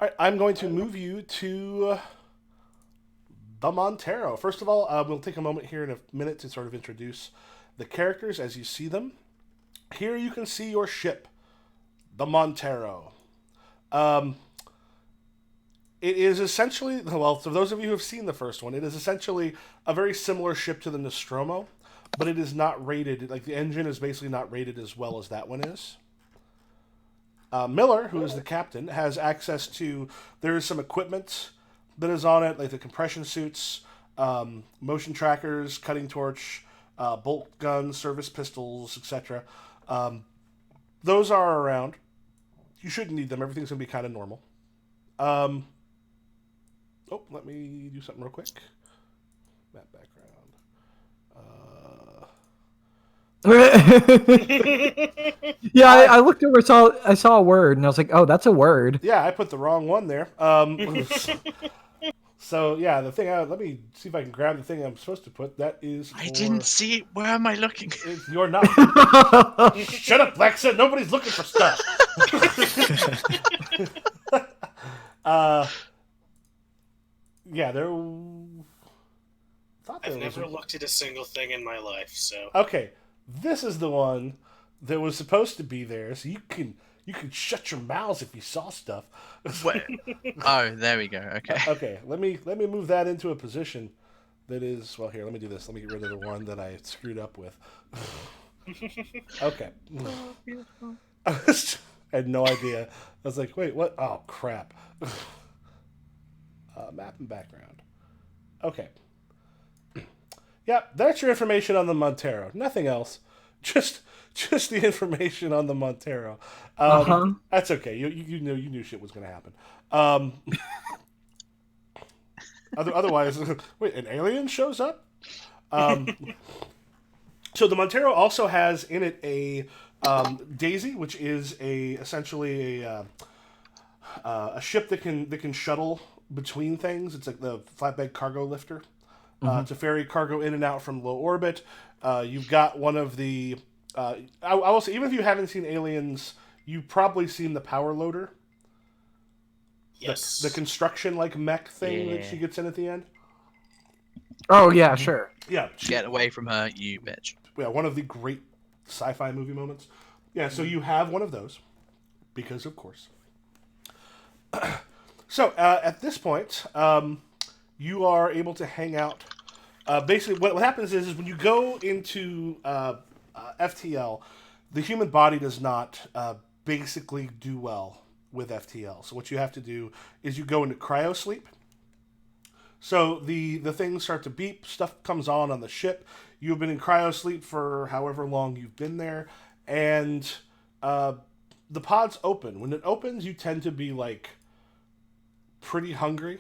All right, I'm going to move you to the Montero. First of all, we'll take a moment here in a minute to sort of introduce the characters as you see them. Here you can see your ship, the Montero. Um, it is essentially, well, for those of you who have seen the first one, it is essentially a very similar ship to the Nostromo, but it is not rated, like the engine is basically not rated as well as that one is. Miller, who is the captain, has access to, there is some equipment that is on it, like the compression suits, motion trackers, cutting torch, bolt guns, service pistols, etc. Um, those are around. You shouldn't need them. Everything's going to be kind of normal. Um, Let me do something real quick. That background. Yeah, I I looked over, I saw a word, and I was like, "Oh, that's a word." Yeah, I put the wrong one there. So yeah, the thing. Let me see if I can grab the thing I'm supposed to put. That is I didn't for. see it. Where am I looking? You're not. Shut up, Lexa. Nobody's looking for stuff. uh, yeah, there. Thought there I've was. never looked at a single thing in my life, so. Okay, this is the one that was supposed to be there, so you can shut your mouths if you saw stuff. Where? Oh, there we go. Okay. Okay, let me move that into a position that is, well, here, let me do this. Let me get rid of the one that I screwed up with. Okay. I had no idea. I was like, wait, what? Oh, crap. Map and background. Okay. Yeah, that's your information on the Montero. Nothing else. Just the information on the Montero. Uh-huh. That's okay. You knew shit was gonna happen. Um, otherwise, wait, an alien shows up. Um, so the Montero also has in it a Daisy, which is essentially a ship that can shuttle between things. It's like the flatbed cargo lifter to ferry cargo in and out from low orbit. You've got one of the. I will say, even if you haven't seen Aliens, you've probably seen the power loader. Yes. The construction like mech thing that Yeah. she gets in at the end. Oh yeah, sure. Yeah, Get away from her, you bitch. yeah, one of the great sci-fi movie moments. Yeah, so you have one of those because, of course. So at this point, you are able to hang out. Basically, what happens is when you go into FTL, the human body does not basically do well with FTL. So what you have to do is you go into cryo sleep. So the things start to beep, stuff comes on the ship. You've been in cryo sleep for however long you've been there, and the pods open. When it opens, you tend to be like pretty hungry.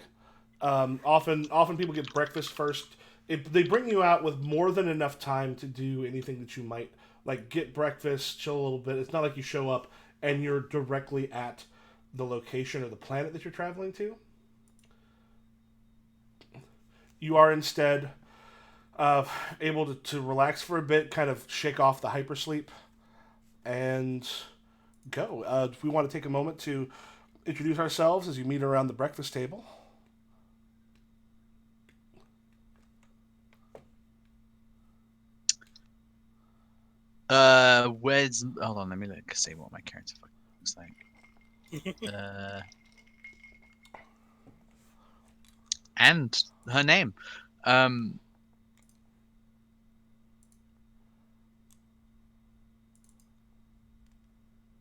Often people get breakfast first. They bring you out with more than enough time to do anything that you might like. Get breakfast, chill a little bit. It's not like you show up and you're directly at the location or the planet that you're traveling to. You are instead able to relax for a bit, kind of shake off the hypersleep, and go. If we want to take a moment to introduce ourselves as you meet around the breakfast table. Where's? Hold on, let me look. See what my character looks like. And her name. Um.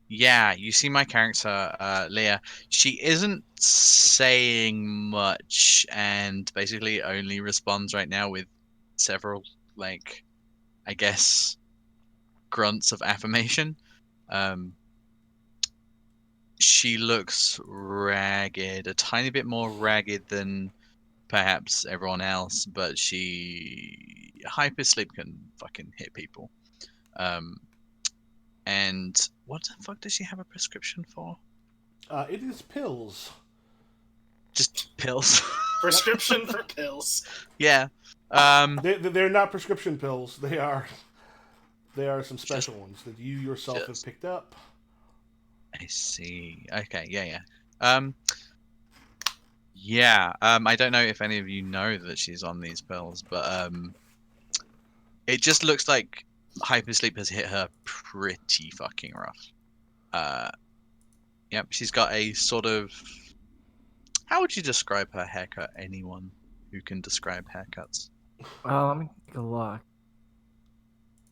Yeah, you see my character, Leah. She isn't saying much, and basically only responds right now with several, like, I guess, grunts of affirmation. Um, she looks ragged, a tiny bit more ragged than perhaps everyone else, but she hypersleep can fucking hit people. Um, and what the fuck does she have a prescription for? It is pills. Just pills. Prescription for pills. Yeah. They're not prescription pills. They are some special ones that you yourself have picked up. I see. Okay, yeah, yeah. Yeah. I don't know if any of you know that she's on these pills, but it just looks like hypersleep has hit her pretty fucking rough. Yep, she's got a sort of. How would you describe her haircut? Anyone who can describe haircuts? Let me take a look.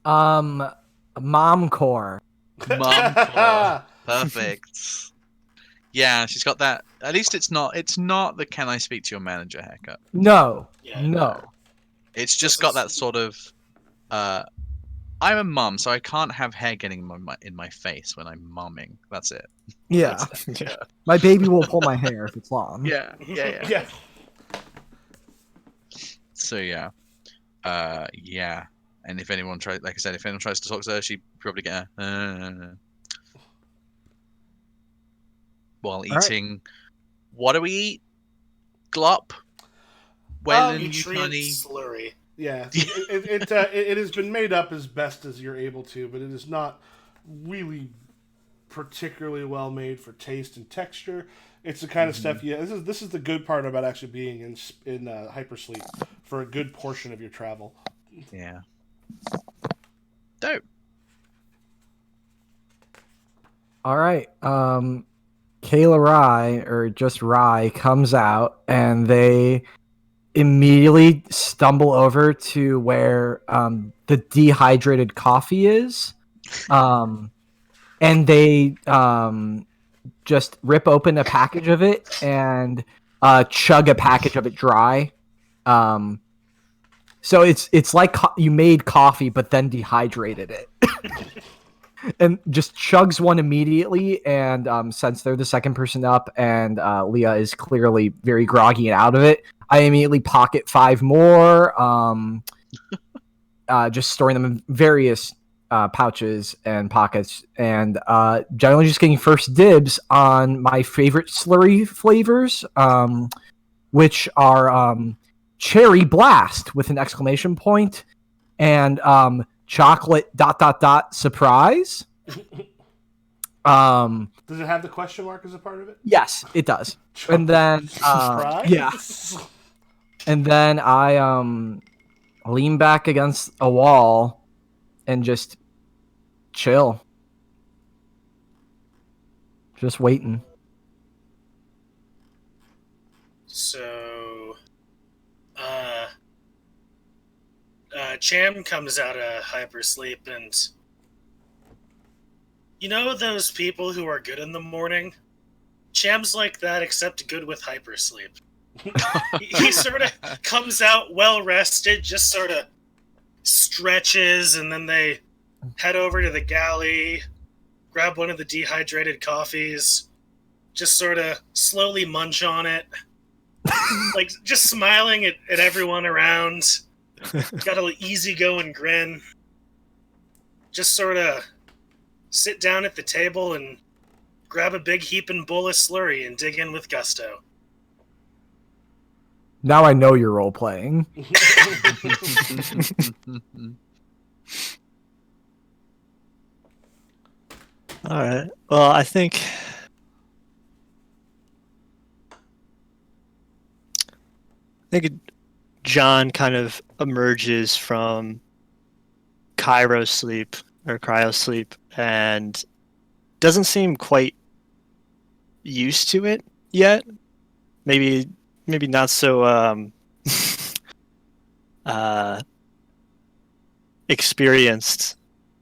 Mom core. Mum core. Perfect. Yeah, she's got that. At least it's not. It's not the "Can I speak to your manager" haircut. No, Yeah, no. It's just This got is- that sort of. I'm a mum, so I can't have hair getting in my face when I'm mumming. That's it. Yeah, Yeah. my baby will pull my hair if it's long. Yeah. Yeah. So yeah, yeah. And if anyone tries, like I said, if anyone tries to talk to her, she probably get a while right. eating. What do we eat? Glop. Whalen, nutrient honey. slurry. Yeah, it has been made up as best as you're able to, but it is not really particularly well made for taste and texture. It's the kind of stuff. Yeah, this is the good part about actually being in hypersleep for a good portion of your travel. Yeah. Dope. All right. Kayla Rye, or just Rye, comes out and they immediately stumble over to where the dehydrated coffee is. And they just rip open a package of it and chug a package of it dry. So it's like you made coffee but then dehydrated it. And just chugs one immediately, and since they're the second person up and Leah is clearly very groggy and out of it, I immediately pocket 5 more, just storing them in various pouches and pockets, and generally just getting first dibs on my favorite slurry flavors, which are cherry blast with an exclamation point and chocolate ... surprise. Does it have the question mark as a part of it? Yes, it does. And then Surprise? yeah. And then I lean back against a wall and just chill. Just waiting. So, Cham comes out of hypersleep, and you know those people who are good in the morning? Cham's like that, except good with hypersleep. He sort of comes out well rested, just sort of stretches, and then they head over to the galley, grab one of the dehydrated coffees, just sort of slowly munch on it, like just smiling at everyone around. Got an easygoing grin. Just sort of sit down at the table and grab a big heaping bowl of slurry and dig in with gusto. Now I know you're role playing. All right. Well, I think John kind of emerges from cryo sleep and doesn't seem quite used to it yet. Maybe not so experienced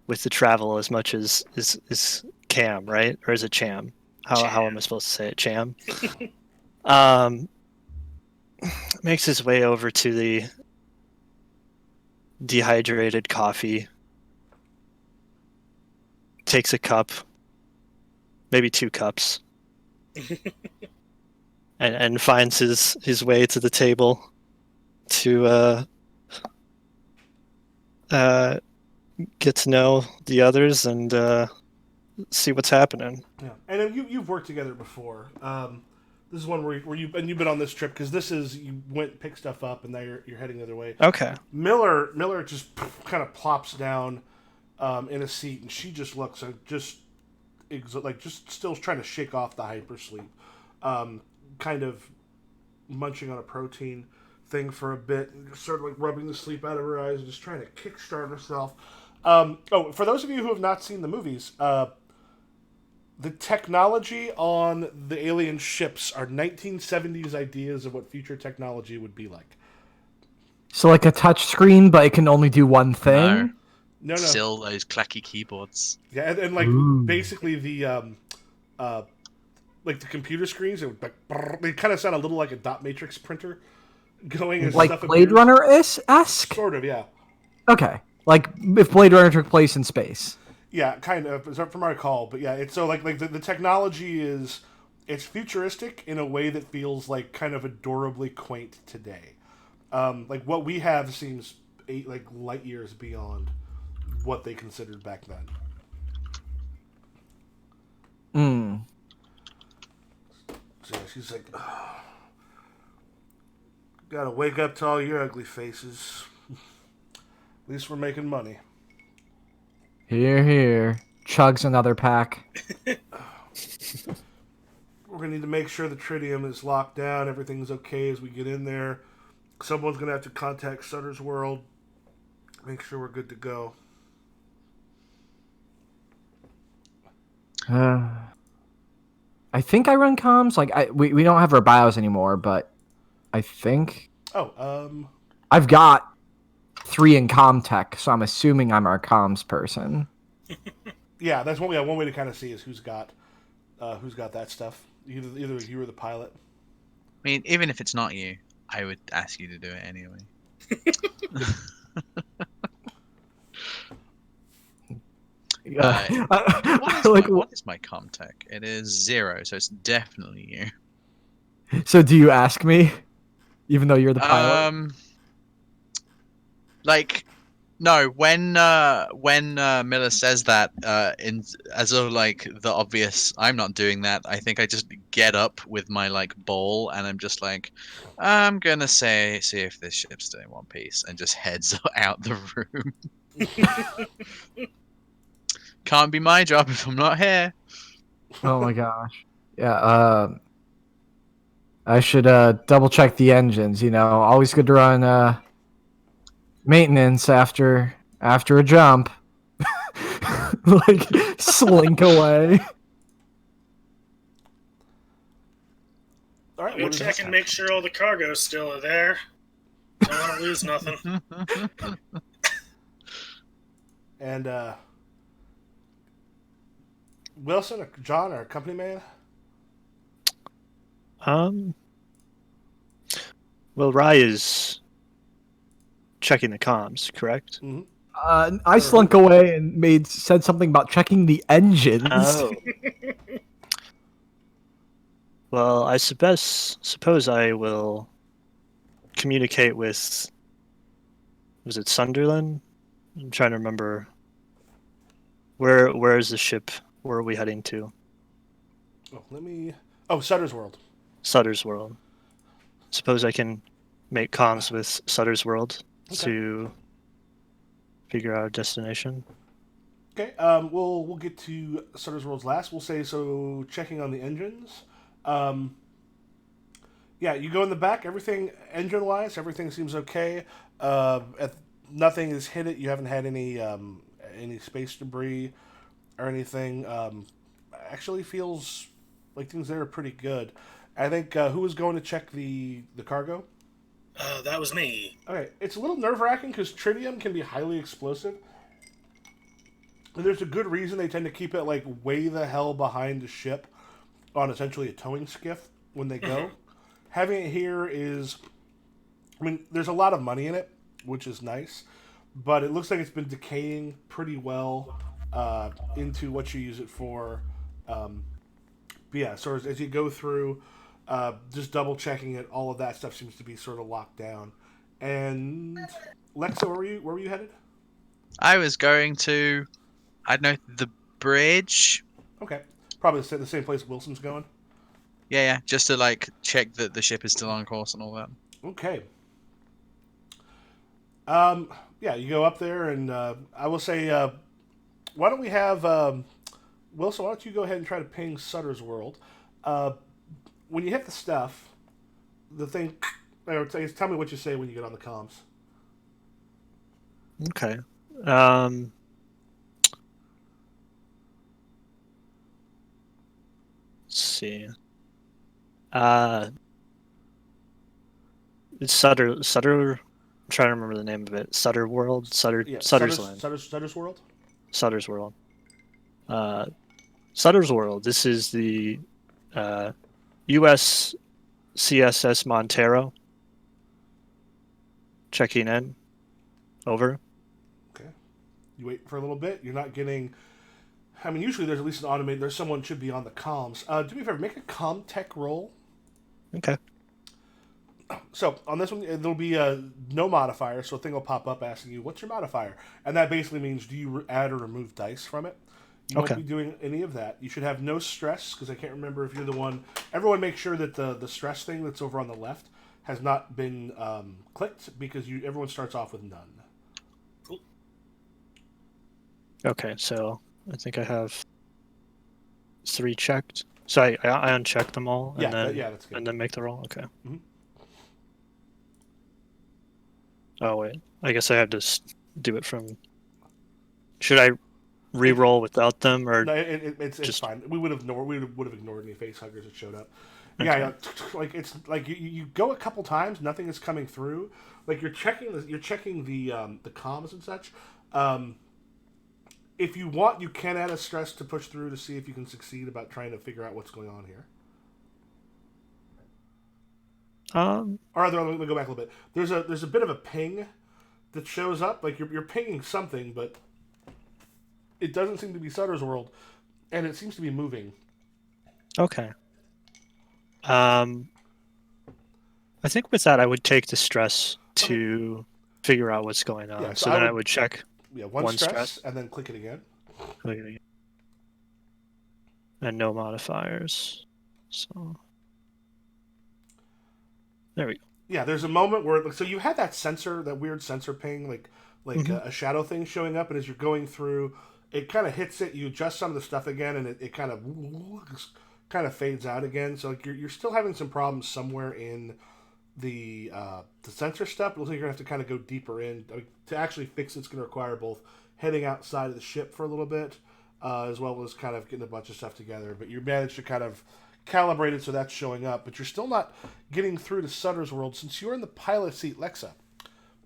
with the travel as much as Cam, right? Or is it Cham? How am I supposed to say it? Cham. Makes his way over to the dehydrated coffee, takes a cup, maybe 2 cups, and finds his way to the table to get to know the others and see what's happening. Yeah, and you've worked together before. This is one where you've been on this trip because this is you went pick stuff up and now you're heading the other way. Okay. Miller just kind of plops down in a seat and she just looks just still trying to shake off the hypersleep. Kind of munching on a protein thing for a bit, and just sort of like rubbing the sleep out of her eyes and just trying to kickstart herself. For those of you who have not seen the movies, the technology on the alien ships are 1970s ideas of what future technology would be like. So like a touch screen, but it can only do one thing. No. Still those clacky keyboards. Yeah, and like Ooh. basically the like the computer screens, it would like they kind of sound a little like a dot matrix printer going as Like stuff Blade appears. Runner esque. Sort of, yeah. Okay, like if Blade Runner took place in space. Yeah, kind of from my recall, but yeah, it's so like the technology it's futuristic in a way that feels like kind of adorably quaint today. Like what we have seems light years beyond what they considered back then. So yeah, she's like, oh, gotta wake up to all your ugly faces. At least we're making money. Here. Chugs another pack. We're gonna need to make sure the tritium is locked down, everything's okay as we get in there. Someone's gonna have to contact Sudder's World, make sure we're good to go. I think I run comms. Like we don't have our bios anymore, but I think I've got 3 in comm tech, so I'm assuming I'm our comms person. Yeah, that's one way to kind of see is who's got that stuff. Either you or the pilot. I mean, even if it's not you, I would ask you to do it anyway. What is my comtech? It is 0, so it's definitely you. So do you ask me, even though you're the pilot? No. When Miller says that, as of like the obvious, I'm not doing that. I think I just get up with my like bowl, and I'm just like, I'm gonna see if this ship's still in one piece, and just heads out the room. Can't be my job if I'm not here. Oh my gosh. Yeah. I should double check the engines. You know, always good to run maintenance after a jump. Like slink away. All right, We'll check and make sure all the cargo's still there. Don't want to lose nothing. And Wilson or John or company man? Well, Rye is checking the comms, correct? Mm-hmm. I slunk away and said something about checking the engines. Oh. Well, I suppose I will communicate with. Was it Sunderland? I'm trying to remember. Where is the ship? Where are we heading to? Sudder's World. Sudder's World. Suppose I can make comms with Sudder's World to figure out a destination. Okay. We'll get to Sudder's World's last. We'll say so. Checking on the engines. Yeah, you go in the back. Everything engine-wise, everything seems okay. Nothing has hit it. You haven't had any space debris or anything. Actually, feels like things there are pretty good. I think who was going to check the cargo? That was me. Okay, it's a little nerve-wracking because tritium can be highly explosive. And there's a good reason they tend to keep it like way the hell behind the ship on essentially a towing skiff when they go. Having it here is, I mean, there's a lot of money in it, which is nice, but it looks like it's been decaying pretty well into what you use it for. But yeah, so as you go through, just double checking it, all of that stuff seems to be sort of locked down. And Lexa, where were you headed? I was going to, I don't know, the bridge. Okay, probably the same place Wilson's going. Yeah, just to like check that the ship is still on course and all that. Okay. Yeah, you go up there, and I will say, why don't we have Wilson? Why don't you go ahead and try to ping Sudder's World? When you hit the stuff, the thing. Tell me what you say when you get on the comms. Okay. Let's see. It's Sudder. I'm trying to remember the name of it. Sudder World. Sudder's Land. Sudder's World. Sudder's World. Sudder's World. This is the U.S. CSS Montero. Checking in. Over. Okay. You wait for a little bit. You're not getting. I mean, usually there's at least an automated. There's someone should be on the comms. Do me a favor. Make a comm tech roll. Okay. So on this one, there'll be no modifier. So a thing will pop up asking you, "What's your modifier?" And that basically means, do you add or remove dice from it? You won't be doing any of that. You should have no stress, because I can't remember if you're the one. Everyone make sure that the stress thing that's over on the left has not been clicked, because everyone starts off with none. Cool. Okay, so I think I have 3 checked. So I uncheck them all and that's good. And then make the roll? Okay. Mm-hmm. Oh, wait. I guess I have to do it from... Should I re-roll without them, or no? It's fine. We would have ignored any face huggers that showed up. Okay. Yeah, like it's like you go a couple times, nothing is coming through. Like you're checking the comms and such. If you want, you can add a stress to push through to see if you can succeed about trying to figure out what's going on here. Or rather, let me go back a little bit. There's a bit of a ping that shows up. Like you're pinging something, but it doesn't seem to be Sudder's World, and it seems to be moving. Okay. I think with that, I would take the stress to figure out what's going on. Yeah, so then I would check. Yeah, one stress, and then click it again. Click it again. And no modifiers. So there we go. Yeah, there's a moment where so you had that weird sensor ping, like a shadow thing showing up, and as you're going through, it kind of hits it. You adjust some of the stuff again, and it kind of fades out again. So like you're still having some problems somewhere in the sensor stuff. It looks like you're gonna have to kind of go deeper in to actually fix it. It's gonna require both heading outside of the ship for a little bit, as well as kind of getting a bunch of stuff together. But you managed to kind of calibrate it so that's showing up. But you're still not getting through to Sudder's World since you're in the pilot seat, Lexa.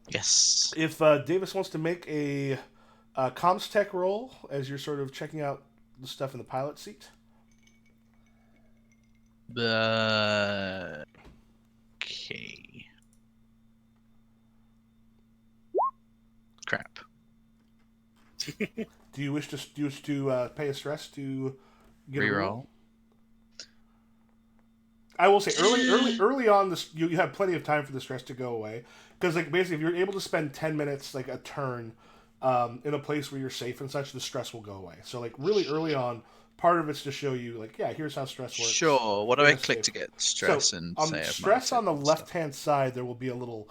Yes. If Davis wants to make a comms tech roll as you're sort of checking out the stuff in the pilot seat. Okay. Crap. Do you wish to pay a stress to get a roll? Reroll. I will say early on, this you have plenty of time for the stress to go away, because like basically if you're able to spend 10 minutes like a turn in a place where you're safe and such, the stress will go away. So like really early on, part of it's to show you like, yeah, here's how stress works. Sure. What do I click to get stress so, and on say stress on the left hand side? There will be a little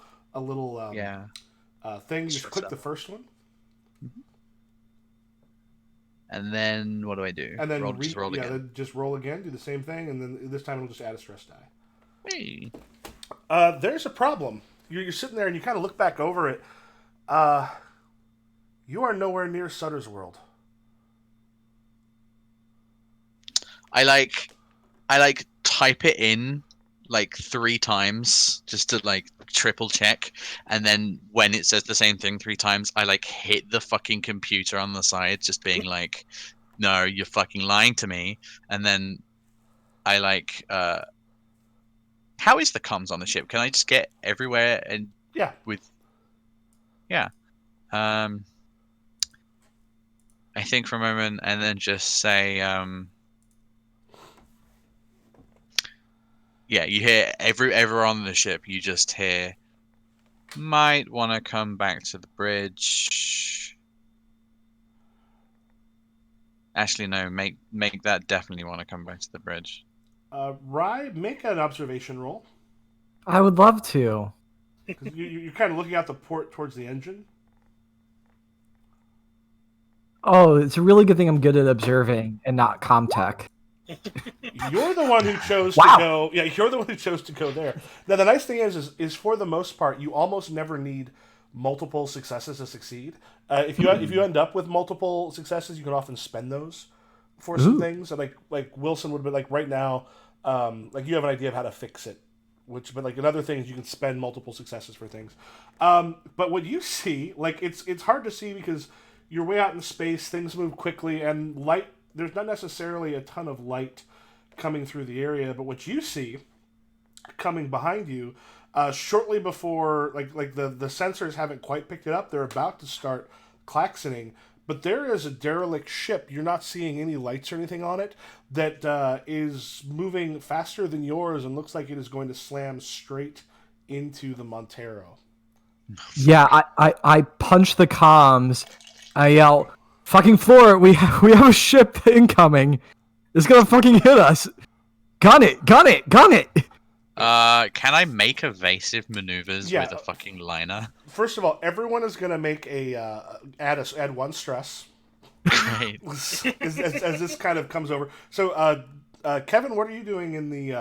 thing. You just click the first one. And then what do I do? And then just roll again. Then just roll again. Do the same thing, and then this time it'll just add a stress die. Hey. There's a problem. You're sitting there and you kind of look back over it. You are nowhere near Sudder's World. I type it in like 3 times just to like triple check, and then when it says the same thing 3 times, I like hit the fucking computer on the side, just being like, "No, you're fucking lying to me." And then I like, how is the comms on the ship? Can I just get everywhere and I think for a moment, and then just say, yeah, you hear everyone on the ship. You just hear, might want to come back to the bridge. Actually, no. Make that definitely want to come back to the bridge. Rye, make an observation roll. I would love to. Because you're kind of looking out the port towards the engine. Oh, it's a really good thing I'm good at observing and not comtech. You're the one who chose Wow. to go. Yeah, you're the one who chose to go there. Now the nice thing is for the most part, you almost never need multiple successes to succeed. If you end up with multiple successes, you can often spend those for some Ooh. things. And like Wilson would be like right now, like you have an idea of how to fix it. But like in other things, you can spend multiple successes for things. But what you see, like it's hard to see because you're way out in space. Things move quickly, and light. There's not necessarily a ton of light coming through the area. But what you see coming behind you, shortly before, like the sensors haven't quite picked it up. They're about to start klaxoning. But there is a derelict ship. You're not seeing any lights or anything on it that is moving faster than yours and looks like it is going to slam straight into the Montero. Yeah, I punch the comms. I yell, "Fucking floor! We have a ship incoming. It's gonna fucking hit us. Gun it! Gun it! Gun it!" Can I make evasive maneuvers Yeah. with a fucking liner? First of all, everyone is going to make a add one stress Great. as this kind of comes over. So, Kevin, what are you doing in the?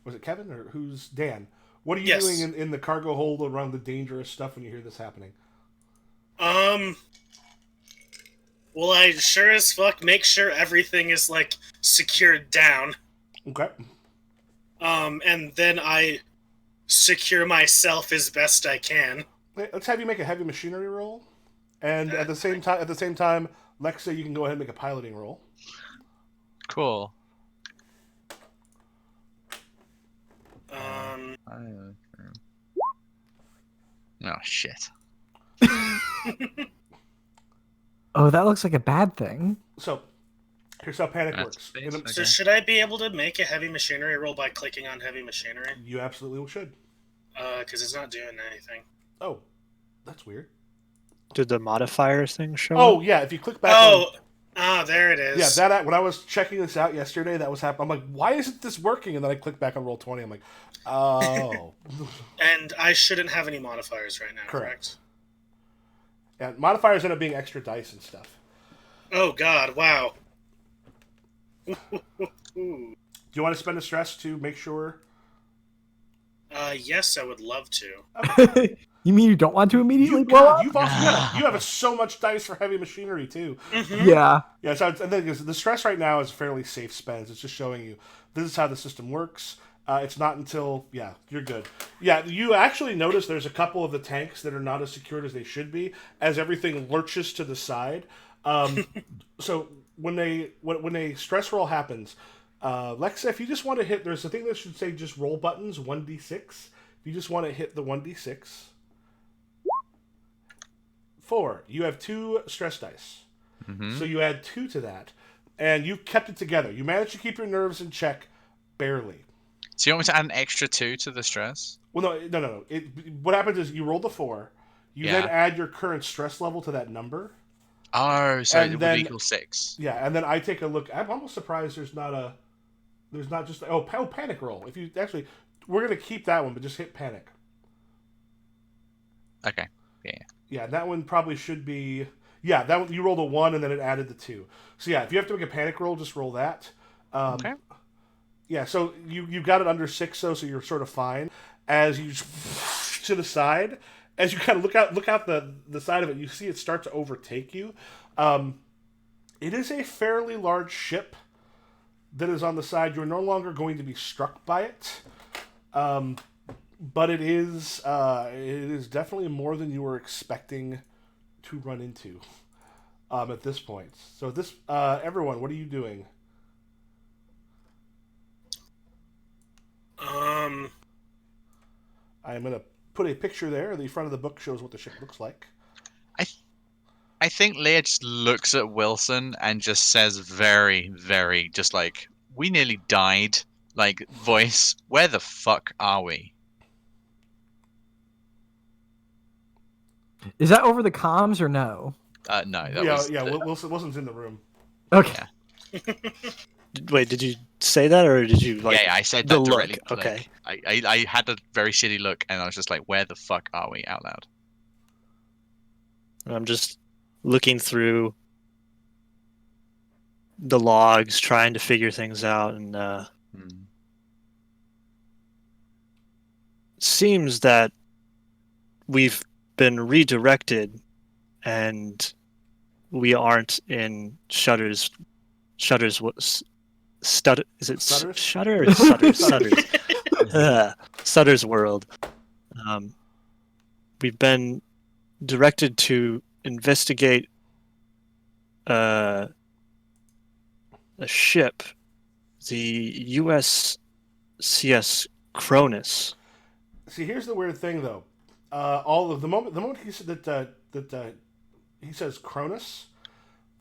Was it Kevin or who's Dan? What are you Yes. doing in the cargo hold around the dangerous stuff when you hear this happening? Well, I sure as fuck make sure everything is like secured down. Okay. And then I secure myself as best I can. Let's have you make a heavy machinery roll, and at the same time, Lexa, you can go ahead and make a piloting roll. Cool. Oh shit. Oh, that looks like a bad thing. So, here's how panic That's works. space, okay. So should I be able to make a heavy machinery roll by clicking on heavy machinery? You absolutely should. Because it's not doing anything. Oh, that's weird. Did the modifier thing show? Oh yeah, if you click back. There it is. Yeah, when I was checking this out yesterday, that was happening. I'm like, why isn't this working? And then I click back on Roll20. I'm like, oh. And I shouldn't have any modifiers right now, correct? Yeah, modifiers end up being extra dice and stuff. Oh god, wow. Do you want to spend a stress to make sure? Yes, I would love to. You mean you don't want to immediately You, blow God, up? you have so much dice for heavy machinery too. Mm-hmm. Yeah. Yeah, so and then the stress right now is fairly safe spends. It's just showing you this is how the system works. It's not until you're good. Yeah, you actually notice there's a couple of the tanks that are not as secured as they should be, as everything lurches to the side. So when a stress roll happens, Lexa, if you just want to hit, there's a thing that should say just roll buttons 1d6. If you just want to hit the 1d6. 4. You have 2 stress dice. Mm-hmm. So you add 2 to that, and you kept it together. You managed to keep your nerves in check, barely. So you want me to add an extra 2 to the stress? Well, no. What happens is you roll the 4, you then add your current stress level to that number. Oh, so And it then- would equal 6. Yeah, and then I take a look. I'm almost surprised there's not just panic roll. If you actually, we're gonna keep that one, but just hit panic. Okay. Yeah, that one probably should be. Yeah, that one you rolled a 1 and then it added the 2. So yeah, if you have to make a panic roll, just roll that. Okay. Yeah, so you got it under 6 though, so you're sort of fine. As you to the side, as you kind of look out the side of it, you see it start to overtake you. It is a fairly large ship that is on the side. You're no longer going to be struck by it, but it is definitely more than you were expecting to run into at this point. So everyone, what are you doing? I am going to put a picture there. The front of the book shows what the ship looks like. I think Leah just looks at Wilson and just says very, very, just like, we nearly died, like, voice, where the fuck are we? Is that over the comms or no? No. That was Wilson's in the room. Okay. Wait, did you say that or did you like? Yeah, I said the that look, directly. to okay. Leia. I had a very shitty look, and I was just like, where the fuck are we, out loud? I'm just looking through the logs, trying to figure things out, and seems that we've been redirected, and we aren't in Shudder's. Stutter? Is it Sudders? Shudder or Sudder? Sudder's. Sudder's world. We've been directed to investigate a ship, the USCS Cronus. See, here's the weird thing, though. All of the moment he said that he says Cronus,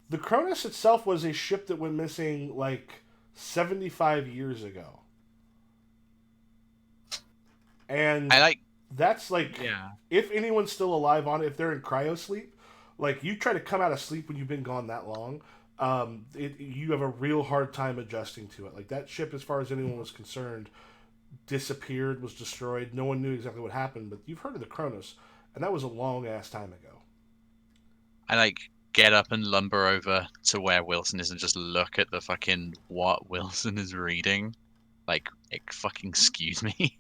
the Cronus itself was a ship that went missing like 75 years ago, and that's like, if anyone's still alive on it, if they're in cryo sleep, like you try to come out of sleep when you've been gone that long, you have a real hard time adjusting to it. Like that ship, as far as anyone was concerned, disappeared, was destroyed. No one knew exactly what happened, but you've heard of the Cronus, and that was a long ass time ago. I get up and lumber over to where Wilson is and just look at the fucking what Wilson is reading. Like fucking excuse me.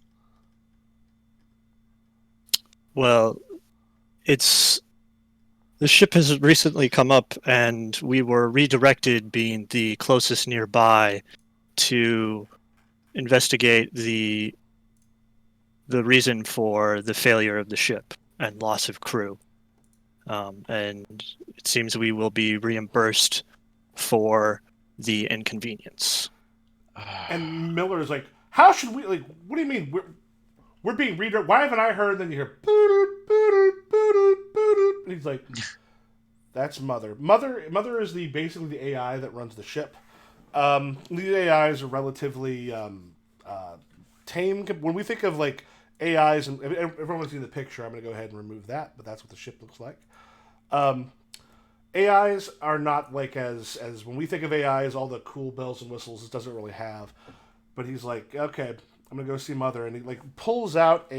Well, the ship has recently come up, and we were redirected, being the closest nearby, to investigate the reason for the failure of the ship and loss of crew. And it seems we will be reimbursed for the inconvenience. And Miller's like, how should we, like, what do you mean? We're being redirected. Why haven't I heard? And then you hear, and he's like, that's Mother. Mother is basically the AI that runs the ship. These AIs are relatively tame. When we think of like AIs, and everyone's seen the picture, I'm going to go ahead and remove that, but that's what the ship looks like. AIs are not like as when we think of AIs, all the cool bells and whistles it doesn't really have. But he's like, okay, I'm going to go see Mother, and he like pulls out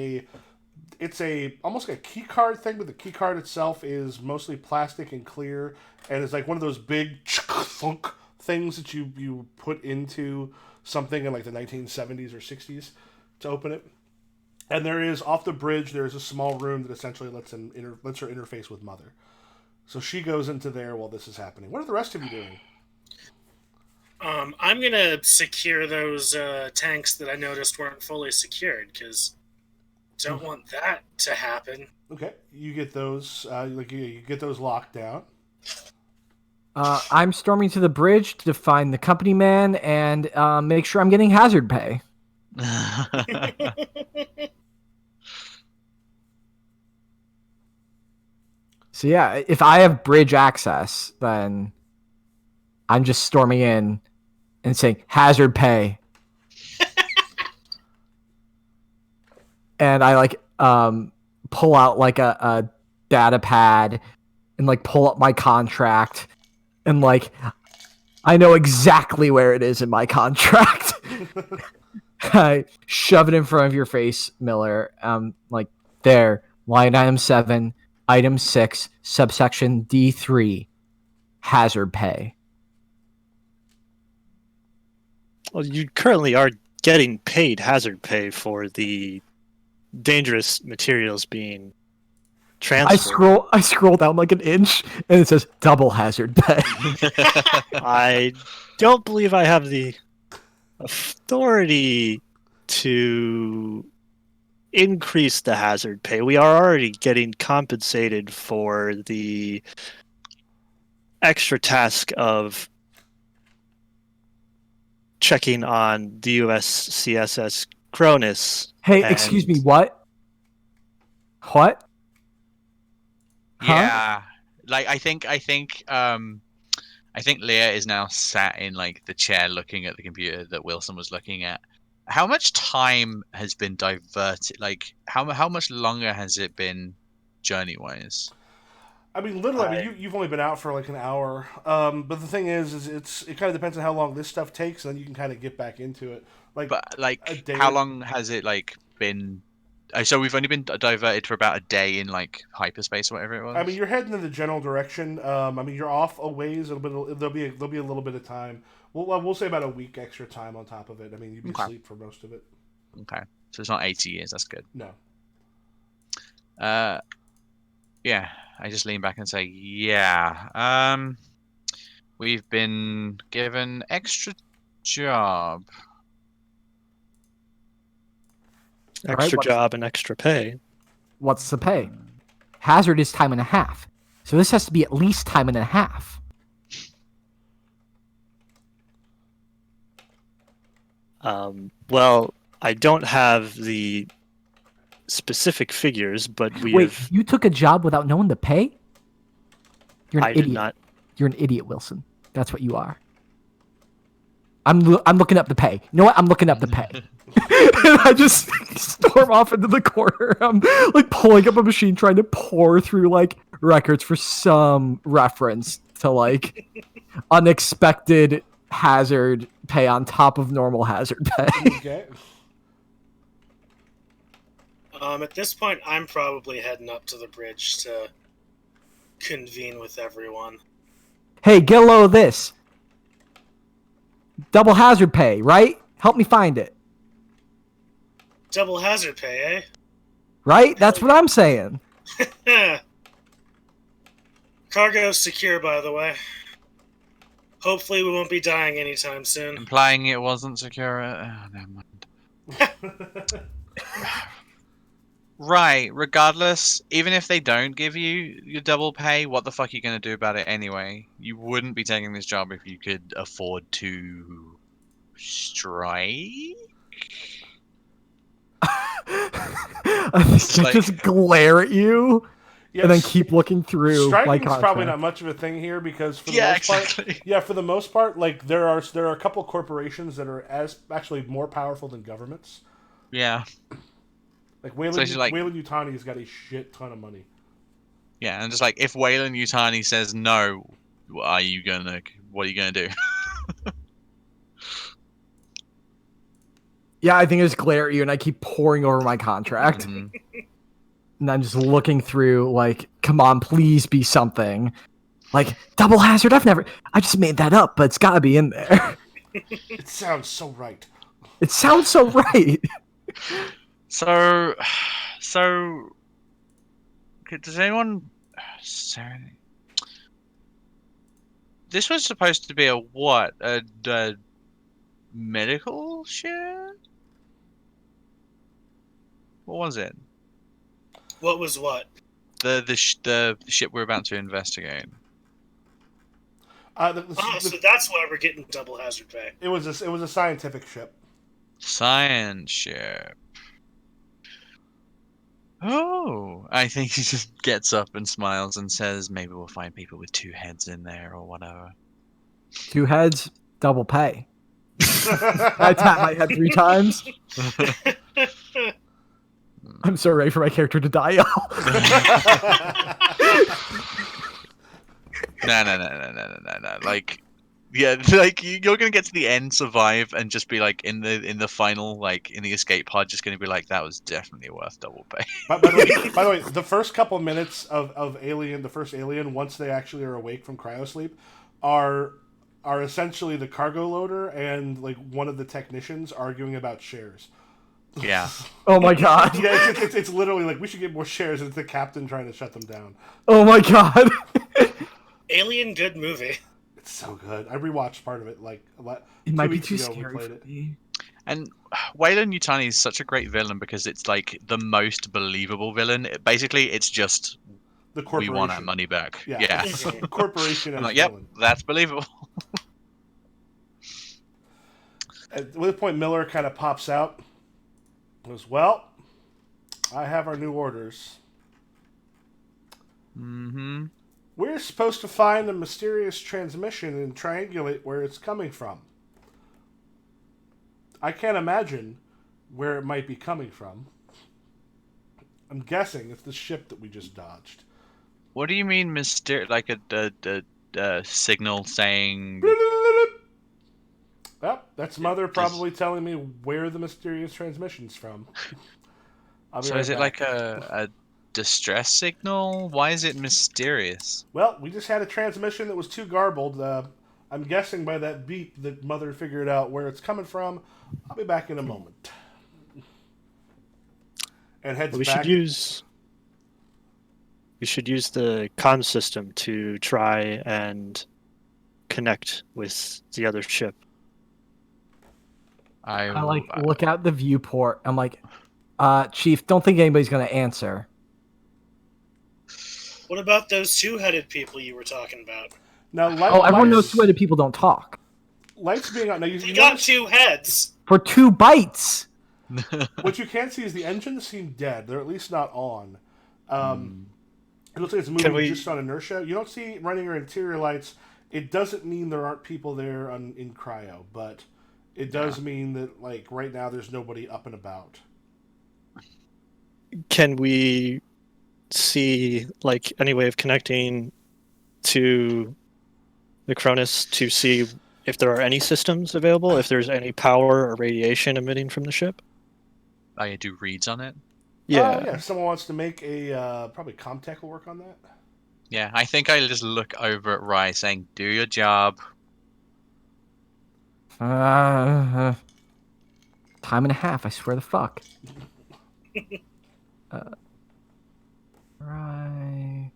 it's almost like a key card thing, but the key card itself is mostly plastic and clear, and it's like one of those big thunk things that you put into something in like the 1970s or 60s to open it. And there is, off the bridge, there's a small room that essentially lets her interface with Mother. So she goes into there while this is happening. What are the rest of you doing? I'm going to secure those tanks that I noticed weren't fully secured, because don't want that to happen. Okay, you get those. You get those locked down. I'm storming to the bridge to find the company man and make sure I'm getting hazard pay. So yeah, if I have bridge access, then I'm just storming in and saying hazard pay. And I like pull out like a data pad and like pull up my contract, and like I know exactly where it is in my contract. I shove it in front of your face, Miller. Like there, line item 7, item 6, subsection D3, hazard pay. Well, you currently are getting paid hazard pay for the dangerous materials being transferred. I scroll down like an inch, and it says double hazard pay. I don't believe I have the authority to increase the hazard pay. We are already getting compensated for the extra task of checking on the USCSS Cronus. Hey, excuse me, what? What? Huh? Yeah, like I think Leah is now sat in like the chair looking at the computer that Wilson was looking at. How much time has been diverted? Like how much longer has it been journey wise? I mean, literally, you've only been out for like an hour. But the thing is it kind of depends on how long this stuff takes, and then you can kind of get back into it. Like, but like, how long has it like been So we've only been diverted for about a day in like hyperspace or whatever it was. I mean, you're heading in the general direction. I mean, you're off a ways. There'll be a little bit of time. We'll say about a week extra time on top of it. I mean, you'd be asleep for most of it. Okay, so it's not 80 years. That's good. No. Yeah. I just lean back and say, yeah. We've been given extra job. Extra job and extra pay. What's the pay? Hazard is time and a half. So this has to be at least time and a half. Well, I don't have the specific figures, but you took a job without knowing the pay? You're an idiot. did not. You're an idiot, Wilson. That's what you are. I'm looking up the pay. You know what? I'm looking up the pay. And I just storm off into the corner. I'm like pulling up a machine, trying to pour through like records for some reference to like unexpected hazard pay on top of normal hazard pay. Okay. At this point, I'm probably heading up to the bridge to convene with everyone. Hey, get a load of this. Double hazard pay, right? Help me find it. Double hazard pay, Right? That's what I'm saying. eh? Cargo's secure, by the way. Hopefully we won't be dying anytime soon. Implying it wasn't secure. Never mind. Right, regardless, even if they don't give you your double pay, what the fuck are you going to do about it anyway? You wouldn't be taking this job if you could afford to strike? I like- just glare at you Yes. and then keep looking through. Striking's my probably contract. not much of a thing here because for the Yeah, most part, exactly. for the most part, like there are a couple corporations that are actually more powerful than governments. Yeah. Like Wayland, So it's like- Wayland Yutani's got a shit ton of money. Yeah, and just like if Wayland Yutani says no, what are you gonna do? Yeah, I think I just glare at you and I keep pouring over my contract. Mhm. And I'm just looking through, like, come on, please be something. Like, double hazard, I just made that up, but it's gotta be in there. It sounds so right. It sounds so right. So, does anyone? This was supposed to be a what? A medical ship? What was it? What was what? The ship we're about to investigate. So that's why we're getting double hazard pay. It was a scientific ship. Science ship. Oh, I think he just gets up and smiles and says, "Maybe we'll find people with two heads in there or whatever." 2 heads, double pay. I tap my head 3 times. I'm so ready for my character to die, y'all. No. Like, yeah, like you're gonna get to the end, survive, and just be like in the final, like in the escape pod, just gonna be like, that was definitely worth double pay. By the way, the first couple minutes of Alien, the first Alien, once they actually are awake from cryosleep, are essentially the cargo loader and like one of the technicians arguing about shares. Yeah. Oh my god. Yeah, it's literally like we should get more shares, and it's the captain trying to shut them down. Oh my god. Alien, good movie. It's so good. I rewatched part of it like It might be weeks too ago we scary played for it. me. And Wayland Yutani is such a great villain because it's like the most believable villain. Basically, it's just The we corporation. want our money back. Yeah. Yeah. The corporation. I'm as like, yep, villain. that's believable. At this point, Miller kind of pops out. Goes, well, I have our new orders. Mm-hmm. We're supposed to find a mysterious transmission and triangulate where it's coming from. I can't imagine where it might be coming from. I'm guessing it's the ship that we just dodged. What do you mean, like a signal saying? Well, that's Mother probably telling me where the mysterious transmission's from. I'll be So right is it back. like a distress signal? Why is it mysterious? Well, we just had a transmission that was too garbled. I'm guessing by that beep that Mother figured out where it's coming from. I'll be back in a moment. And heads We back. should use the comm system to try and connect with the other ship. I like look out the viewport. I'm like, Chief, don't think anybody's gonna answer. What about those two-headed people you were talking about? Now, Everyone knows two-headed people don't talk. Lights being on. Now you You got notice, 2 heads. For 2 bites. what you can see is the engines seem dead. They're at least not on. It looks like it's moving just on inertia. You don't see running or interior lights. It doesn't mean there aren't people there in cryo, but it does mean that like right now there's nobody up and about. Can we see like any way of connecting to the Cronus to see if there are any systems available, if there's any power or radiation emitting from the ship? I do reads on it. Yeah. If someone wants to make a probably Comtech will work on that. Yeah, I think I'll just look over at Rye saying, "Do your job." Time and a half, I swear the fuck. Right.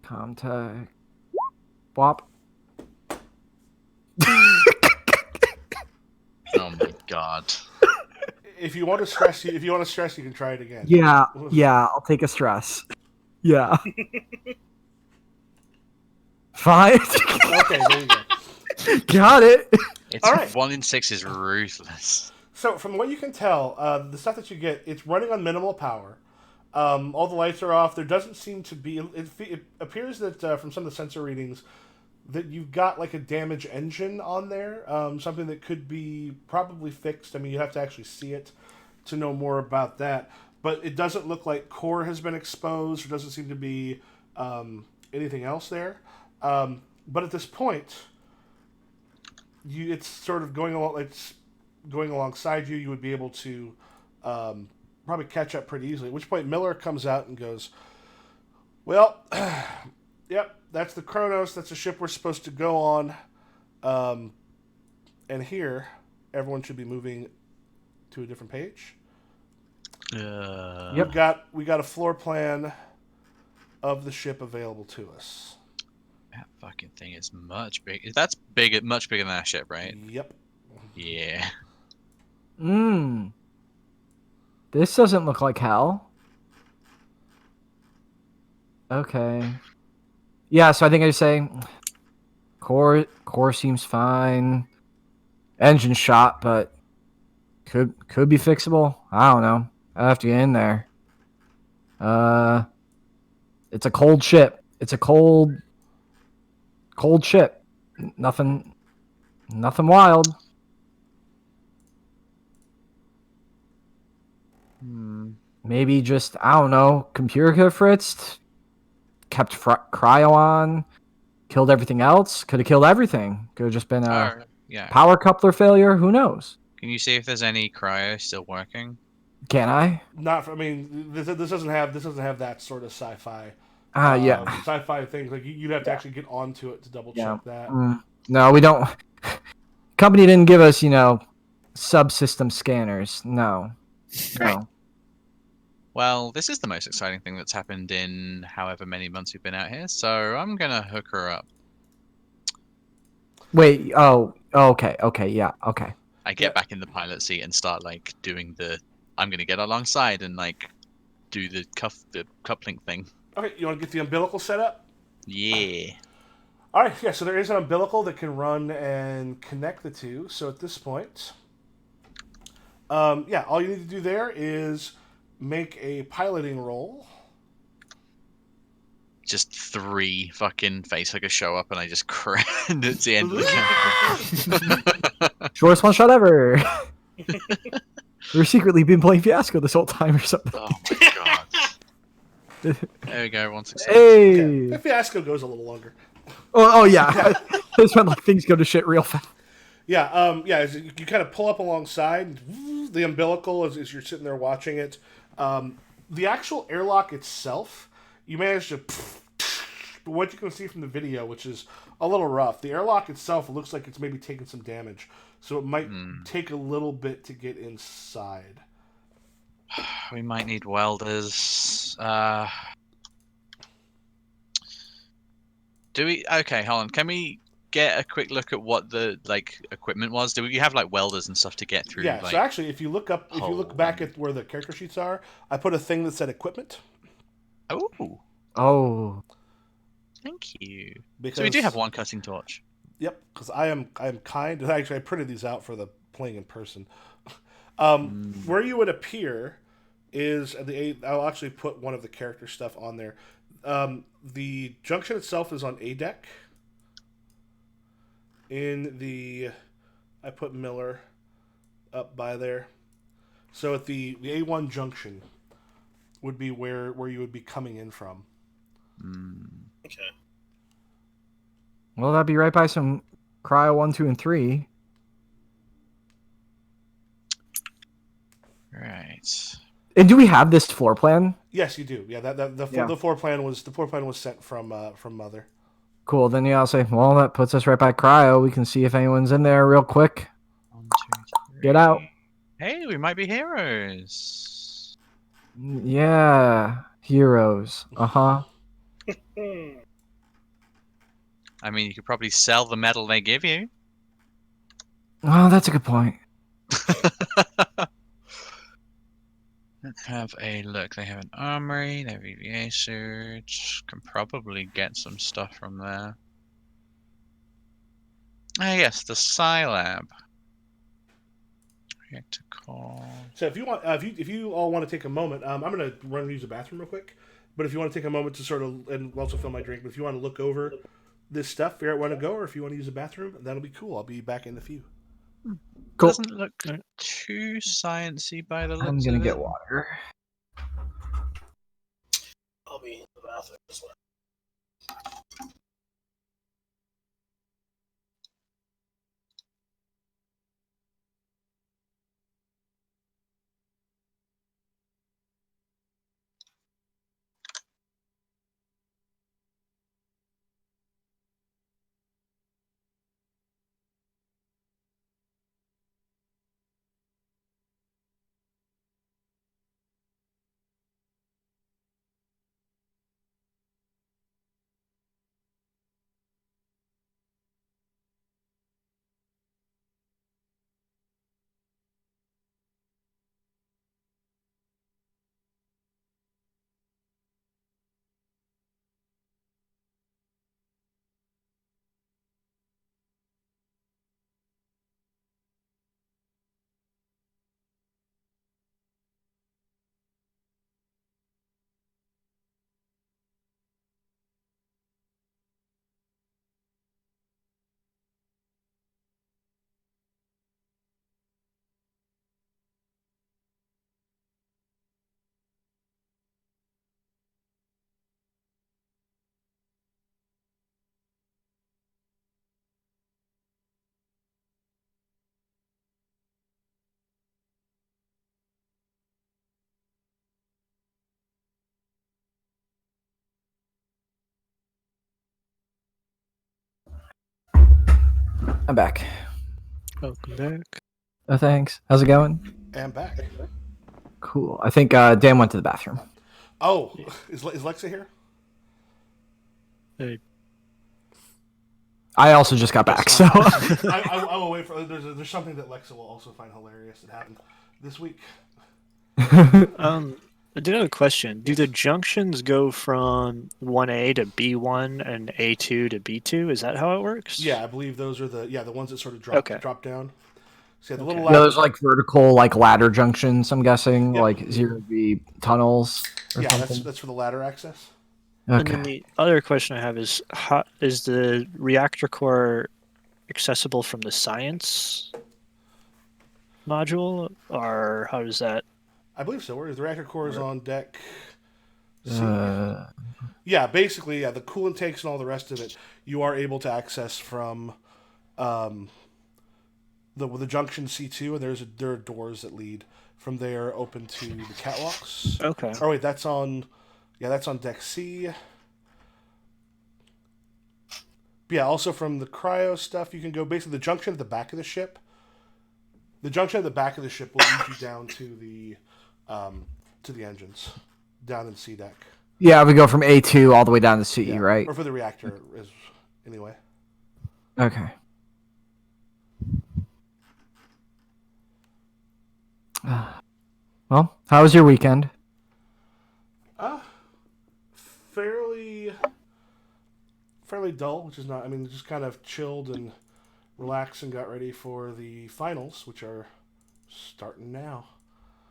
Contact. Wop. Oh my god. If you want to stress, you can try it again. Yeah, I'll take a stress. Yeah. Fine. Okay, there you go. Got it. It's All right. 1 in 6 is ruthless. So from what you can tell, the stuff that you get, it's running on minimal power. All the lights are off. There doesn't seem to be. It appears that from some of the sensor readings, that you've got like a damaged engine on there. Something that could be probably fixed. I mean, you have to actually see it to know more about that. But it doesn't look like core has been exposed. There doesn't seem to be anything else there. But at this point, it's sort of going along. It's going alongside you. You would be able to probably catch up pretty easily. At which point Miller comes out and goes, "Well, yep, that's the Cronus. That's the ship we're supposed to go on. And here, everyone should be moving to a different page. Yep. We got a floor plan of the ship available to us. That fucking thing is much big. That's big, much bigger than our ship, right? Yep. Yeah. This doesn't look like hell. Okay. Yeah, so I think I just say core seems fine. Engine shot, but could be fixable. I don't know. I have to get in there. It's a cold ship. It's a cold ship. Nothing wild. Maybe just, I don't know, computer could have fritzed, kept cryo on, killed everything else. Could have killed everything. Could have just been a power coupler failure. Who knows? Can you see if there's any cryo still working? Can I? Not. I mean, this doesn't have that sort of sci-fi. Yeah. Sci-fi things like you'd have to actually get onto it to double check that. No, we don't. Company didn't give us, subsystem scanners. No. No. Well, this is the most exciting thing that's happened in however many months we've been out here, so I'm gonna hook her up. Wait, okay, yeah, okay. I get back in the pilot seat and start doing I'm gonna get alongside and do the coupling thing. Okay, you want to get the umbilical set up? Yeah. All right, yeah. So there is an umbilical that can run and connect the two. So at this point, all you need to do there is make a piloting roll. Just 3 fucking facehuggers show up and I just crash at the end of the game. Shortest one shot ever. We're secretly been playing Fiasco this whole time or something. Oh my god. There we go, 1 success. Hey! Okay. The Fiasco goes a little longer. Oh yeah. It's when things go to shit real fast. Yeah, as you kind of pull up alongside, the umbilical, as you're sitting there watching it, The actual airlock itself, you managed to. But what you can see from the video, which is a little rough, the airlock itself looks like it's maybe taken some damage, so it might take a little bit to get inside. We might need welders. Do we? Okay, hold on. Can we get a quick look at what the equipment was? Do we have welders and stuff to get through? Yeah. So actually, if you look back and... at where the character sheets are, I put a thing that said equipment. Oh. Thank you. Because, so we do have one cutting torch. Yep, because I am kind. Actually, I printed these out for the playing in person. Where you would appear is I'll actually put one of the character stuff on there. The junction itself is on A deck. I put Miller up by there. So at the A1 junction would be where you would be coming in from. Okay. Well, that'd be right by some cryo 1, 2, and 3. Right. And do we have this floor plan? Yes, you do. Yeah, the floor plan was sent from Mother. Cool. Then I'll say, well, that puts us right by cryo. We can see if anyone's in there real quick. 1, 2, 3. Get out. Hey, we might be heroes. Yeah, heroes. I mean, you could probably sell the metal they give you. Oh, that's a good point. Let's have a look. They have an armory, they have EVA suits. Can probably get some stuff from there. Ah, yes, the Scilab. Reactor core. So if you want, if you all want to take a moment, I'm going to run and use the bathroom real quick. But if you want to take a moment to sort of, and also fill my drink, but if you want to look over this stuff, figure out where to go, or if you want to use the bathroom, that'll be cool. I'll be back in a few. Cool. Doesn't look too sciencey by the looks I'm gonna of get it. water. I'll be in the bathroom as well. I'm back. Welcome back. Oh, thanks. How's it going? And back. Cool. I think Dan went to the bathroom. Oh, is Lexa here? Hey. I also just got back, so. I will wait for. There's something that Lexa will also find hilarious that happened this week. I did have a question. Do the junctions go from 1A to B1 and A2 to B2? Is that how it works? Yeah, I believe those are the ones that sort of drop down. So yeah, the little Yeah, there's vertical ladder junctions, I'm guessing, Yep. 0V tunnels or yeah, something. that's for the ladder access. And Okay. then the other question I have is, is the reactor core accessible from the science module, or how does that? I believe so. Where is the reactor core is on deck? Yeah, basically, the coolant tanks and all the rest of it, you are able to access from the junction C2, and there are doors that lead From there, open to the catwalks. Okay. Oh wait, that's on deck C. But yeah, also from the cryo stuff, you can go basically the junction at the back of the ship. The junction at the back of the ship will lead you down to the engines, down in C deck. Yeah, we go from A2 all the way down to CE, Yeah. right? Or for the reactor, is anyway. Okay. Well, how was your weekend? Fairly dull, which is not. I mean, just kind of chilled and relaxed and got ready for the finals, which are starting now.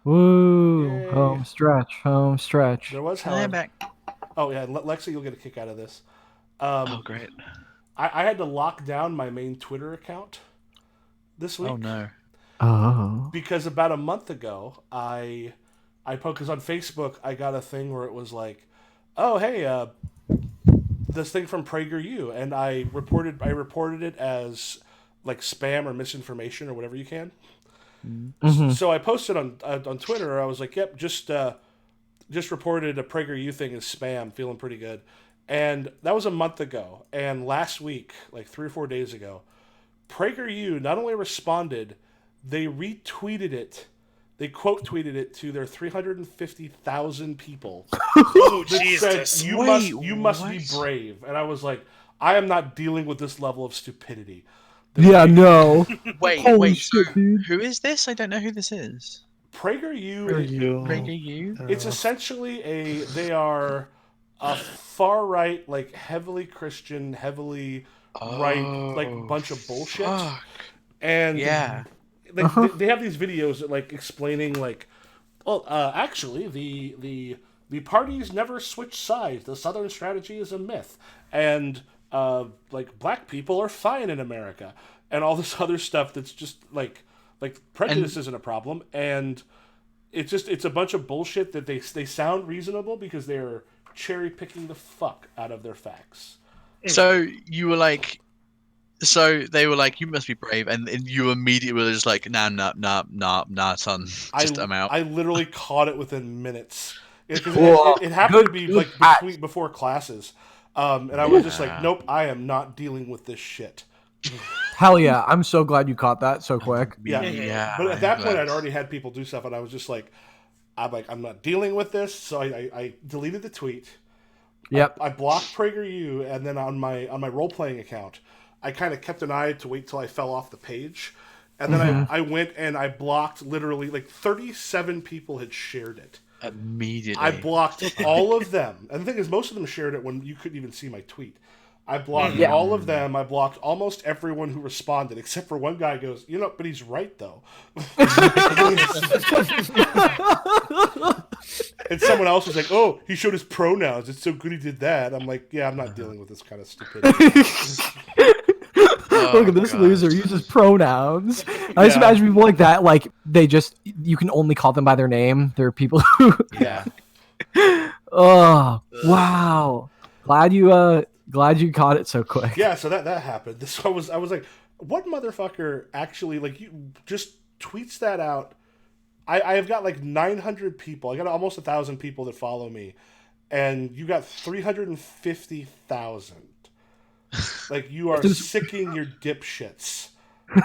Woo! Yay. Home stretch. There was, I'm however. back. Oh yeah, Lexi, you'll get a kick out of this. Oh, great. I had to lock down my main Twitter account this week. Oh, no. Oh. Because about a month ago, I because on Facebook I got a thing where it was like, oh hey, this thing from PragerU, and I reported it as like spam or misinformation or whatever you can. Mm-hmm. So I posted on Twitter. I was like, yep, just reported a PragerU thing as spam, feeling pretty good. And that was a month ago. And last week, like 3 or 4 days ago, PragerU not only responded, they retweeted it. They quote tweeted it to their 350,000 people. Oh, That Jesus. said, Wait, you must be what? brave. And I was like, I am not dealing with this level of stupidity. Yeah, no. Wait, Holy so shit, dude. who is this? I don't know who this is. PragerU, PragerU? it's essentially they are a far right, like heavily Christian, heavily right, like bunch of bullshit. Fuck. And Yeah. like they have these videos that like explaining like, well, actually the parties never switch sides. The Southern strategy is a myth, and like black people are fine in America, and all this other stuff that's just like prejudice isn't a problem, and it's a bunch of bullshit that they sound reasonable because they're cherry picking the fuck out of their facts. So you were like, so they were like, you must be brave, and you immediately were just like, nah, son, just I'm out. I literally caught it within minutes. Because Cool. it happened to Good- be good like catch. before classes, and I was just like, Yeah. nope, I am not dealing with this shit. Hell yeah. I'm so glad you caught that so quick. Yeah, but at that point, I'd already had people do stuff, and I was just like, I'm not dealing with this. So I deleted the tweet. Yep. I blocked PragerU, and then on my role playing account, I kind of kept an eye to wait till I fell off the page, and then I went and I blocked literally like 37 people had shared it. Immediately. I blocked all of them, and the thing is, most of them shared it when you couldn't even see my tweet. I blocked all of them. I blocked almost everyone who responded, except for one guy goes, but he's right, though. And someone else was like, oh, he showed his pronouns. It's so good he did that. I'm like, yeah, I'm not dealing with this kind of stupidity. Look at this loser uses pronouns. I just imagine people like that, like you can only call them by their name. There are people who Yeah. Oh wow. Glad you caught it so quick. Yeah, so that happened. So I was like, what motherfucker actually you just tweets that out? I have got like 900 people. I got almost 1,000 people that follow me, and you got 350,000. Like, you are sicking your dipshits.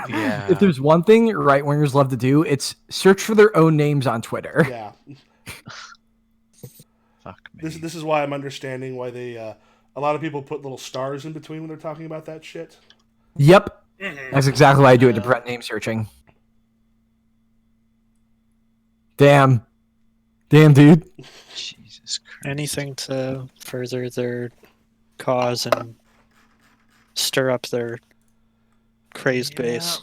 Yeah. If there's one thing right wingers love to do, it's search for their own names on Twitter. Yeah. Fuck me. This is why I'm understanding why they a lot of people put little stars in between when they're talking about that shit. Yep. Mhm. That's exactly why I do it to prevent name searching. Damn, dude. Jesus Christ. Anything to further their cause and stir up their crazed base.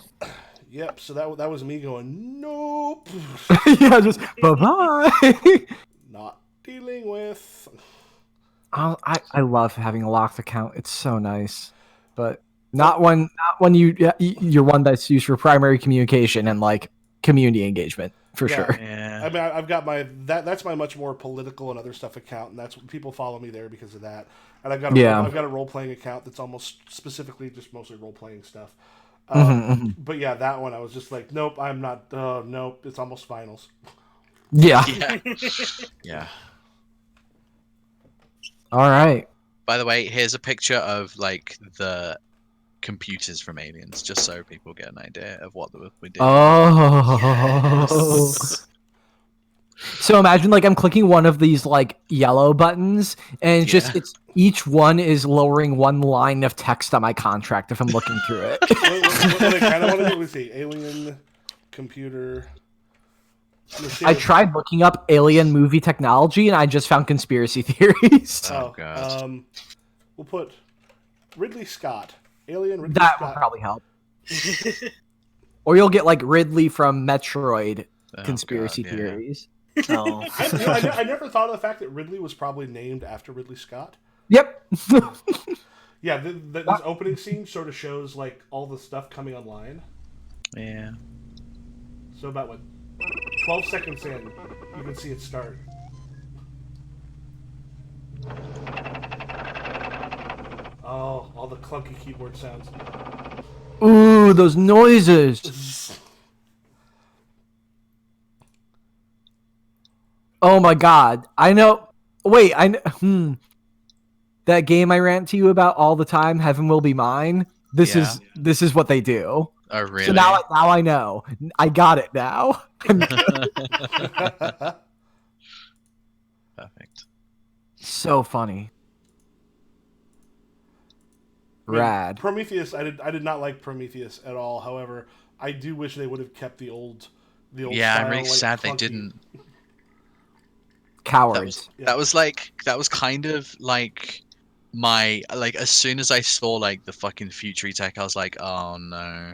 Yep, so that was me going, nope. Yeah, just bye-bye. Not dealing with. I love having a locked account. It's so nice, but not when you're one that's used for primary communication and like community engagement for Yeah. sure. Yeah. I mean, I've got that's my much more political and other stuff account, and that's people follow me there because of that. And I've got a role playing account that's almost specifically just mostly role playing stuff. But yeah, that one I was just like, nope, I'm not. Nope, it's almost finals. Yeah. Yeah. Yeah. All right. By the way, here's a picture of like the computers from Aliens, just so people get an idea of what we're doing. Oh. Yes. So imagine like I'm clicking one of these like yellow buttons, and it's each one is lowering one line of text on my contract if I'm looking through it. What I kind of want to do is see alien computer. I tried looking up alien movie technology, and I just found conspiracy theories. Oh god. We'll put Ridley Scott. Alien Ridley That Scott. will probably help. Or you'll get like Ridley from Metroid conspiracy God, yeah. theories. Oh. I never thought of the fact that Ridley was probably named after Ridley Scott. Yep. Yeah, this opening scene sort of shows like all the stuff coming online. Yeah. So about 12 seconds in, you can see it start. Oh, all the clunky keyboard sounds. Ooh, those noises. Oh my god. I know. Wait, that game I rant to you about all the time, Heaven Will Be Mine. This is what they do. Oh really? So now I know. I got it now. Perfect. So funny. Rad. Prometheus, I did not like Prometheus at all. However, I do wish they would have kept the old Yeah, style, I'm really like, sad they clunky. didn't. Cowards. That was kind of like my like as soon as I saw like the fucking future tech, I was like, oh no.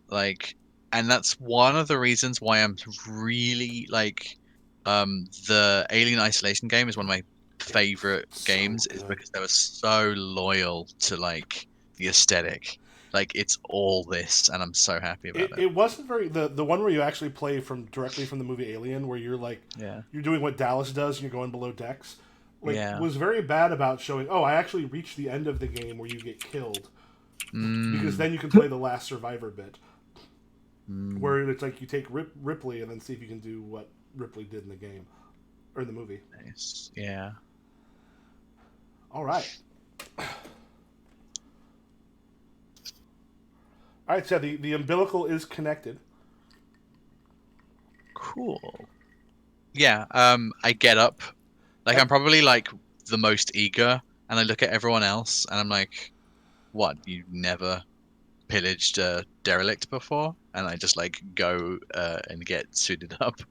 Like, and that's one of the reasons why I'm really like the Alien Isolation game is one of my favorite games is good. because they were so loyal to like the aesthetic. Like it's all this, and I'm so happy about it. It wasn't very the one where you actually play directly from the movie Alien, where you're like you're doing what Dallas does and you're going below decks. Like was very bad about showing. Oh, I actually reached the end of the game where you get killed because then you can play the last survivor bit, where it's like you take Ripley and then see if you can do what Ripley did in the game or in the movie. Nice. Yeah. All right. All right, so the umbilical is connected. Cool. Yeah, I get up. Like, I'm probably, like, the most eager, and I look at everyone else, and I'm like, what, you never pillaged a derelict before? And I just, like, go and get suited up.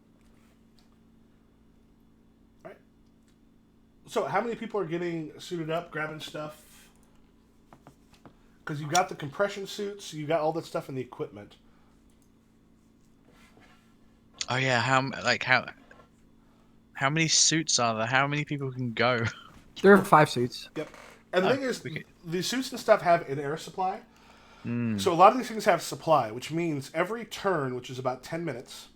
All right. So how many people are getting suited up, grabbing stuff? Because you got the compression suits, you got all that stuff in the equipment. Oh yeah, how many suits are there? How many people can go? There are 5 suits. Yep. And the thing is, the suits and stuff have an air supply. So a lot of these things have supply, which means every turn, which is about 10 minutes,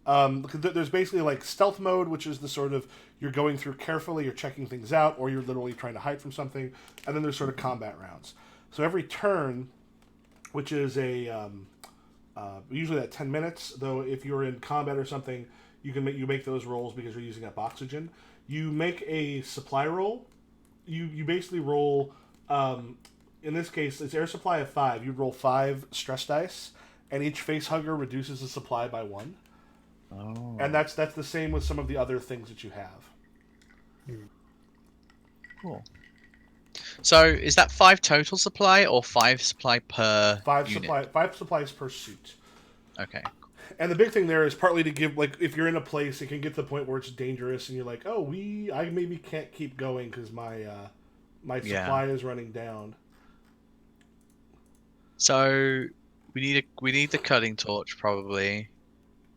there's basically like stealth mode, which is the sort of you're going through carefully, you're checking things out, or you're literally trying to hide from something, and then there's sort of combat rounds. So every turn, which is usually at 10 minutes, though if you're in combat or something, you make those rolls because you're using up oxygen. You make a supply roll. You basically roll, in this case, it's air supply of 5. You roll 5 stress dice, and each face hugger reduces the supply by 1. Oh. And that's the same with some of the other things that you have. Cool. So is that 5 total supply or 5 supply per 5 unit? 5 supplies per suit. Okay. And the big thing there is partly to give, like, if you're in a place, it can get to the point where it's dangerous, and you're like, oh, I maybe can't keep going because my supply is running down. So we need the cutting torch probably.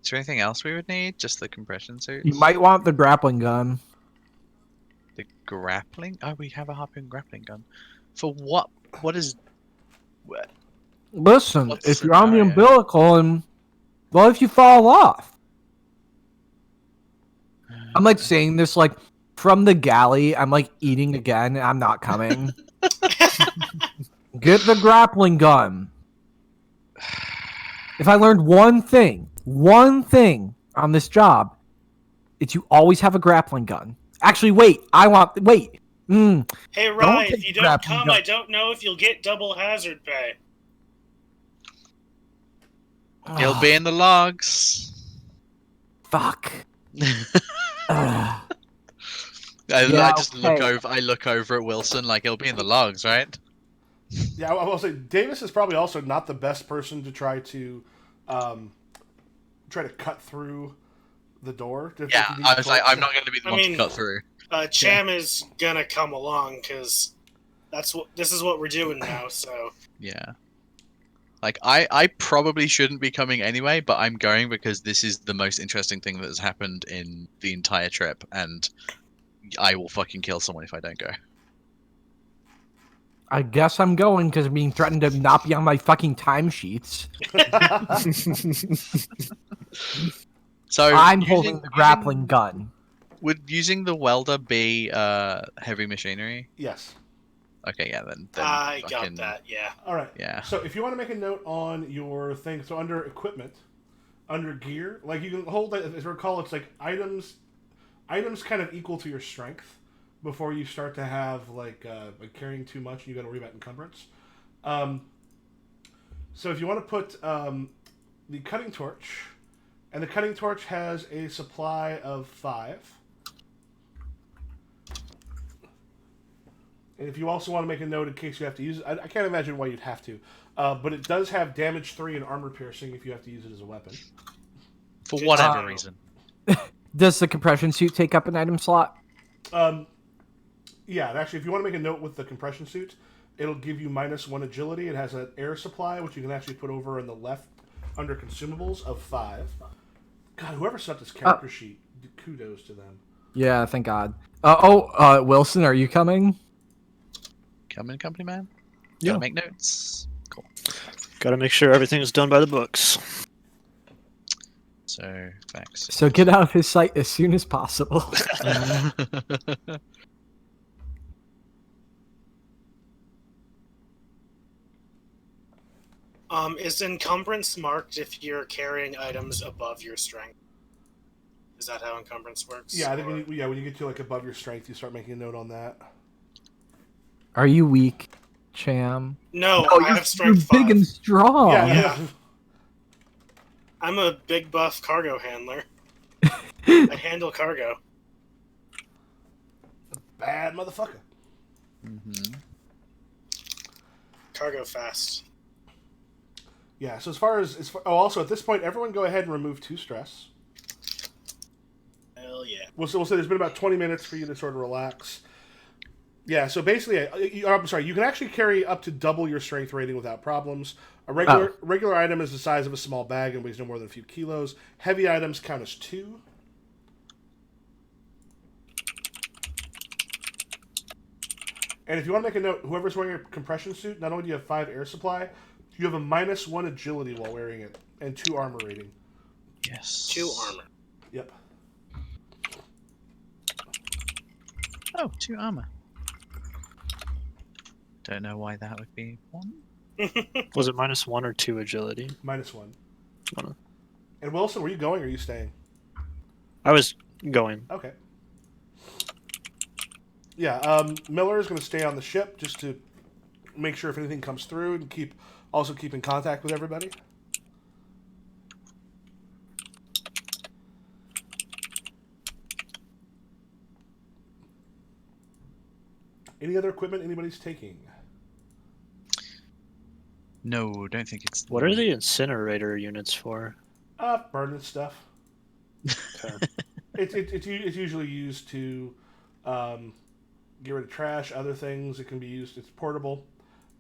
Is there anything else we would need? Just the compression suits? You might want the grappling gun. The grappling? Oh, we have a harpoon grappling gun. For what? What is? Listen, What's if the you're on the scenario? umbilical and, well, if you fall off. I'm like saying this like from the galley. I'm like eating again. I'm not coming. Get the grappling gun. If I learned one thing on this job, it's you always have a grappling gun. Actually, wait. Hey, Rye, take if you don't grappling come, gun. I don't know if you'll get double hazard pay. He'll be in the logs. Fuck. I just look okay. over. I look over at Wilson like he'll be in the logs, right? Yeah, I will say Davis is probably also not the best person to try to cut through the door. Yeah, I was like, I'm not going to be the one to cut through. Cham is gonna come along because this is what we're doing now. So Yeah. Like, I probably shouldn't be coming anyway, but I'm going because this is the most interesting thing that has happened in the entire trip, and I will fucking kill someone if I don't go. I guess I'm going because I'm being threatened to not be on my fucking timesheets. So I'm holding the grappling gun. Would using the welder be heavy machinery? Yes. Okay, yeah, then I got fucking- that. Yeah. All right. Yeah. So if you want to make a note on your thing, so under equipment, under gear, like you can hold that. As I recall, it's like items kind of equal to your strength before you start to have like carrying too much. You got to worry about encumbrance. So if you want to put the cutting torch, and the cutting torch has a supply of 5. And if you also want to make a note in case you have to use it, I can't imagine why you'd have to, but it does have damage 3 and armor piercing if you have to use it as a weapon. For whatever reason. Does the compression suit take up an item slot? Yeah, and actually, if you want to make a note with the compression suit, it'll give you -1 agility. It has an air supply, which you can actually put over on the left under consumables of 5. God, whoever set this character sheet, kudos to them. Yeah, thank God. Wilson, are you coming? Coming, company man? Yeah. Gotta make notes. Cool. Gotta make sure everything's done by the books. So, vaccine. So get out of his sight as soon as possible. Is encumbrance marked if you're carrying items above your strength? Is that how encumbrance works? Yeah, I think when you get to like above your strength, you start making a note on that. Are you weak, Cham? No, Oh, I you're, have strength you're big 5. and strong. Yeah. I'm a big buff cargo handler. I handle cargo. Bad motherfucker. Mm-hmm. Cargo fast. Yeah. So as far as also at this point, everyone go ahead and remove 2 stress. Hell yeah. We'll say there's been about 20 minutes for you to sort of relax. Yeah, so basically, I'm sorry, you can actually carry up to double your strength rating without problems. A regular item is the size of a small bag and weighs no more than a few kilos. Heavy items count as 2. And if you want to make a note, whoever's wearing a compression suit, not only do you have 5 air supply, you have a -1 agility while wearing it, and 2 armor rating. Yes. 2 armor. Yep. Oh, 2 armor. Don't know why that would be 1. Was it -1 or 2 agility? -1. One. And Wilson, were you going or are you staying? I was going. Okay. Yeah, Miller is going to stay on the ship just to make sure if anything comes through and keep in contact with everybody. Any other equipment anybody's taking? No, don't think it's... What are the incinerator units for? Burning stuff. Okay. It's usually used to get rid of trash, other things. It can be used. It's portable.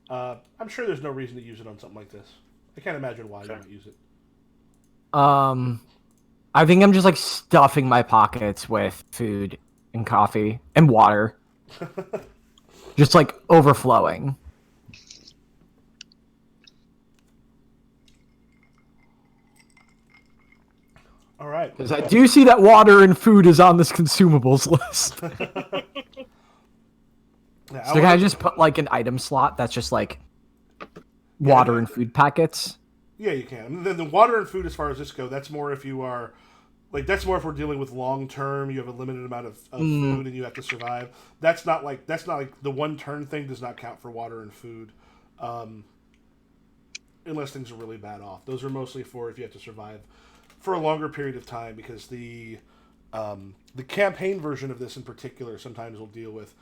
I'm sure there's no reason to use it on something like this. I can't imagine why you don't use it. I think I'm just like stuffing my pockets with food and coffee and water. Just like overflowing. All right. Because I do see that water and food is on this consumables list. Yeah, So can I just put like an item slot that's just like water and food packets? Yeah, you can. And then the water and food, as far as this go, that's more if you are that's more if we're dealing with long term. You have a limited amount of food and you have to survive. That's not like the one turn thing does not count for water and food, unless things are really bad off. Those are mostly for if you have to survive for a longer period of time, because the campaign version of this in particular sometimes will deal with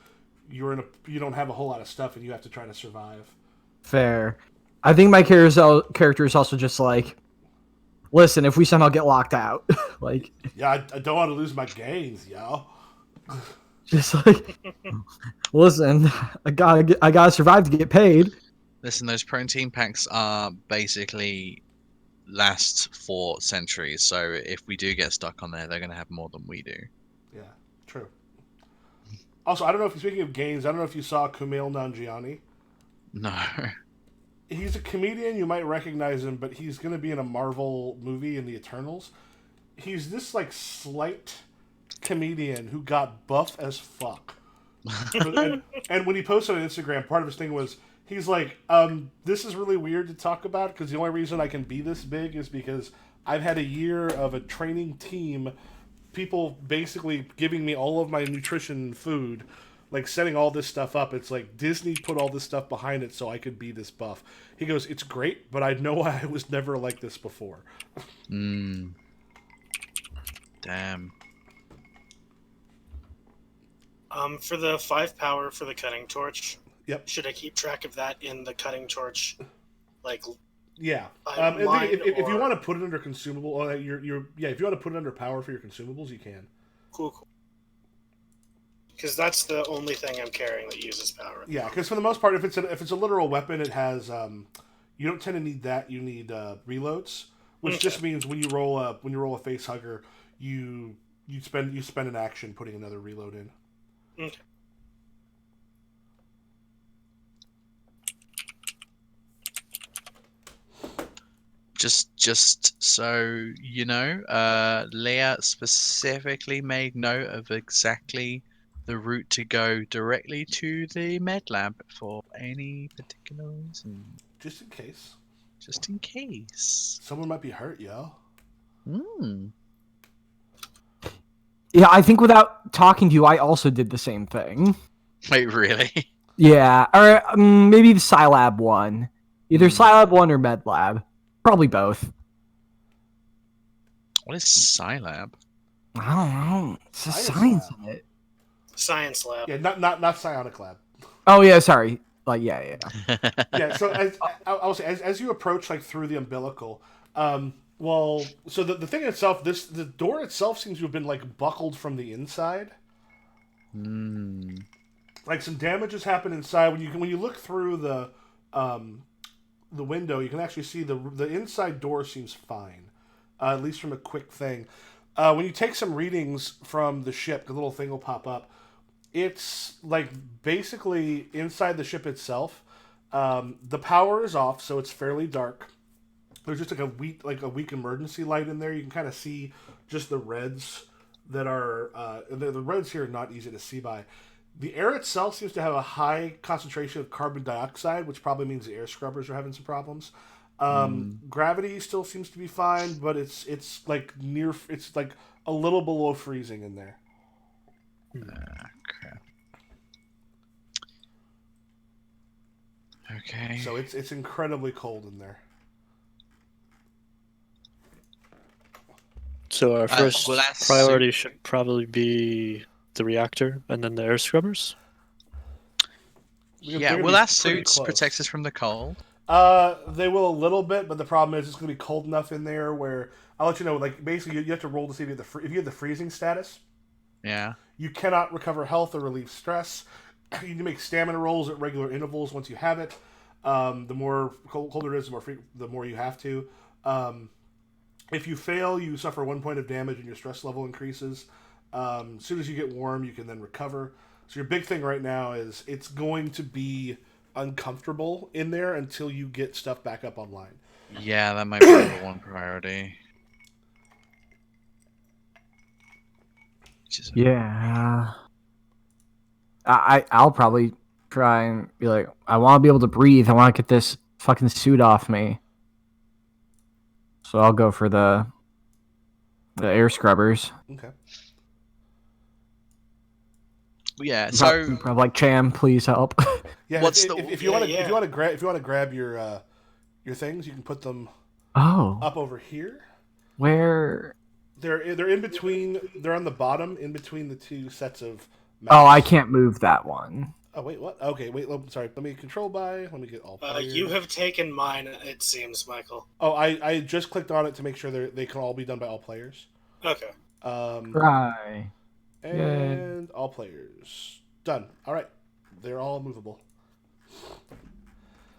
you don't have a whole lot of stuff and you have to try to survive. Fair. I think my character is also just like, listen, if we somehow get locked out, like, Yeah, I don't want to lose my gains, yo. just like, listen, I gotta survive to get paid. Listen, those protein packs are basically last for centuries. So if we do get stuck on there, they're going to have more than we do. Yeah, true. Also, I don't know if speaking of gains, I don't know if you saw Kumail Nanjiani. No. He's a comedian. You might recognize him, but he's going to be in a Marvel movie in the Eternals. He's this like slight comedian who got buff as fuck. and when he posted on Instagram, part of his thing was he's like, "This is really weird to talk about because the only reason I can be this big is because I've had a year of a training team, people basically giving me all of my nutrition food." Like setting all this stuff up, it's like Disney put all this stuff behind it so I could be this buff. He goes, "It's great, but I know I was never like this before." Damn. For the 5 power for the cutting torch. Yep. Should I keep track of that in the cutting torch? Like. Yeah. Line, if you want to put it under consumable, if you want to put it under power for your consumables, you can. Cool. Because that's the only thing I'm carrying that uses power. Yeah, because for the most part, if it's a literal weapon, it has you don't tend to need that. You need reloads, which just means when you roll a face hugger, you spend an action putting another reload in. Okay. Just so you know, Leah specifically made note of exactly the route to go directly to the med lab for any particular reason. Just in case. Just in case. Someone might be hurt, yo. Yeah, I think without talking to you, I also did the same thing. Wait, really? Yeah, or maybe the Scilab one. Either Scilab 1 or Med Lab. Probably both. What is Scilab? I don't know. It's a Science science in it. Science lab. Yeah, not Psionic Lab. Oh yeah, sorry. Like yeah. Yeah. So I'll say as you approach like through the umbilical, so the thing itself, the door itself seems to have been like buckled from the inside. Like some damage has happened inside. When you look through the window, you can actually see the inside door seems fine, at least from a quick thing. When you take some readings from the ship, the little thing will pop up. It's like basically inside the ship itself. The power is off, so it's fairly dark. There's just like a weak emergency light in there. You can kind of see just the reds that are the reds here are not easy to see by. The air itself seems to have a high concentration of carbon dioxide, which probably means the air scrubbers are having some problems. Gravity still seems to be fine, but it's like a little below freezing in there. Okay. So it's incredibly cold in there. So our first priority that's should probably be the reactor and then the air scrubbers. Yeah, will our suits protect us from the cold? They will a little bit, but the problem is it's going to be cold enough in there where I'll let you know. Like basically, you have to roll to see if you have the freezing status. Yeah. You cannot recover health or relieve stress. You need to make stamina rolls at regular intervals once you have it. The more colder it is, the more you have to. If you fail, you suffer 1 point of damage and your stress level increases. As soon as you get warm, you can then recover. So your big thing right now is it's going to be uncomfortable in there until you get stuff back up online. Yeah, that might be the one priority. Yeah. I'll probably try and be like, I want to be able to breathe. I want to get this fucking suit off me. So I'll go for the air scrubbers. Okay. Yeah. So I'm like, Cham, please help. Yeah. What's if you want to yeah. if you want to grab your things, you can put them Oh, up over here. where? They're in between. They're on the bottom, in between the two sets of. Maps. Oh, I can't move that one. Oh wait, what? Okay, wait. Sorry. Let me control by. Let me get all. Players. You have taken mine, it seems, Michael. Oh, I just clicked on it to make sure they can all be done by all players. Okay. Right. And all players done. All right, they're all movable.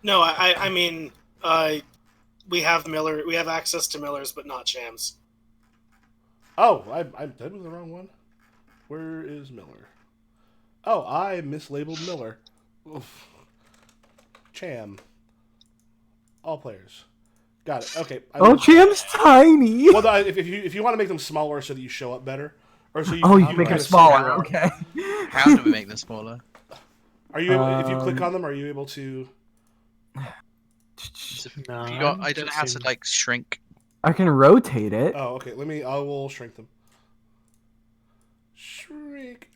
No, I mean, we have Miller. We have access to Millers, but not Cham's. Oh, I'm that was the wrong one. Where is Miller? Oh, I mislabeled Miller. Oof. Cham. All players. Got it. Okay. Cham's tiny. Well, no, if you want to make them smaller so that you show up better, or so you You can make them kinda smaller. see- Okay. how do we make them smaller? Are you able, if you click on them? Are you able to? No, I don't know how to like shrink. I can rotate it. Oh, okay. I will shrink them. Shrink.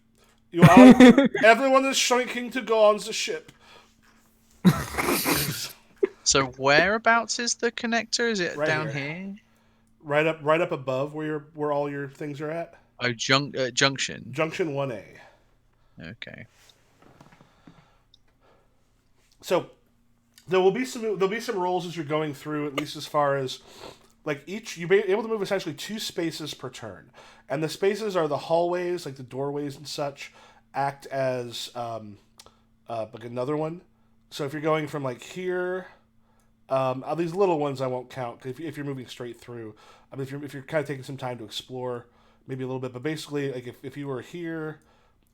Everyone is shrinking to go on the ship. So whereabouts is the connector? Is it Right down here. here? Right up above where all your things are at. Oh, junction. Junction 1A. Okay. So there'll be some rolls as you're going through, at least as far as like you'll be able to move essentially 2 spaces per turn, and the spaces are the hallways, like the doorways and such, act as like another one. So if you're going from like here, these little ones I won't count if you're moving straight through. I mean, if you're kind of taking some time to explore, maybe a little bit, but basically, like if you were here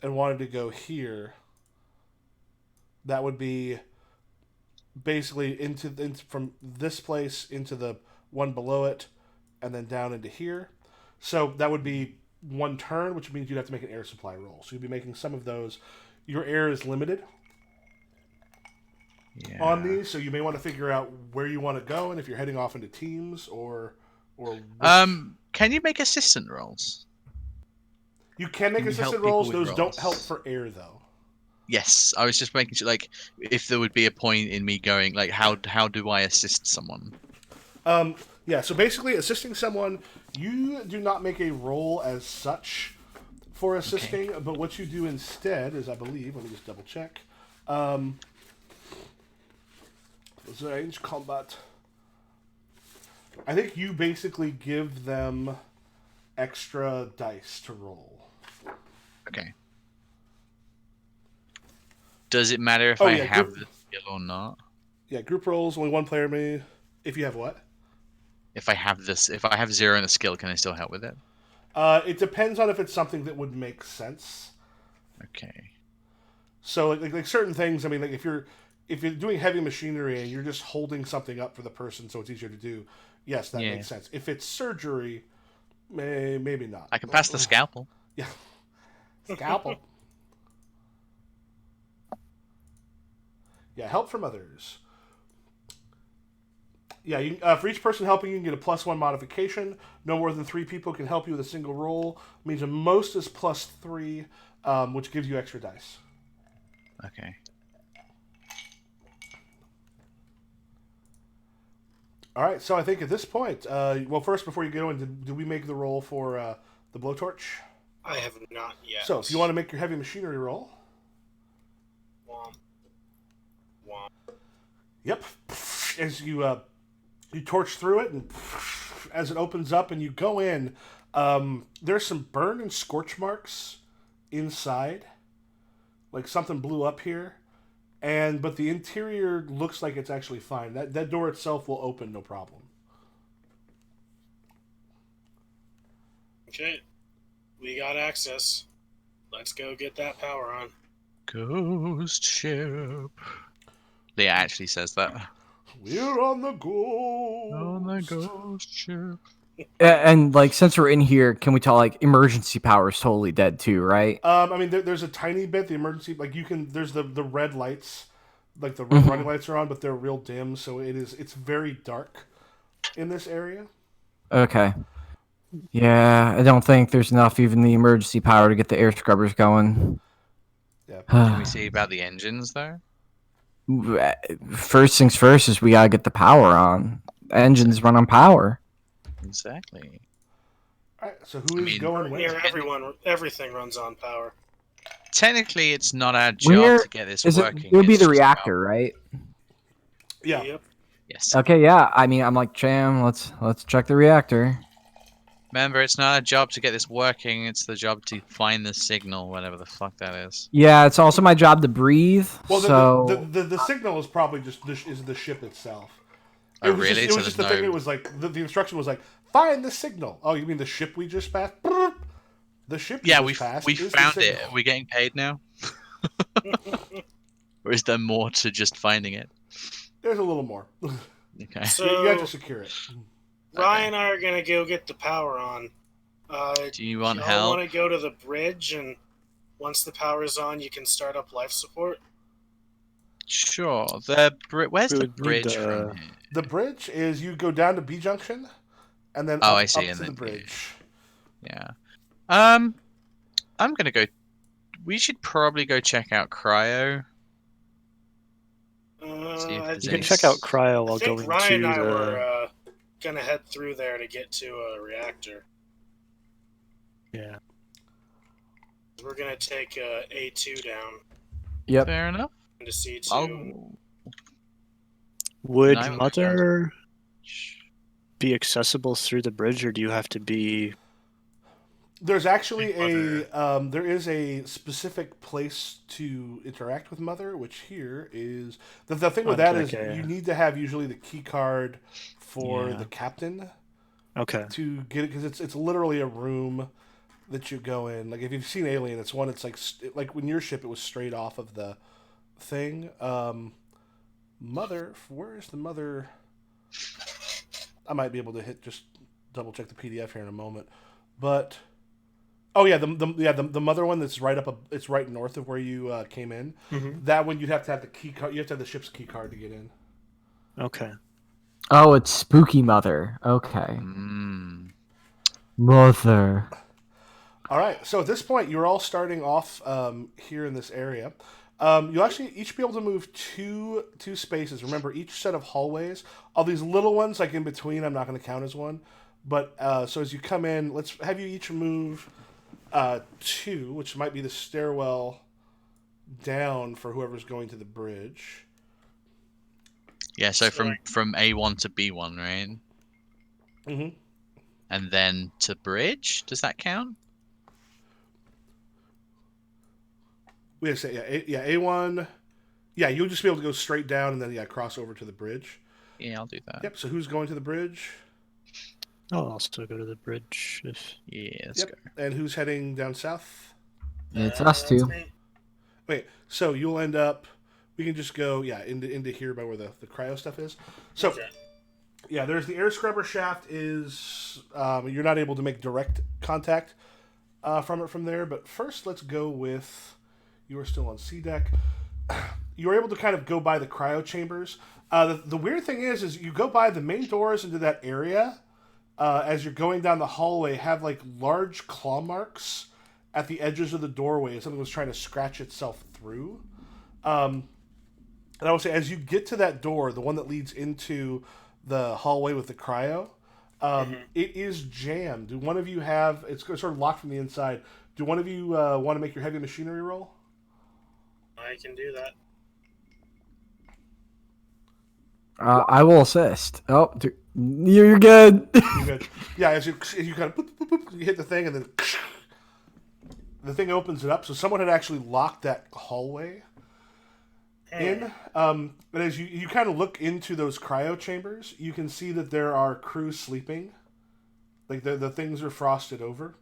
and wanted to go here, that would be basically into from this place into the one below it, and then down into here. So that would be 1 turn, which means you'd have to make an air supply roll. So you'd be making some of those. Your air is limited on these, so you may want to figure out where you want to go, and if you're heading off into teams or. Can you make assistant rolls? You can make Can you help assistant people rolls. with Those rolls? don't help for air though. Yes, I was just making sure, like, if there would be a point in me going, like, how do I assist someone? Yeah, so basically, assisting someone, you do not make a roll as such for assisting, but what you do instead is, I believe, let me just double check. Range combat. I think you basically give them extra dice to roll. Okay. Does it matter if Oh, I yeah, have group- the skill or not? Yeah, group rolls, only 1 player may. If you have what? If I have 0 in a skill, can I still help with it? It depends on if it's something that would make sense. Okay. So, like certain things, I mean, like if you're doing heavy machinery and you're just holding something up for the person so it's easier to do, yes, that makes sense. If it's surgery, maybe not. I can pass the scalpel. Yeah. Scalpel. Yeah, help from others. Yeah, you, for each person helping you can get a +1 modification. No more than 3 people can help you with a single roll. Means the most is +3, which gives you extra dice. Okay. All right, so I think at this point, well, first before you go in, did we make the roll for the blowtorch? I have not yet. So if you want to make your heavy machinery roll. Womp. Womp. Yep. As you torch through it, and as it opens up and you go in, there's some burn and scorch marks inside. Like something blew up here. But the interior looks like it's actually fine. That door itself will open, no problem. Okay. We got access. Let's go get that power on. Ghost ship. Leah actually says that. We're on the go. On the ghost ship. And like, since we're in here, can we tell like emergency power is totally dead too, right? I mean, there's a tiny bit. The emergency, like you can. There's the red lights, like the running lights are on, but they're real dim, so it's very dark in this area. Okay. Yeah, I don't think there's enough even the emergency power to get the air scrubbers going. Yeah. Can we see about the engines though? First things first is we gotta get the power on. Engines run on power. Exactly. All right. So who is going Near where? everything runs on power. Technically, it's not our job Where to get this is it? working. It would be it's the just about- reactor, right? Yeah. Yep. Yes. Okay, yeah. I mean, I'm like, Cham, let's check the reactor. Remember, it's not our job to get this working. It's the job to find the signal, whatever the fuck that is. Yeah, it's also my job to breathe. Well, so the signal is probably just the ship itself. Oh, It was really? Just, it So was just there's the thing. no- It was like the instruction was like, find the signal. Oh, you mean the ship we just passed? The ship. Yeah, we we just passed. we is the found it. signal. Are we getting paid now? Or is there more to just finding it? There's a little more. Okay. So You have to secure it. Ryan and I are gonna go get the power on. Do you want y'all help? want to go to the bridge, and once the power's on, you can start up life support? Sure. Where's We the would need bridge the- from here? The bridge is you go down to B junction, and then Oh, up, I see, up and to the then- bridge. Yeah. I'm gonna go. We should probably go check out cryo. See if I there's You any can check out s- cryo I while think going Ryan to and I the. were gonna head through there to get to a reactor. Yeah. We're gonna take A2 down Yep. Fair enough. into C2. I'll... Would No, Mother be accessible through the bridge, or do you have to be? There's actually Mother. there is a specific place to interact with Mother, which here is the thing with On that is deck A. you need to have usually the key card for Yeah. the captain Okay. to get it because it's literally a room that you go in. Like if you've seen Alien, it's one. It's like when your ship, it was straight off of the thing. Mother, where is the Mother? I might be able to just double check the PDF here in a moment, but. Oh yeah, the Mother one that's right up. It's right north of where you came in. Mm-hmm. That one you'd have to have the key card. You have to have the ship's key card to get in. Okay. Oh, it's Spooky Mother. Okay. Mother. All right. So at this point, you're all starting off here in this area. You'll actually each be able to move two spaces. Remember, each set of hallways. All these little ones, like in between, I'm not going to count as one. But so as you come in, let's have you each move. 2, which might be the stairwell down for whoever's going to the bridge. Yeah, so from A1 to B1, right? Mm-hmm. And then to bridge. Does that count? We have to say, A1. Yeah, you'll just be able to go straight down and then cross over to the bridge. Yeah, I'll do that. Yep. So who's going to the bridge? I'll also go to the bridge if. Yeah, let's go. And who's heading down south? It's us two. That's me. Wait. So you'll end up. We can just go into here by where the cryo stuff is. So Okay. yeah, there's the air scrubber shaft. Is you're not able to make direct contact from it from there. But first, let's go with. You are still on C deck. You were able to kind of go by the cryo chambers. The weird thing is you go by the main doors into that area. As you're going down the hallway, have like large claw marks at the edges of the doorway. Something was trying to scratch itself through. And I would say, as you get to that door, the one that leads into the hallway with the cryo, it is jammed. Do one of you have? It's sort of locked from the inside. Do one of you want to make your heavy machinery roll? I can do that. I will assist. Oh, you're good. You good? Yeah. As you kind of boop, boop, boop, you hit the thing, and then the thing opens it up. So someone had actually locked that hallway in. And as you kind of look into those cryo chambers, you can see that there are crew sleeping. Like the things are frosted over.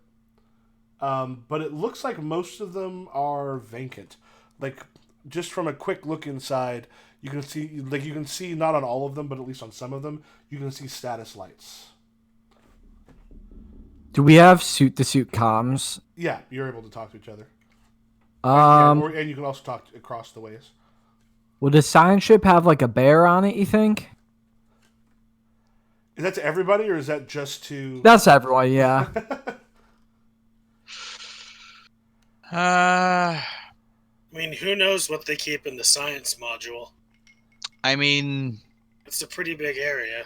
But it looks like most of them are vacant. Like just from a quick look inside, you can see not on all of them, but at least on some of them, you can see status lights. Do we have suit-to-suit comms? Yeah, you're able to talk to each other. And you can also talk across the ways. Would a science ship have like a bear on it, you think? Is that to everybody, or is that just to? That's everyone, yeah. Uh, I mean, who knows what they keep in the science module? I mean, It's a pretty big area.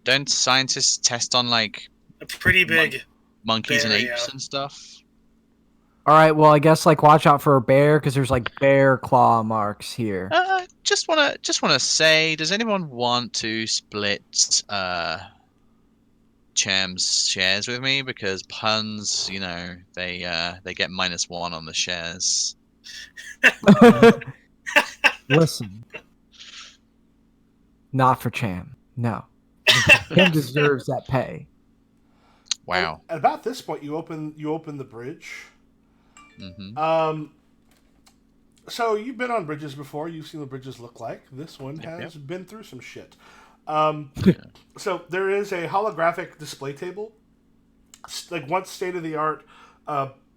don't scientists test on like A pretty big. monkeys and Area. apes and stuff? All right, well, I guess like watch out for a bear because there's like bear claw marks here. Just wanna say, does anyone want to split Cham's shares with me? Because puns, you know, they get -1 on the shares. Listen, not for Cham. No, Cham deserves that pay. Wow. At about this point, you open the bridge. Mm-hmm. So you've been on bridges before. You've seen what bridges look like. This one has been through some shit. So there is a holographic display table, like once state of the art,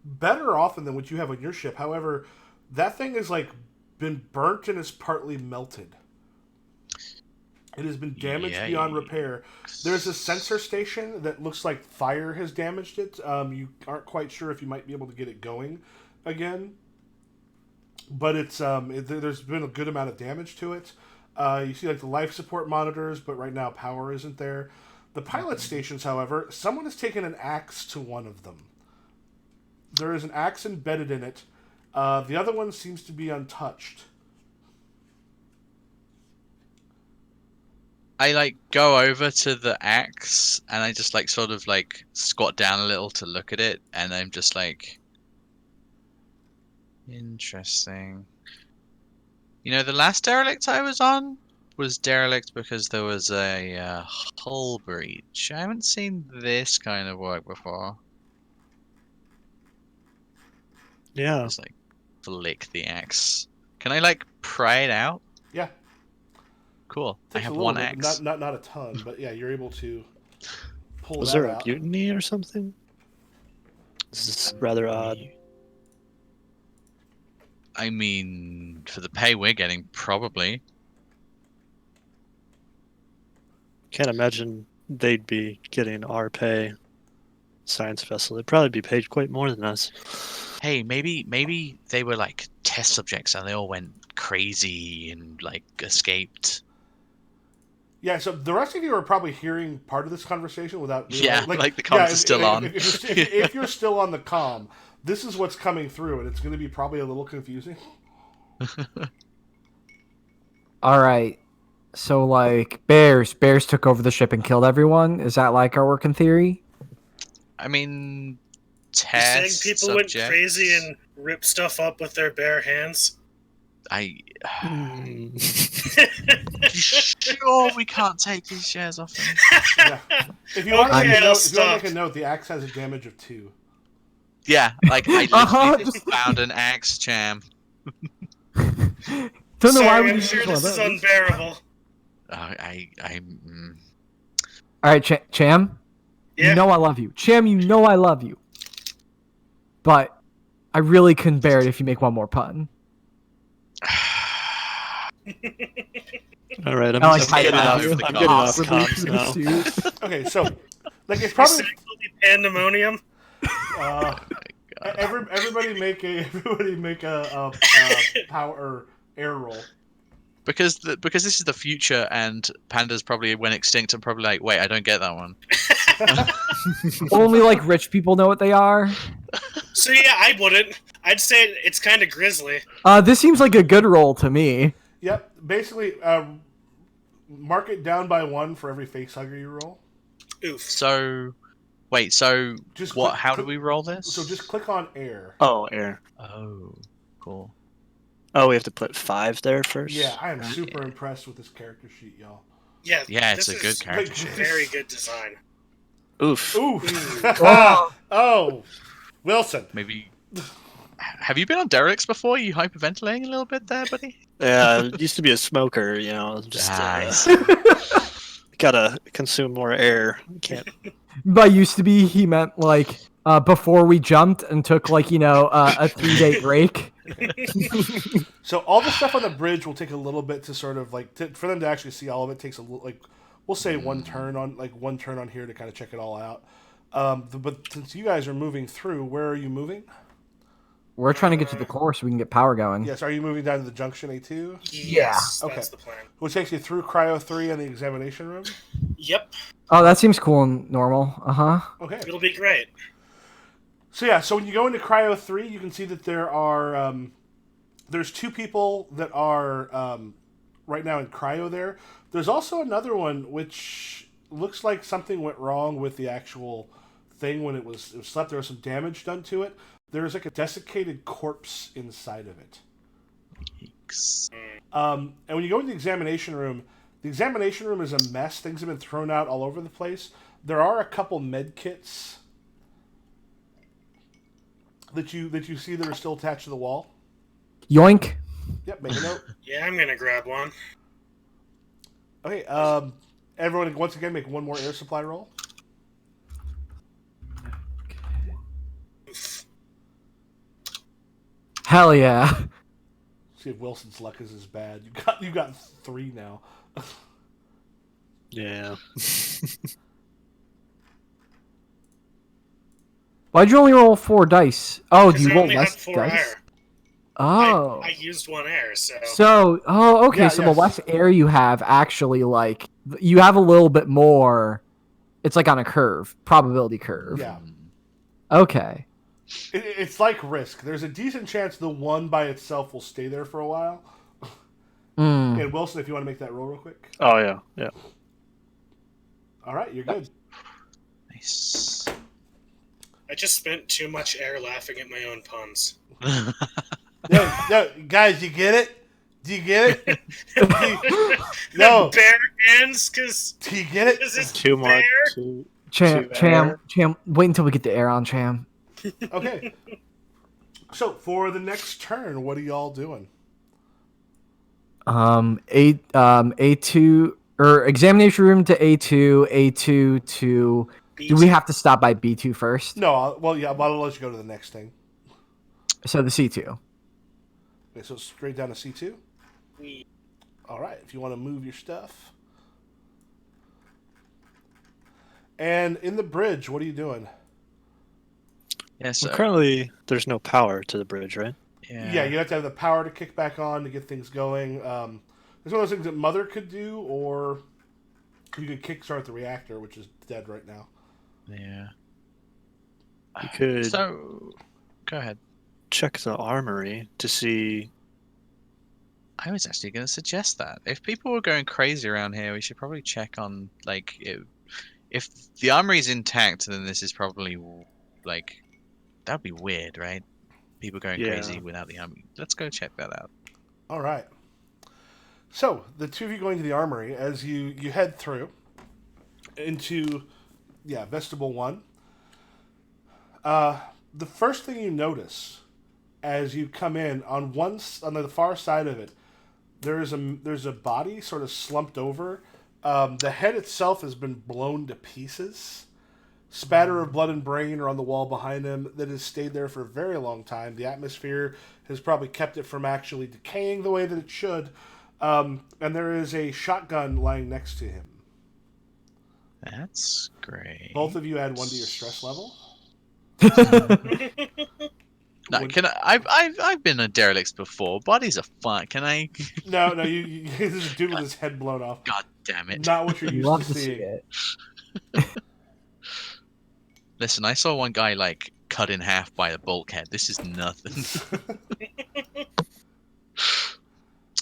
better often than what you have on your ship. However, that thing is like been burnt and is partly melted. It has been damaged beyond repair. There's a sensor station that looks like fire has damaged it. You aren't quite sure if you might be able to get it going again. But it's there's been a good amount of damage to it. You see like the life support monitors, but right now power isn't there. The pilot stations, however, someone has taken an axe to one of them. There is an axe embedded in it. The other one seems to be untouched. I like go over to the axe and I just like sort of like squat down a little to look at it, and I'm just like, interesting. You know, the last derelict I was on was derelict because there was a hull breach. I haven't seen this kind of work before. Yeah. Just like flick the axe. Can I like pry it out? Yeah. Cool. I Takes have a little one bit, axe. not a ton, but yeah, you're able to pull Was that there a out. mutiny or something? This is rather odd. I mean, for the pay we're getting, probably. Can't imagine they'd be getting our pay. Science vessel. They'd probably be paid quite more than us. Hey, maybe they were like test subjects and they all went crazy and like escaped. Yeah, so the rest of you are probably hearing part of this conversation without Yeah, like the comms is still on. If you're still on the comm, this is what's coming through, and it's going to be probably a little confusing. All right, so like bears took over the ship and killed everyone. Is that like our working theory? I mean, You're saying test people subjects. went crazy and ripped stuff up with their bare hands? Sure, we can't take these shares off them. Yeah. If you want to Okay, make, I'll make a note, the axe has a damage of 2. Yeah, like I literally just found an axe, Cham. Don't know why Sorry, we I'm use sure one of this is those. unbearable. All right, Cham. Yeah. You know I love you, Cham. You know I love you, but I really couldn't bear it if you make one more pun. All right, I'm I like getting hype off. you. I'm getting off Relief comms to the now. suit. Okay, so like it's This probably is actually pandemonium. everybody make a power or air roll. Because this is the future and pandas probably went extinct and probably like, wait, I don't get that one. Only like rich people know what they are. So yeah, I wouldn't. I'd say it's kind of grisly. This seems like a good roll to me. Yep, basically mark it down by 1 for every face hugger you roll. Oof. So, wait, so Just what? click- How do click- we roll this? So just click on air. Oh, air. Oh, cool. Oh, we have to put 5 there first? Yeah, I am super impressed with this character sheet, y'all. Yeah. Yeah, it's this a good is character like, sheet. Very good design. Oof. Oof. Oh. Oh, Wilson. Maybe. Have you been on derelicts before? You hyperventilating a little bit there, buddy? Yeah, I used to be a smoker, you know. Just Nice. gotta consume more air. Can't. By used to be, he meant like before we jumped and took like a 3-day break. So all the stuff on the bridge will take a little bit to sort of like for them to actually see all of it takes a little like we'll say one turn on here to kind of check it all out. But since you guys are moving through, where are you moving? We're trying to get to the core so we can get power going. Yes, are you moving down to the junction A2? Yes, Okay. that's the plan. Which takes you through Cryo 3 and the examination room? Yep, Oh, that seems cool and normal. Okay. it'll be great. So when you go into Cryo 3, you can see that there are there's 2 people that are right now in Cryo there. There's also another one which looks like something went wrong with the actual thing when it was slept. There was some damage done to it. There's like a desiccated corpse inside of it. Yikes. And when you go into the examination room is a mess. Things have been thrown out all over the place. There are a couple med kits that you see that are still attached to the wall. Yoink. Yep, make a note. Yeah, I'm gonna grab one. Okay, everyone once again make one more air supply roll. Hell yeah. See if Wilson's luck is as bad. You got 3 now. Yeah. Why'd you only roll 4 dice? Oh, do 'Cause you I roll only less had 4 dice? air. Oh. I used 1 air, so Okay, Yeah, so yes. the less air you have, actually, like, you have a little bit more. It's like on a curve, probability curve. Yeah. Okay. It's like Risk. There's a decent chance the 1 by itself will stay there for a while. Mm. And Wilson, if you want to make that roll real quick. Oh yeah, yeah. All right, you're good. Nice. I just spent too much air laughing at my own puns. No, guys, you get it? Do you get it? No. Bare hands, because Do you get it? this is 2 more. fair. 2. Cham, To air. wait until we get the air on, Cham. Okay. So for the next turn, what are y'all doing? A2 or examination room to A2, A2 to. Do we have to stop by B2 first? No, I'll let you go to the next thing. So the C2. Okay, so straight down to C2. All right, if you want to move your stuff. And in the bridge, what are you doing? Yeah, so, Well, currently, there's no power to the bridge, right? Yeah, you have to have the power to kick back on to get things going. It's one of those things that Mother could do, or you could kickstart the reactor, which is dead right now. Yeah. You could So, go ahead. check the armory to see. I was actually going to suggest that. If people were going crazy around here, we should probably check on, like, if the armory's intact, then this is probably, like, that would be weird, right? People going crazy without the armory. Let's go check that out. All right. So, the 2 of you going to the armory, as you head through into, vestibule 1. The first thing you notice as you come in, on the far side of it, there's a body sort of slumped over. The head itself has been blown to pieces. Spatter of blood and brain are on the wall behind him that has stayed there for a very long time. The atmosphere has probably kept it from actually decaying the way that it should. And there is a shotgun lying next to him. That's great. Both of you add 1 to your stress level. No, can I've been a derelict before. Bodies are fun. Can I? No, you this is a dude with his head blown off. God damn it! Not what you're You used love to to see seeing. it. Listen, I saw one guy like cut in half by a bulkhead. This is nothing. All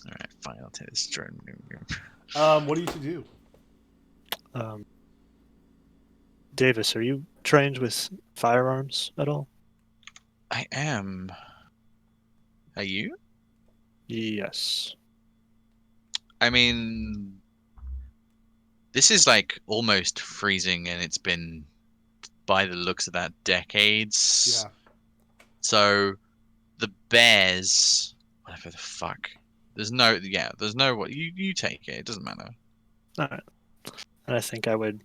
right, fine. I'll take this drone. What do you to do? Davis, are you trained with firearms at all? I am. Are you? Yes. I mean, this is like almost freezing, and it's been, by the looks of that, decades. Yeah. So, the bears, whatever the fuck. There's no what you take it. It doesn't matter. All right. And I think I would.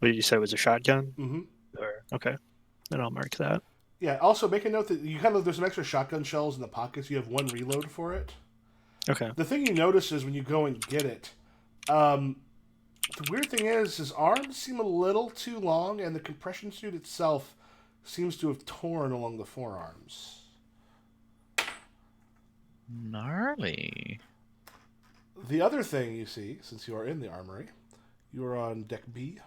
What did you say was a shotgun? Mm-hmm. Or okay, then I'll mark that. Yeah. Also, make a note that there's some extra shotgun shells in the pockets. You have 1 reload for it. Okay. The thing you notice is when you go and get it, The weird thing is, his arms seem a little too long, and the compression suit itself seems to have torn along the forearms. Gnarly. The other thing you see, since you are in the armory, you are on deck B.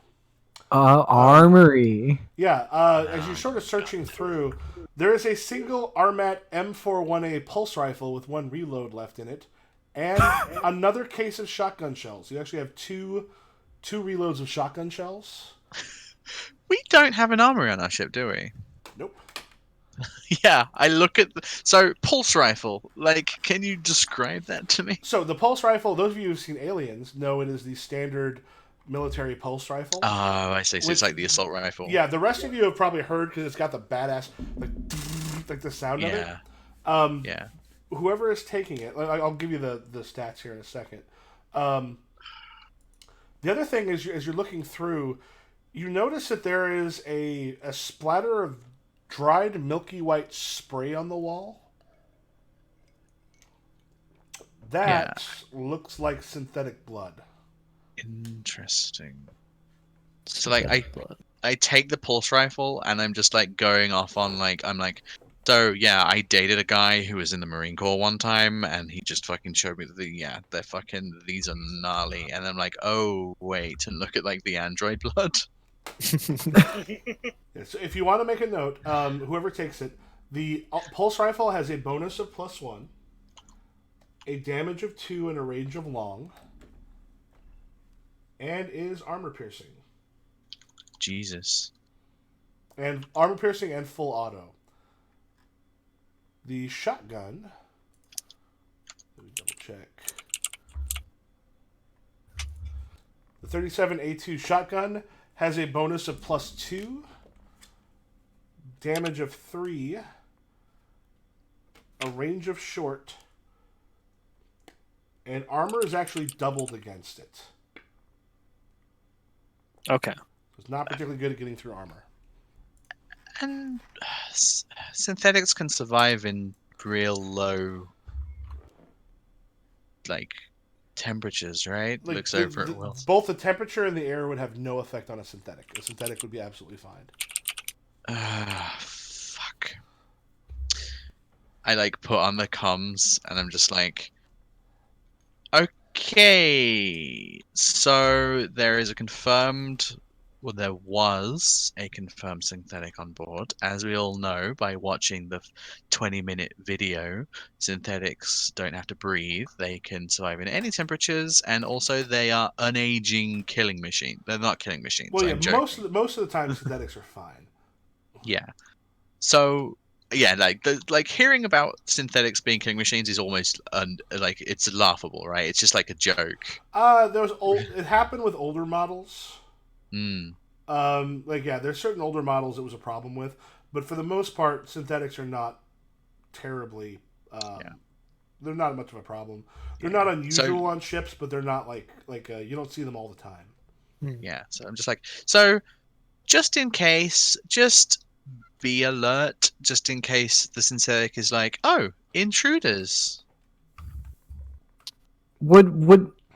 Armory. Yeah, as you're sort of searching through, there is a single Armat M41A pulse rifle with 1 reload left in it, and another case of shotgun shells. You actually have two reloads of shotgun shells. We don't have an armory on our ship, do we? Nope. Yeah, I look at so pulse rifle. Like, can you describe that to me? So the pulse rifle, those of you who've seen Aliens know it is the standard military pulse rifle. Oh, I see. So it's Which- like the assault rifle. Yeah, the rest of you have probably heard because it's got the badass like the sound of it. Yeah. Yeah. Whoever is taking it, I'll give you the stats here in a second. The other thing is, as you're looking through, you notice that there is a splatter of dried milky white spray on the wall. That looks like synthetic blood. Interesting. So like I take the pulse rifle and I'm just like going off on like so yeah, I dated a guy who was in the Marine Corps one time and he just fucking showed me they're fucking these are gnarly and I'm like, oh wait, and look at like the android blood. Yeah, so if you want to make a note, whoever takes it, the pulse rifle has a bonus of +1, a damage of 2, and a range of long, and is armor piercing. Jesus. And armor piercing and full auto. The shotgun. Let me double check. The 37A2 shotgun has a bonus of +2, damage of 3, a range of short, and armor is actually doubled against it. Okay. It's not particularly good at getting through armor. And synthetics can survive in real low like temperatures, right? Like, Looks over at Will. both the temperature and the air would have no effect on a synthetic. A synthetic would be absolutely fine. Fuck. I like put on the comms and I'm just like, okay, so there is a confirmed, well, there was a confirmed synthetic on board. As we all know by watching the 20-minute video, synthetics don't have to breathe. They can survive in any temperatures, and also they are unaging killing machine. They're not killing machines. Well, yeah, I'm joking. most of the time synthetics are fine. Yeah. So yeah, like hearing about synthetics being killing machines is almost like it's laughable, right? It's just like a joke. It happened with older models. Mm. There's certain older models it was a problem with, but for the most part, synthetics are not terribly. They're not much of a problem. They're not unusual on ships, but they're not like you don't see them all the time. Yeah, so I'm just like, so just in case, just be alert, just in case the synthetic is like, oh, intruders. Would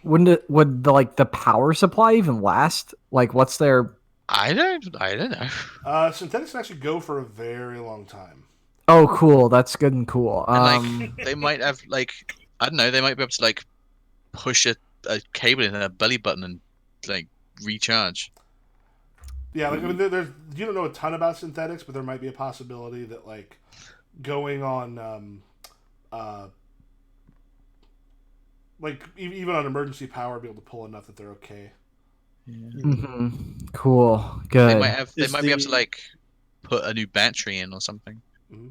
the power supply even last? Like, what's their? I don't know. Synthetics can actually go for a very long time. Oh, cool. That's good and cool. And, like, they might have like, I don't know, they might be able to like push a cable in a belly button and like recharge. Yeah, like I mean, there's you don't know a ton about synthetics, but there might be a possibility that like going on, like even on emergency power, be able to pull enough that they're okay. Mm-hmm. Cool. Good. They might be able to like put a new battery in or something. Mm-hmm.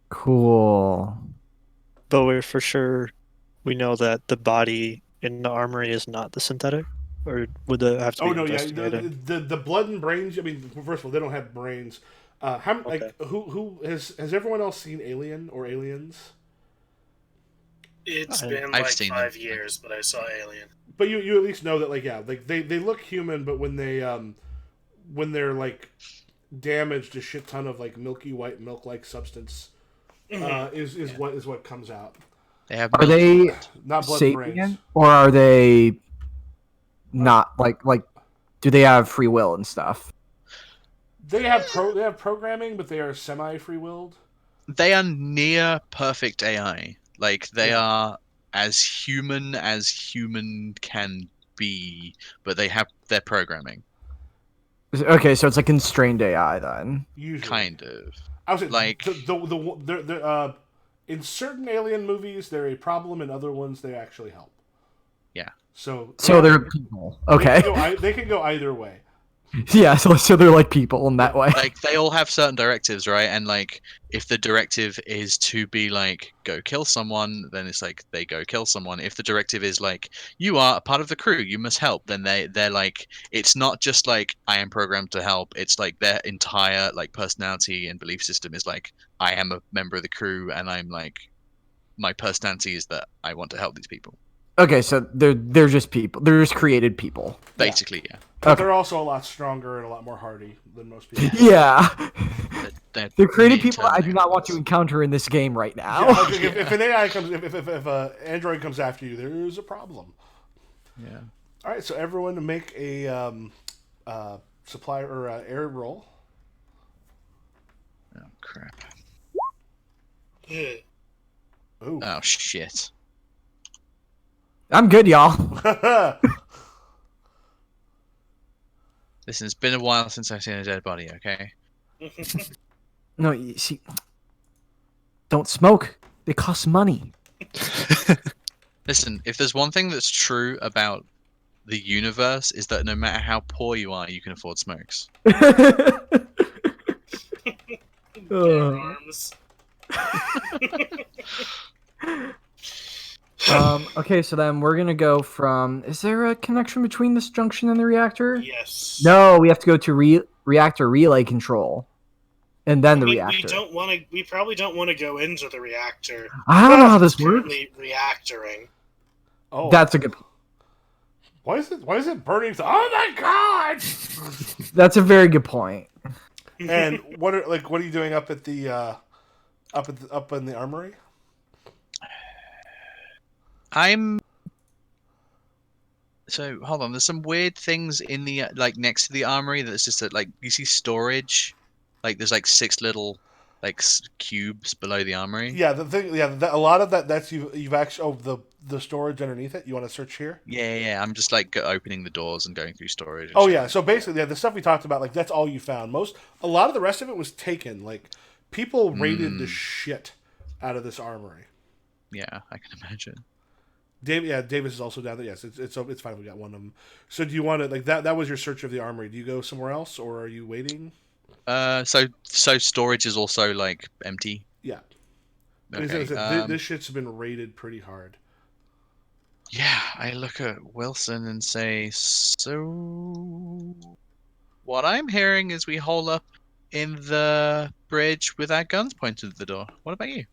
Cool. But we're for sure, we know that the body in the armory is not the synthetic, or would it have to be investigated? The blood and brains. I mean, first of all, they don't have brains. Who has everyone else seen Alien or Aliens? It's been I've like seen 5 them. years, but I saw Alien. But you at least know that they look human, but when they're like damaged, a shit ton of like milky white milk like substance is what comes out. They have Are they Not blood and brains. sapient or are they not like do they have free will and stuff? They have programming, but they are semi-free willed. They are near perfect AI. Like they Yeah. are as human can be, but they have their programming. Okay, so it's like constrained AI then. Usually, Kind of. I would say Like in certain alien movies they're a problem, in other ones they actually help. Yeah. So they're people. Okay. They can go either way. Yeah, so they're like people in that way. Like they all have certain directives, right? And like if the directive is to be like go kill someone, then it's like they go kill someone. If the directive is like you are a part of the crew, you must help, then they're like it's not just like I am programmed to help. It's like their entire like personality and belief system is like I am a member of the crew and I'm like my personality is that I want to help these people. Okay, so they're just people. They're just created people. Basically, yeah. But Okay. they're also a lot stronger and a lot more hardy than most people. Yeah. They're created mini people I do not want to Terminators. encounter in this game right now. Yeah, like, if an AI comes, if a android comes after you, there's a problem. Yeah. All right, so everyone make a supply or air roll. Oh crap. Ugh. Ooh. Oh shit. I'm good, y'all. Listen, it's been a while since I've seen a dead body, okay? No, you see, don't smoke. They cost money. Listen, if there's one thing that's true about the universe is that no matter how poor you are, you can afford smokes. Bare arms. Okay, so then we're gonna go from. Is there a connection between this junction and the reactor? Yes. No, we have to go to reactor relay control, and then the We reactor. don't want to. We probably don't want to go into the reactor. I don't know how this It's works. currently reactoring. Oh, That's a good. why is it burning? Oh my god! That's a very good point. And what are you doing up at the up in the armory? So hold on. There's some weird things in the like next to the armory that's just like you see storage, like there's like 6 little like cubes below the armory. Yeah, the thing. Yeah, a lot of that's you've actually the storage underneath it. You want to search here? Yeah. I'm just like opening the doors and going through storage. And Oh shit. yeah. So basically, yeah, the stuff we talked about, like that's all you found. A lot of the rest of it was taken. Like people raided the shit out of this armory. Yeah, I can imagine. Davis is also down there. Yes, it's fine. We got one of them. So do you want to like that? That was your search of the armory. Do you go somewhere else, or are you waiting? So storage is also like empty. Yeah. Okay. This shit's been raided pretty hard. Yeah, I look at Wilson and say, so what I'm hearing is we hole up in the bridge with our guns pointed at the door. What about you?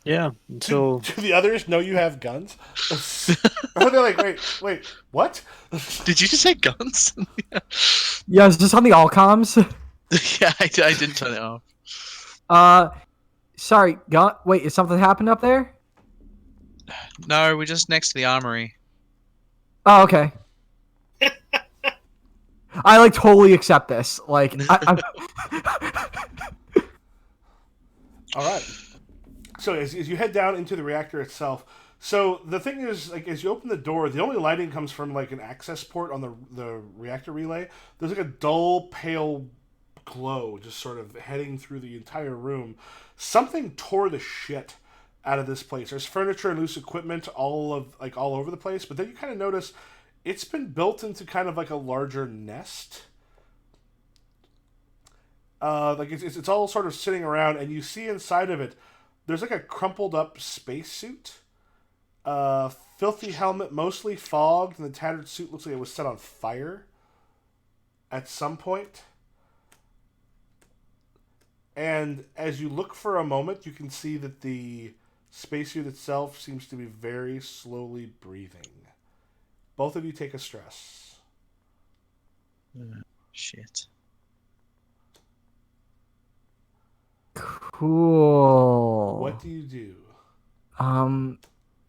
Yeah. So Do the others know you have guns? Or they're like, wait, what? Did you just say guns? Yeah, is this on the all comms? Yeah, I didn't turn it off. Sorry, wait, is something happened up there? No, we're just next to the armory. Oh, okay. I like totally accept this. Like, I'm All right. So as you head down into the reactor itself, so the thing is, like, as you open the door, the only lighting comes from like an access port on the reactor relay. There's like a dull, pale glow just sort of heading through the entire room. Something tore the shit out of this place. There's furniture and loose equipment all over the place, but then you kind of notice it's been built into kind of like a larger nest. Like it's all sort of sitting around, and you see inside of it, there's like a crumpled up spacesuit, filthy helmet, mostly fogged, and the tattered suit looks like it was set on fire at some point. And as you look for a moment, you can see that the spacesuit itself seems to be very slowly breathing. Both of you take a stress. Shit. cool. What do you do?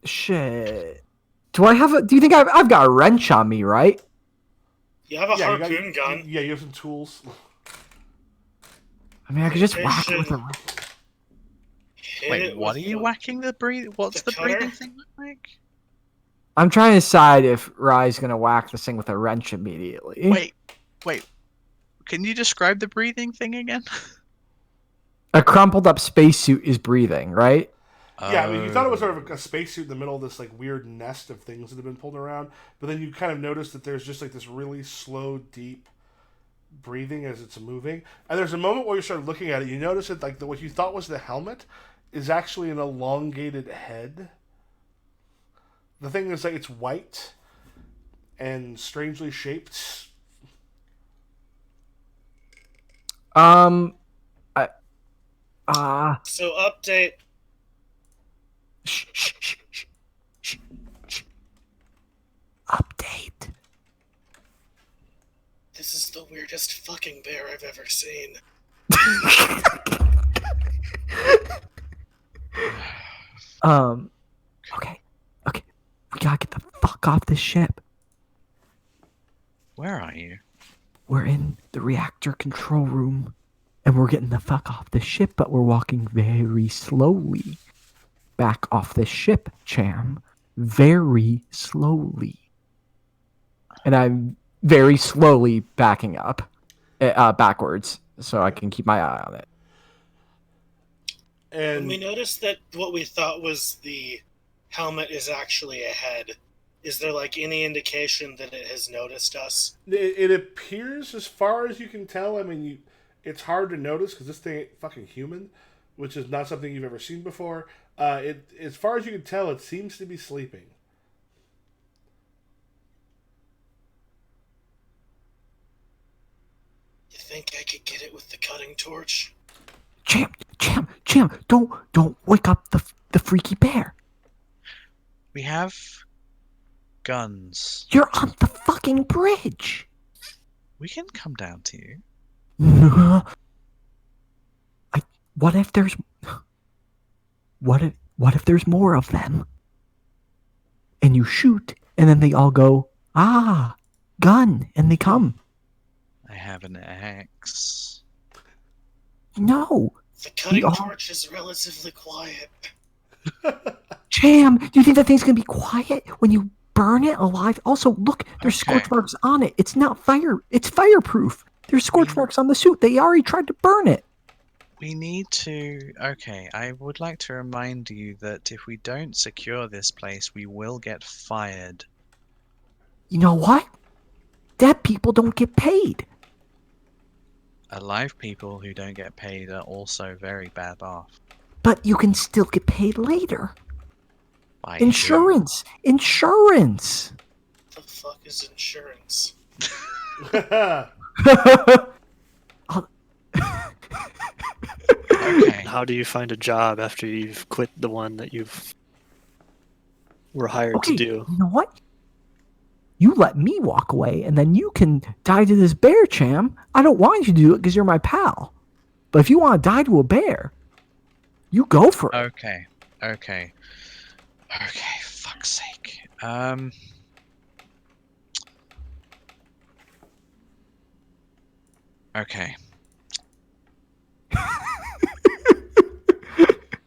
Shit. Do I have a? Do you think I've got a wrench on me, right? You have a Yeah, harpoon gun. Yeah, you have some tools. I mean, I could just They whack it with should- a. Hit Wait, it what are with you the- whacking the breathe? What's the the breathing cutter? thing look like? I'm trying to decide if Rye's gonna whack this thing with a wrench immediately. Wait. Can you describe the breathing thing again? A crumpled up spacesuit is breathing, right? Yeah, I mean, you thought it was sort of a spacesuit in the middle of this like weird nest of things that have been pulled around, but then you kind of notice that there's just like this really slow, deep breathing as it's moving. And there's a moment where you start looking at it, you notice that like what you thought was the helmet is actually an elongated head. The thing is like it's white and strangely shaped. So update. Shh. Update. This is the weirdest fucking bear I've ever seen. Okay. We gotta get the fuck off this ship. Where are you? We're in the reactor control room, and we're getting the fuck off the ship, but we're walking very slowly back off the ship, Cham. Very slowly. And I'm very slowly backing up, backwards, so I can keep my eye on it. When we And noticed that what we thought was the helmet is actually a head, is there like any indication that it has noticed us? it appears, as far as you can tell, I mean, it's hard to notice because this thing ain't fucking human, which is not something you've ever seen before. As far as you can tell, it seems to be sleeping. You think I could get it with the cutting torch? Cham, don't wake up the freaky bear. We have guns. You're on the fucking bridge. We can come down to you. What if there's more of them? And you shoot, and then they all go, gun, and they come. I have an axe. No, The cutting all- torch is relatively quiet. Cham, do you think that thing's gonna be quiet when you burn it alive? Also, look, there's Okay. scorch marks on it. It's not fire. It's fireproof. There's scorch marks on the suit. They already tried to burn it. We need to. Okay, I would like to remind you that if we don't secure this place, we will get fired. You know what? Dead people don't get paid. Alive people who don't get paid are also very bad off. But you can still get paid later. By who? Insurance. The fuck is insurance? Okay. How do you find a job after you've quit the one that you've were hired Okay, to do? you know what? You let me walk away, and then you can die to this bear, Cham. I don't want you to do it because you're my pal. But if you want to die to a bear, you go for it. Okay. Fuck's sake. Okay.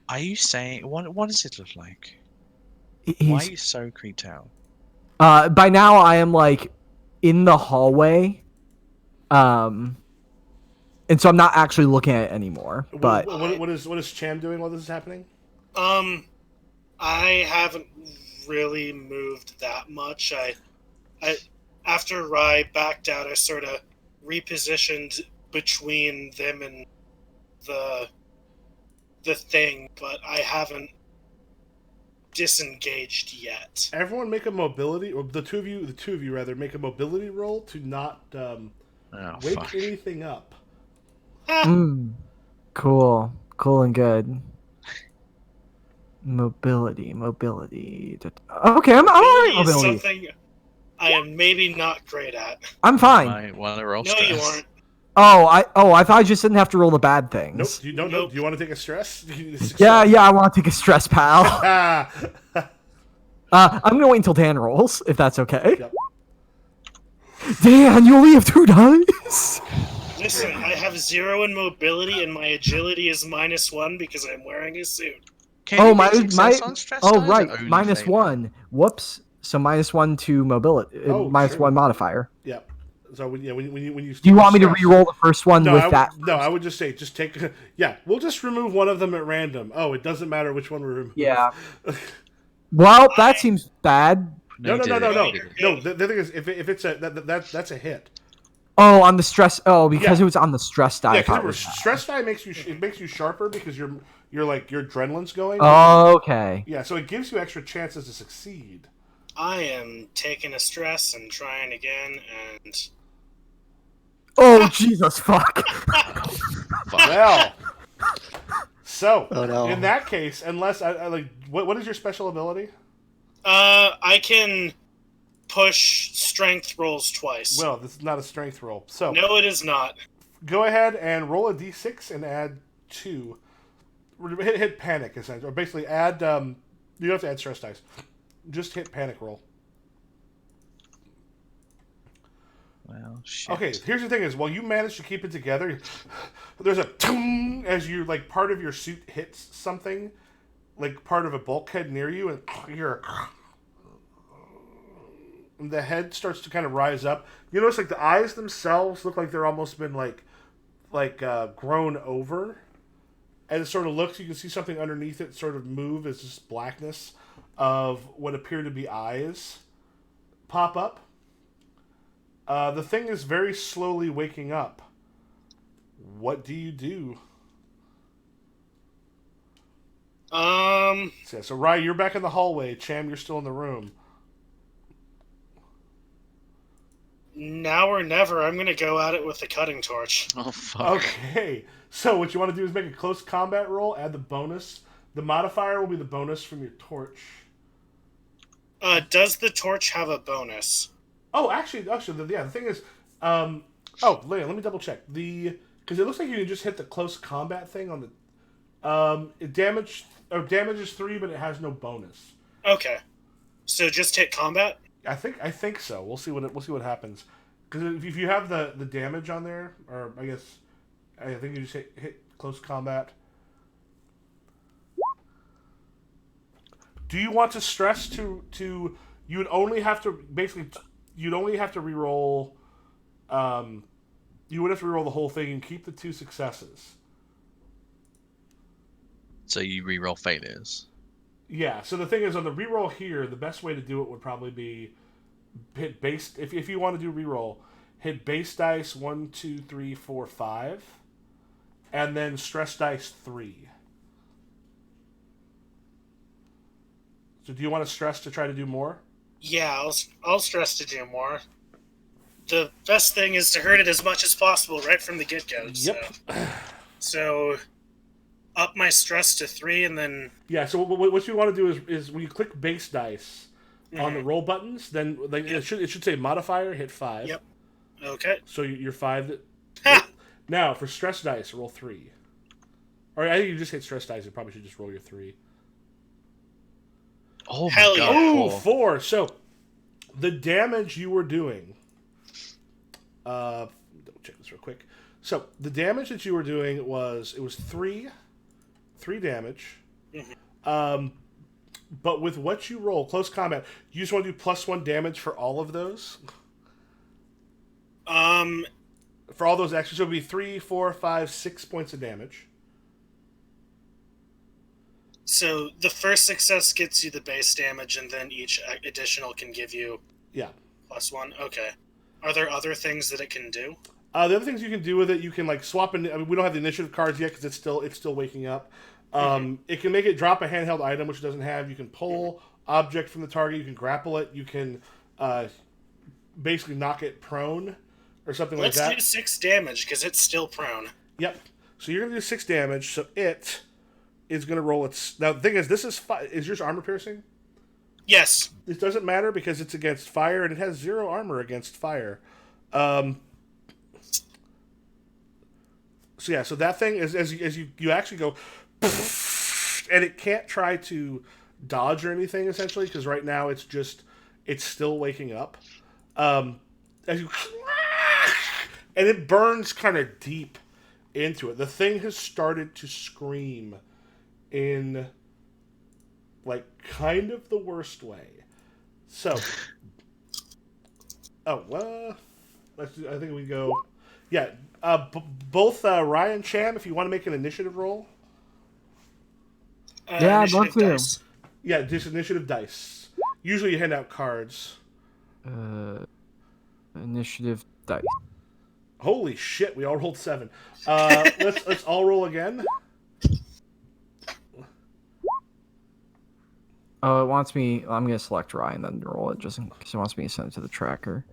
Are you saying what does it look like? Why are you so creeped out? By now, I am like in the hallway, and so I'm not actually looking at it anymore. But what is Cham doing while this is happening? I haven't really moved that much. I after Rye backed out, I sort of repositioned between them and the thing, but I haven't disengaged yet. Everyone make a mobility, or the two of you rather, make a mobility roll to not Oh wake fuck. anything up. cool and good. Mobility. Okay, I'm alright. Mobility is Mobility. something I am maybe not great at. I'm fine. I want to roll No, stress. you aren't. I thought I just didn't have to roll the bad things. Nope. You don't know. Do you want to take a stress? Yeah, I want to take a stress, pal. I'm gonna wait until Dan rolls, if that's okay. Yep. Dan, you only have 2 dice. Listen, I have 0 in mobility, and my agility is -1 because I'm wearing a suit. Can Oh, you my, get success on stress oh dice or right, only -1. failure? Whoops. So -1 to mobility, Oh, -1 sure. modifier. Yep. So when you Do you want me to stress- re-roll the first one No, with that? no. I would just say just take. Yeah, we'll just remove one of them at random. Oh, it doesn't matter which one we remove. Yeah. Well, that seems bad. No. you didn't. No. You didn't. No, the thing is, if it's a that's a hit. Oh, on the stress. Oh, because Yeah. it was on the stress die. Yeah, I thought it because was stress die makes you sharper because your adrenaline's going. okay. Yeah, so it gives you extra chances to succeed. I am taking a stress and trying again, and Oh, Jesus, fuck. Well, so Oh, no. in that case, unless I like, what is your special ability? I can push strength rolls twice. Well, this is not a strength roll. So No, it is not. go ahead and roll a d6 and add 2. Hit panic, essentially, or basically add. You don't have to add stress dice. Just hit panic roll. Well, shit. Okay, here's the thing: is while you manage to keep it together, there's a toom as you like part of your suit hits something, like part of a bulkhead near you, and the head starts to kind of rise up. You notice like the eyes themselves look like they're almost been grown over, and it sort of looks. You can see something underneath it sort of move as this blackness of what appear to be eyes pop up. The thing is very slowly waking up. What do you do? So Rai, you're back in the hallway. Cham, you're still in the room. Now or never, I'm gonna go at it with the cutting torch. Oh fuck. Okay. So what you want to do is make a close combat roll. Add the bonus. The modifier will be the bonus from your torch. Does the torch have a bonus? Oh, actually, the thing is, oh, Leia, let me double check because it looks like you can just hit the close combat thing on the, it damages 3, but it has no bonus. Okay, so just hit combat. I think so. We'll see what happens. Because if you have the damage on there, or I guess I think you just hit close combat. Do you want to stress to you would only have to basically you'd only have to reroll. You would have to reroll the whole thing and keep the 2 successes. So you reroll failures. Yeah. So the thing is, on the reroll here, the best way to do it would probably be hit base. If you want to do reroll, hit base dice 1, 2, 3, 4, 5, and then stress dice 3. So do you want to stress to try to do more? Yeah, I'll stress to do more. The best thing is to hurt it as much as possible right from the get-go. Yep. So up my stress to 3, and then Yeah. So what you want to do is when you click base dice on the roll buttons, then it should say modifier, hit 5. Yep. Okay. So you're 5. Ha! Now for stress dice, roll 3. Or I think you just hit stress dice. You probably should just roll your 3. Oh Hell my yeah. god. Oh, Paul. 4. So the damage you were doing. Double check this real quick. So the damage that you were doing was 3 damage. But with what you roll, close combat, you just want to do +1 damage for all of those. For all those extras, so it would be 3, 4, 5, 6 points of damage. So the first success gets you the base damage, and then each additional can give you +1. Okay. Are there other things that it can do? The other things you can do with it, you can like swap in. I mean, we don't have the initiative cards yet because it's still waking up. It can make it drop a handheld item, which it doesn't have. You can pull object from the target. You can grapple it. You can basically knock it prone or something like that. Let's do 6 damage because it's still prone. Yep. So you're gonna do 6 damage. So it is gonna roll its. Now the thing is, is yours armor piercing? Yes. This doesn't matter because it's against fire and it has 0 armor against fire. So that thing is as you actually go, and it can't try to dodge or anything essentially, because right now it's still waking up. As you and it burns kind of deep into it. The thing has started to scream in like kind of the worst way. So, I think we go. Yeah, both Ryan and Cham, if you want to make an initiative roll. Yeah, I'd love Initiative to. dice. Yeah, just initiative dice. Usually you hand out cards. Initiative dice. Holy shit, we all rolled 7. Let's all roll again. Oh, it wants me. I'm gonna select Ryan then roll it just in case it wants me to send it to the tracker.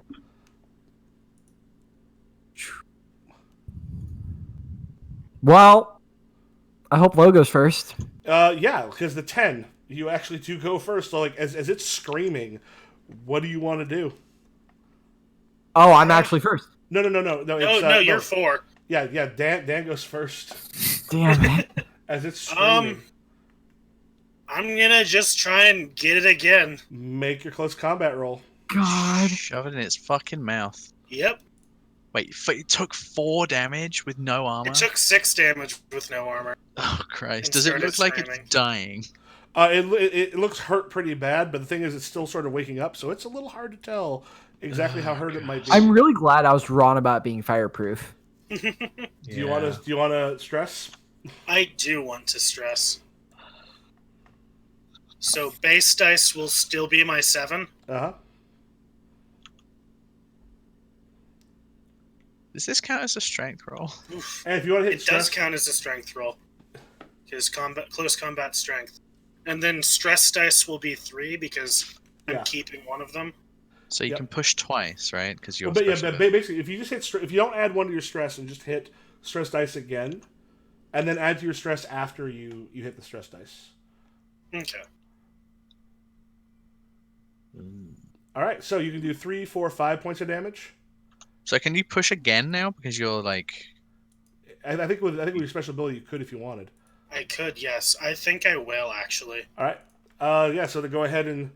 Well, I hope Lo goes first. Yeah, because the 10, you actually do go first. So like as it's screaming, what do you want to do? Oh, I'm actually first. No. No, you're 4. Yeah. Dan goes first. Damn it. As it's screaming. I'm gonna just try and get it again. Make your close combat roll. God. Shove it in its fucking mouth. Yep. Wait, it took 4 damage with no armor? It took 6 damage with no armor. Oh, Christ. And Does it started look like screaming. it's dying? It looks hurt pretty bad, but the thing is, it's still sort of waking up, so it's a little hard to tell exactly how hurt it might be. I'm really glad I was wrong about being fireproof. Do you want to stress? I do want to stress. So base dice will still be my 7. Uh-huh. Does this count as a strength roll? Oof. And if you want to hit It stress, does count as a strength roll. Because close combat strength. And then stress dice will be 3 because I'm keeping one of them. So you can push twice, right? Because you're but basically, if you just hit, if you don't add 1 to your stress and just hit stress dice again, and then add to your stress after you hit the stress dice. Okay. All right, so you can do 3, 4, 5 points of damage. So can you push again now? Because you're like... I think with your special ability, you could if you wanted. I could, yes. I think I will, actually. All right. Yeah. So to go ahead and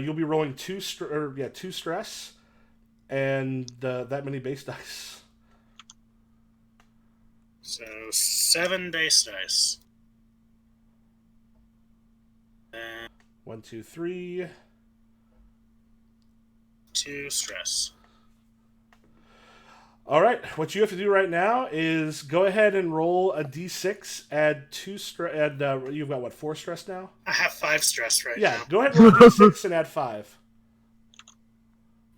you'll be rolling 2 stress, and that many base dice. So 7 base dice. 1, 2, 3. 2 stress. All right. What you have to do right now is go ahead and roll a d6. Add 2 stress. You've got what, 4 stress now? I have 5 stress right Yeah. now. Go ahead and roll a d6 and add 5.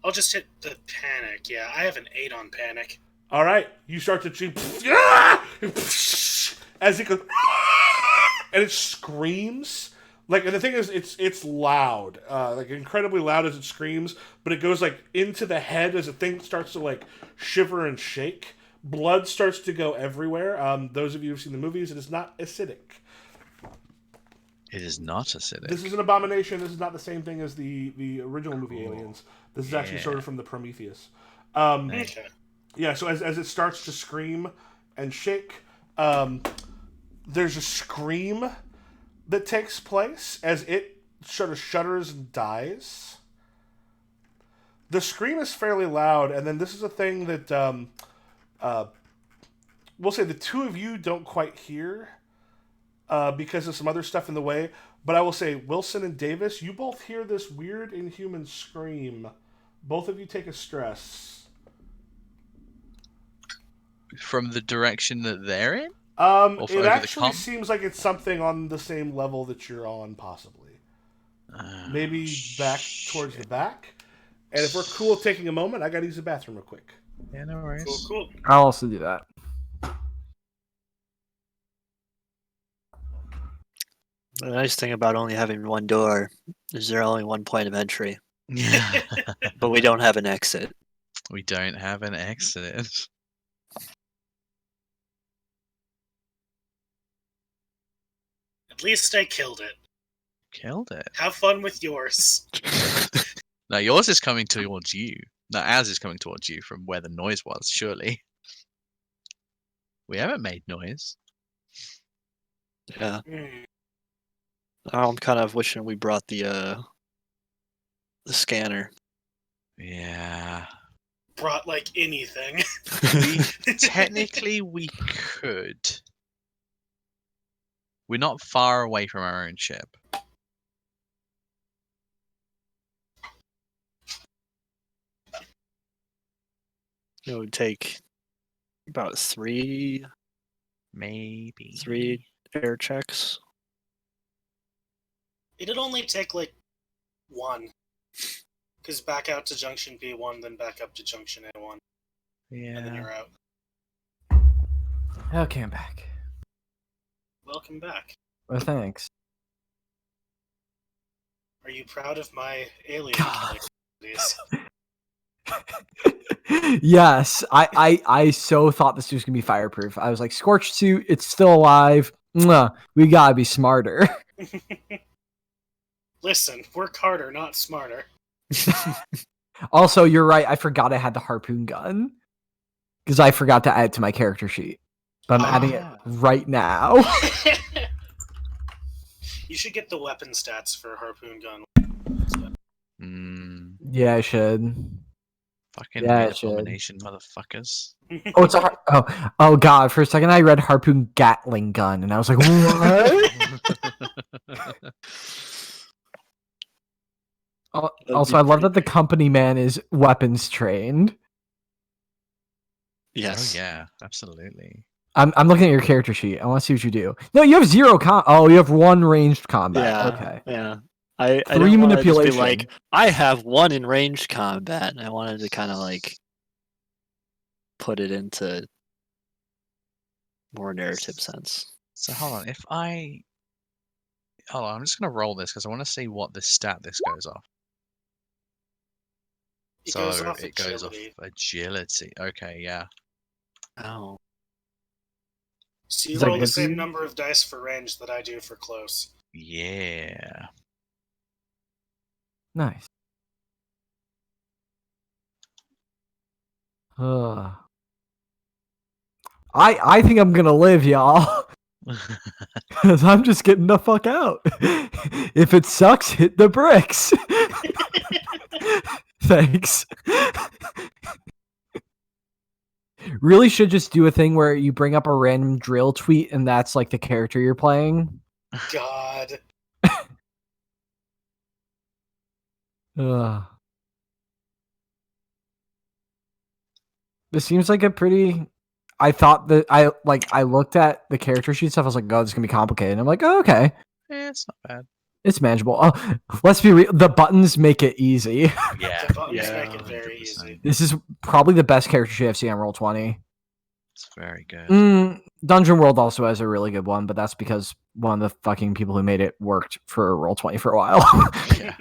I'll just hit the panic. Yeah, I have an 8 on panic. All right. You start to as it goes, and it screams. Like, and the thing is, it's loud, like incredibly loud as it screams. But it goes like into the head as the thing starts to like shiver and shake. Blood starts to go everywhere. Those of you who've seen the movies, it is not acidic. It is not acidic. This is an abomination. This is not the same thing as the original movie Aliens. This is actually sort of from the Prometheus. Okay. Yeah. So as it starts to scream and shake, there's a scream that takes place as it sort of shudders and dies. The scream is fairly loud, and then this is a thing that we'll say the 2 of you don't quite hear because of some other stuff in the way. But I will say, Wilson and Davis, you both hear this weird inhuman scream. Both of you take a stress. From the direction that they're in? It actually seems like it's something on the same level that you're on, possibly. Maybe back towards the back. And if we're cool with taking a moment, I gotta use the bathroom real quick. Yeah, no worries. Cool. I'll also do that. The nice thing about only having one door is there only one point of entry, Yeah. but we don't have an exit. We don't have an exit. At least I killed it. Killed it. Have fun with yours. No, yours is coming towards you. No, ours is coming towards you from where the noise was, surely. We haven't made noise. Yeah. I'm kind of wishing we brought the scanner. Yeah. Brought like anything. Technically, we could. We're not far away from our own ship. It would take about three Maybe. air checks. It'd only take like one. Because back out to junction B1, then back up to junction A1, and then Yeah. you're out. Okay, I'm back. Welcome back. Well, thanks. Are you proud of my alien God. killing abilities? Yes, I so thought this was gonna be fireproof. I was like, scorched suit, it's still alive. Mwah, we gotta be smarter. Listen, work harder, not smarter. Also, you're right. I forgot I had the harpoon gun because I forgot to add it to my character sheet. But I'm adding it right now. You should get the weapon stats for harpoon gun. Yeah, I should. Fucking Yeah, weird it should. abomination, motherfuckers. Oh, it's a oh god! For a second, I read harpoon Gatling gun, and I was like, what? Also, I love that the company man is weapons trained. Yes. Oh yeah, absolutely. I'm looking at your character sheet. I want to see what you do. No, you have zero Oh, you have one ranged combat. Yeah. Okay. Yeah. I Three didn't wanna just be manipulation. like, I have one in ranged combat, and I wanted to kind of like put it into more narrative sense. So hold on, hold on, I'm just gonna roll this because I want to see what the stat this goes off. It goes So off it goes off agility. agility. Okay, yeah. Oh. So you Is that roll the good for same you? number of dice for range that I do for close. Yeah. Nice. I think I'm gonna live, y'all. Because I'm just getting the fuck out. If it sucks, hit the bricks. Thanks. Really should just do a thing where you bring up a random drill tweet and that's like the character you're playing. God. Ugh. This seems like a pretty. I thought that I looked at the character sheet stuff. I was like, "Oh, this is gonna be complicated." And I'm like, "Oh, okay, It's not bad. it's manageable." Oh, let's be real. The buttons make it easy. Yeah. The buttons Yeah, make it very easy. This is probably the best character sheet I've seen on Roll20. It's very good. Dungeon World also has a really good one, but that's because one of the fucking people who made it worked for Roll20 for a while. Yeah.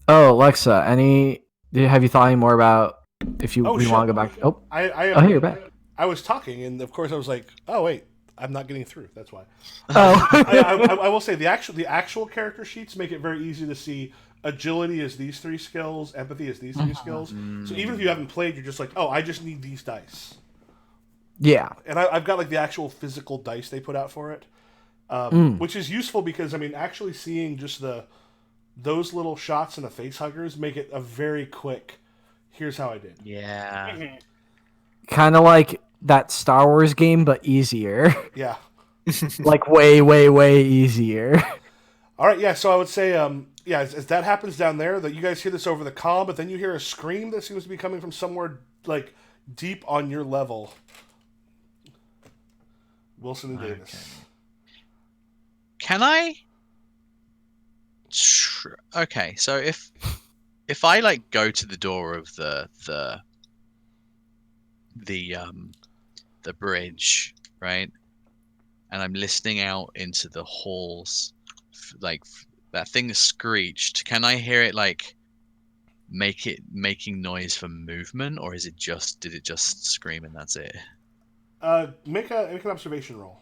Oh, Alexa, have you thought any more about if we want to go back? Oh, hey, you're back. I was talking, and of course I was like, "Oh wait, I'm not getting through." That's why. Oh, I will say the actual character sheets make it very easy to see. Agility is these 3 skills. Empathy is these 3 skills. So even if you haven't played, you're just like, "Oh, I just need these dice." yeah. And I've got like the actual physical dice they put out for it, which is useful because I mean, actually seeing just those little shots and the face huggers make it a very quick. Here's how I did. Yeah. Kind of like that Star Wars game, but easier. Yeah. Like way, way, way easier. All right. Yeah. So I would say, yeah, as that happens down there, that you guys hear this over the comm, but then you hear a scream that seems to be coming from somewhere like deep on your level. Wilson and Davis. Can I? Okay, so if I like go to the door of the bridge, right, and I'm listening out into the halls, like that thing screeched. Can I hear it like making noise for movement, or did it just scream and that's it? Make an observation roll.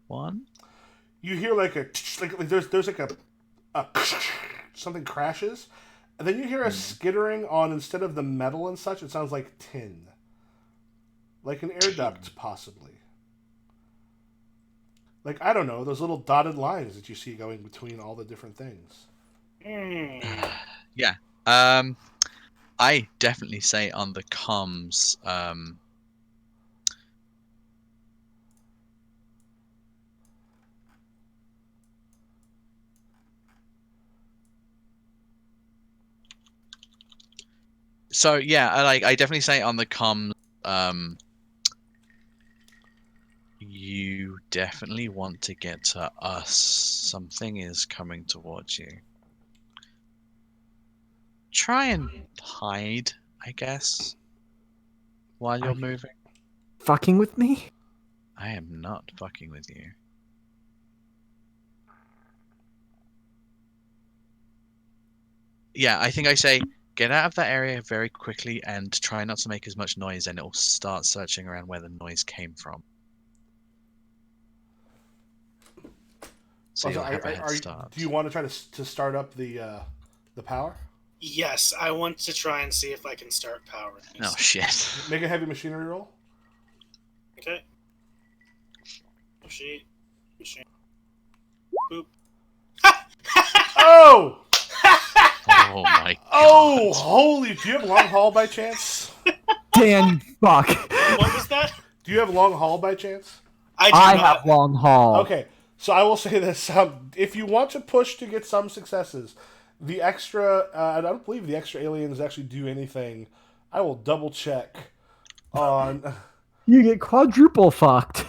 One. You hear like a like there's like a something crashes, And then you hear a skittering on, instead of the metal and such, it sounds like tin. Like an air duct, possibly. Like, I don't know, those little dotted lines that you see going between all the different things. Yeah. I definitely say on the comms. So yeah, I definitely say on the comms. You definitely want to get to us. Something is coming towards you. Try and hide, I guess, while you're moving. Fucking with me? I am not fucking with you. Yeah, I think I say get out of that area very quickly and try not to make as much noise, and it'll start searching around where the noise came from. So Also, you'll have a head start. do you want to try to start up the power? Yes, I want to try and see if I can start powering this. Oh shit. Make a heavy machinery roll. Okay. Machine. Boop. Oh! Oh my god. Oh, holy! Do you have long haul by chance? Dan, fuck. What was that? Do you have long haul by chance? I do I not. have long haul. Okay, so I will say this: if you want to push to get some successes, the extra I don't believe the extra aliens actually do anything. I will double check on. You get quadruple fucked.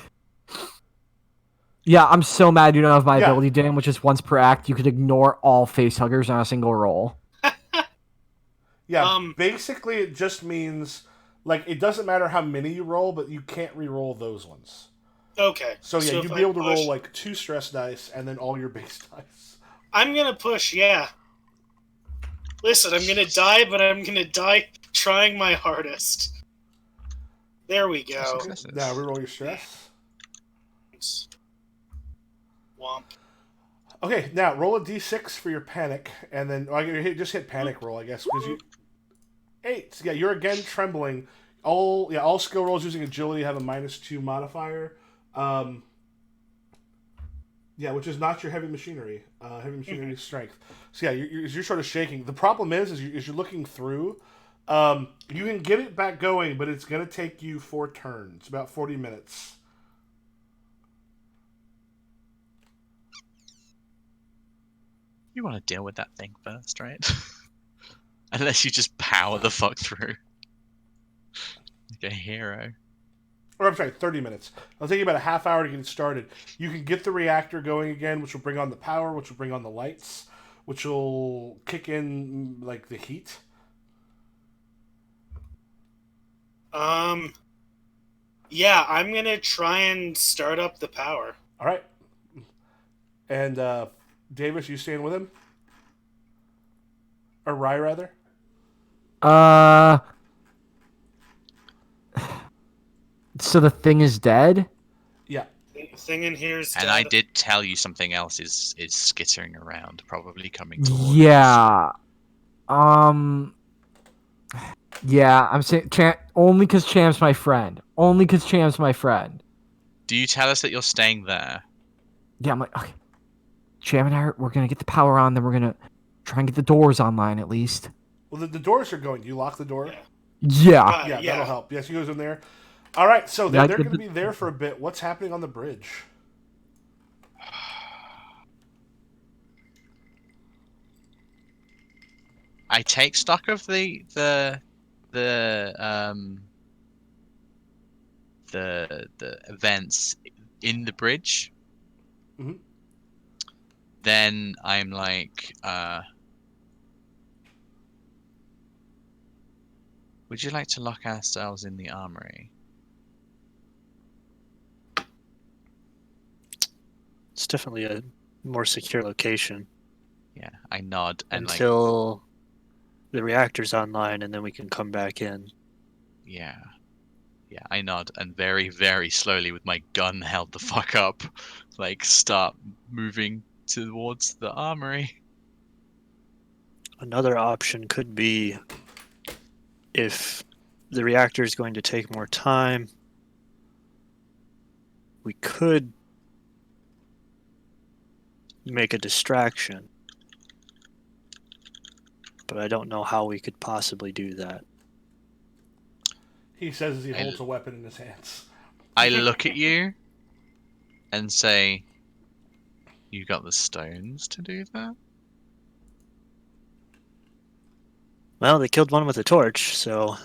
Yeah, I'm so mad you don't have my Yeah. ability, Dan, which is once per act. You could ignore all facehuggers on a single roll. Yeah, basically it just means like it doesn't matter how many you roll, but you can't re-roll those ones. Okay. So yeah, if you'd I be able to push- roll like 2 stress dice and then all your base dice. I'm gonna push, yeah. Listen, I'm gonna die, but I'm gonna die trying my hardest. There we go. Successes. Now re-roll your stress. Womp. Okay, now roll a d6 for your panic, and then just hit panic roll, I guess, because you 8. Yeah, you're again trembling. All skill rolls using agility have a -2 modifier. Yeah, which is not your heavy machinery. Heavy machinery is strength. So yeah, you're sort of shaking. The problem is you're looking through. You can get it back going, but it's gonna take you 4 turns, about 40 minutes. You want to deal with that thing first, right? Unless you just power the fuck through. Like a hero. Or I'm sorry, 30 minutes. It'll take you about a half hour to get it started. You can get the reactor going again, which will bring on the power, which will bring on the lights, which will kick in like the heat. Yeah, I'm gonna try and start up the power. All right. And Davis, you staying with him? Or Rye, rather? So the thing is dead? Yeah. Thing in here is And dead. I did tell you something else is skittering around, probably coming towards us. Yeah. Yeah, I'm saying only because Cham's my friend. Only because Cham's my friend. Do you tell us that you're staying there? Yeah, I'm like, okay. Cham and I, we're going to get the power on, then we're going to try and get the doors online at least. Well, the doors are going. Do you lock the door? Yeah. Yeah. Yeah, Yeah. that'll help. Yes, he goes in there. All right, so Yeah, they're going to be there for a bit. What's happening on the bridge? I take stock of the events in the bridge. Mhm. Then I'm like, would you like to lock ourselves in the armory? It's definitely a more secure location Yeah, I nod and until the reactor's online, and then we can come back in. yeah, I nod and very, very slowly with my gun held the fuck up, like start moving towards the armory. Another option could be if the reactor is going to take more time, we could make a distraction. But I don't know how we could possibly do that. He says as he holds a weapon in his hands. I look at you and say, "You got the stones to do that?" Well, they killed one with a torch, so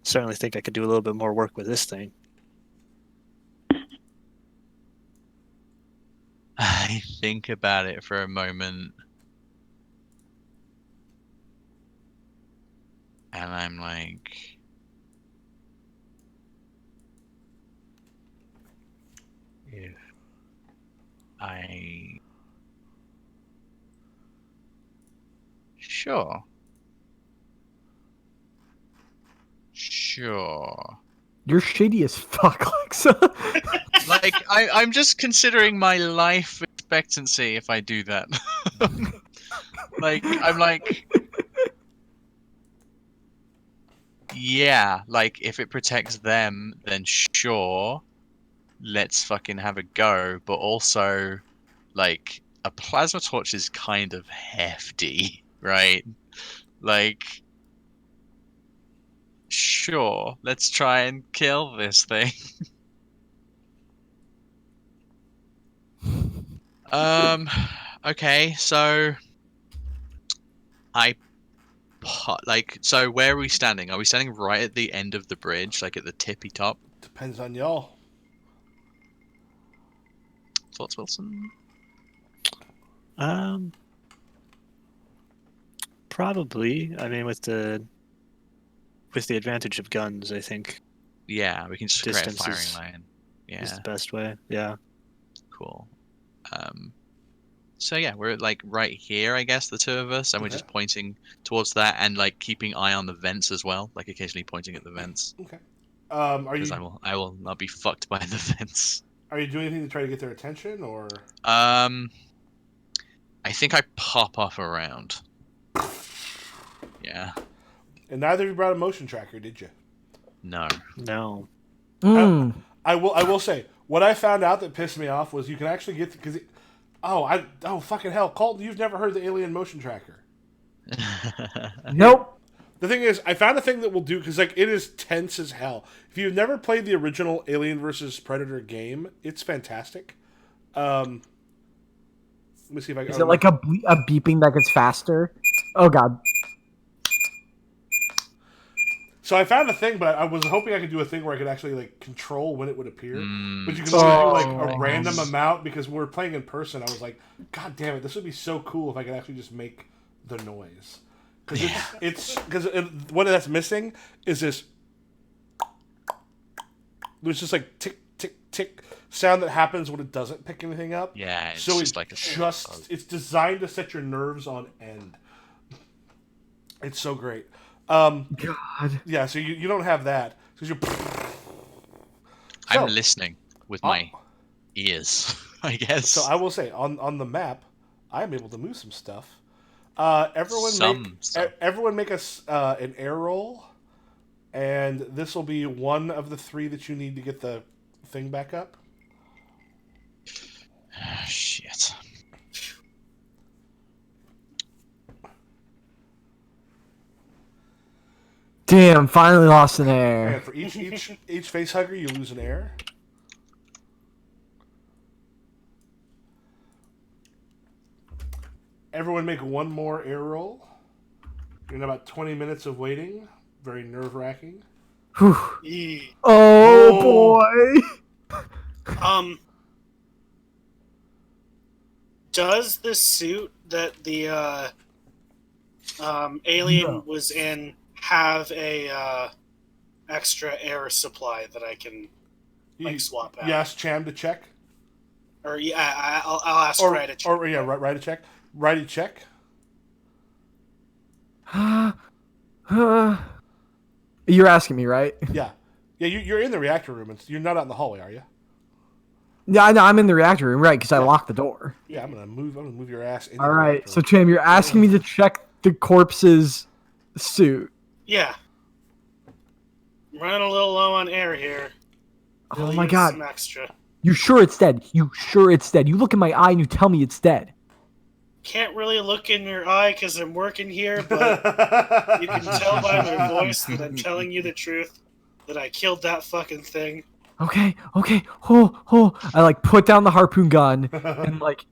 certainly think I could do a little bit more work with this thing. I think about it for a moment. And I'm like, if I... Sure. You're shady as fuck, Lexa. Like, I'm just considering my life expectancy if I do that. Like, I'm like... Yeah, like, if it protects them, then sure, let's fucking have a go. But also, like, a plasma torch is kind of hefty, right? Like, sure, let's try and kill this thing. Okay, so so where are we standing? Are we standing right at the end of the bridge, like at the tippy top? Depends on y'all. Thoughts, Wilson? Probably. I mean, with the advantage of guns, I think Yeah, we can just create a Distance firing line. Yeah, is the best way. Yeah. cool. So yeah, we're like right here, I guess, the two of us, and we're Okay. just pointing towards that and like keeping eye on the vents as well, like occasionally pointing at the vents, Okay. Are because you I will not be fucked by the vents. doing anything to try to get their attention, or? I think I pop off around. Yeah. And neither of you brought a motion tracker, did you? No. No. I will say what I found out that pissed me off was you can actually get because fucking hell, Colton, you've never heard the alien motion tracker. Nope. The thing is, I found a thing that will do because like it is tense as hell. If you've never played the original Alien versus Predator game, it's fantastic. Let me see if I Is it like a beeping that gets faster? Oh god. So I found a thing, but I was hoping I could do a thing where I could actually like control when it would appear. But you can only do like a random amount because when we were playing in person, I was like, God damn it, this would be so cool if I could actually just make the noise. Because because what that's missing is this. There's just like tick tick tick sound that happens when it doesn't pick anything up. Yeah, it's so just like it's designed to set your nerves on end. It's so great. God. Yeah, so you don't have that because you're. I'm listening with my ears, I guess. So I will say on the map, I'm able to move some stuff. Everyone make us an air roll, and this will be one of the 3 that you need to get the thing back up. Shit. Damn, finally lost an air. And for each face hugger, you lose an air. Everyone make one more air roll. You're in about 20 minutes of waiting. Very nerve-wracking. Oh boy. Does the suit that the alien was in have a extra air supply that I can swap out? You ask Cham to check? Or yeah, I'll ask Rai to check. Or yeah, Rai to check. Rai to check. You're asking me, right? Yeah. Yeah, you're in the reactor room. You're not out in the hallway, are you? Yeah, I know. I'm in the reactor room, right? Because I Yeah. locked the door. Yeah, I'm gonna move your ass into All the right. reactor So, room. Cham, you're asking me to check the corpse's suit. Yeah. I'm running a little low on air here. Oh Really my use god. some extra. You sure it's dead? You sure it's dead? You look in my eye and you tell me it's dead. Can't really look in your eye because I'm working here, but you can tell by my voice that I'm telling you the truth. That I killed that fucking thing. Okay. I like put down the harpoon gun and like,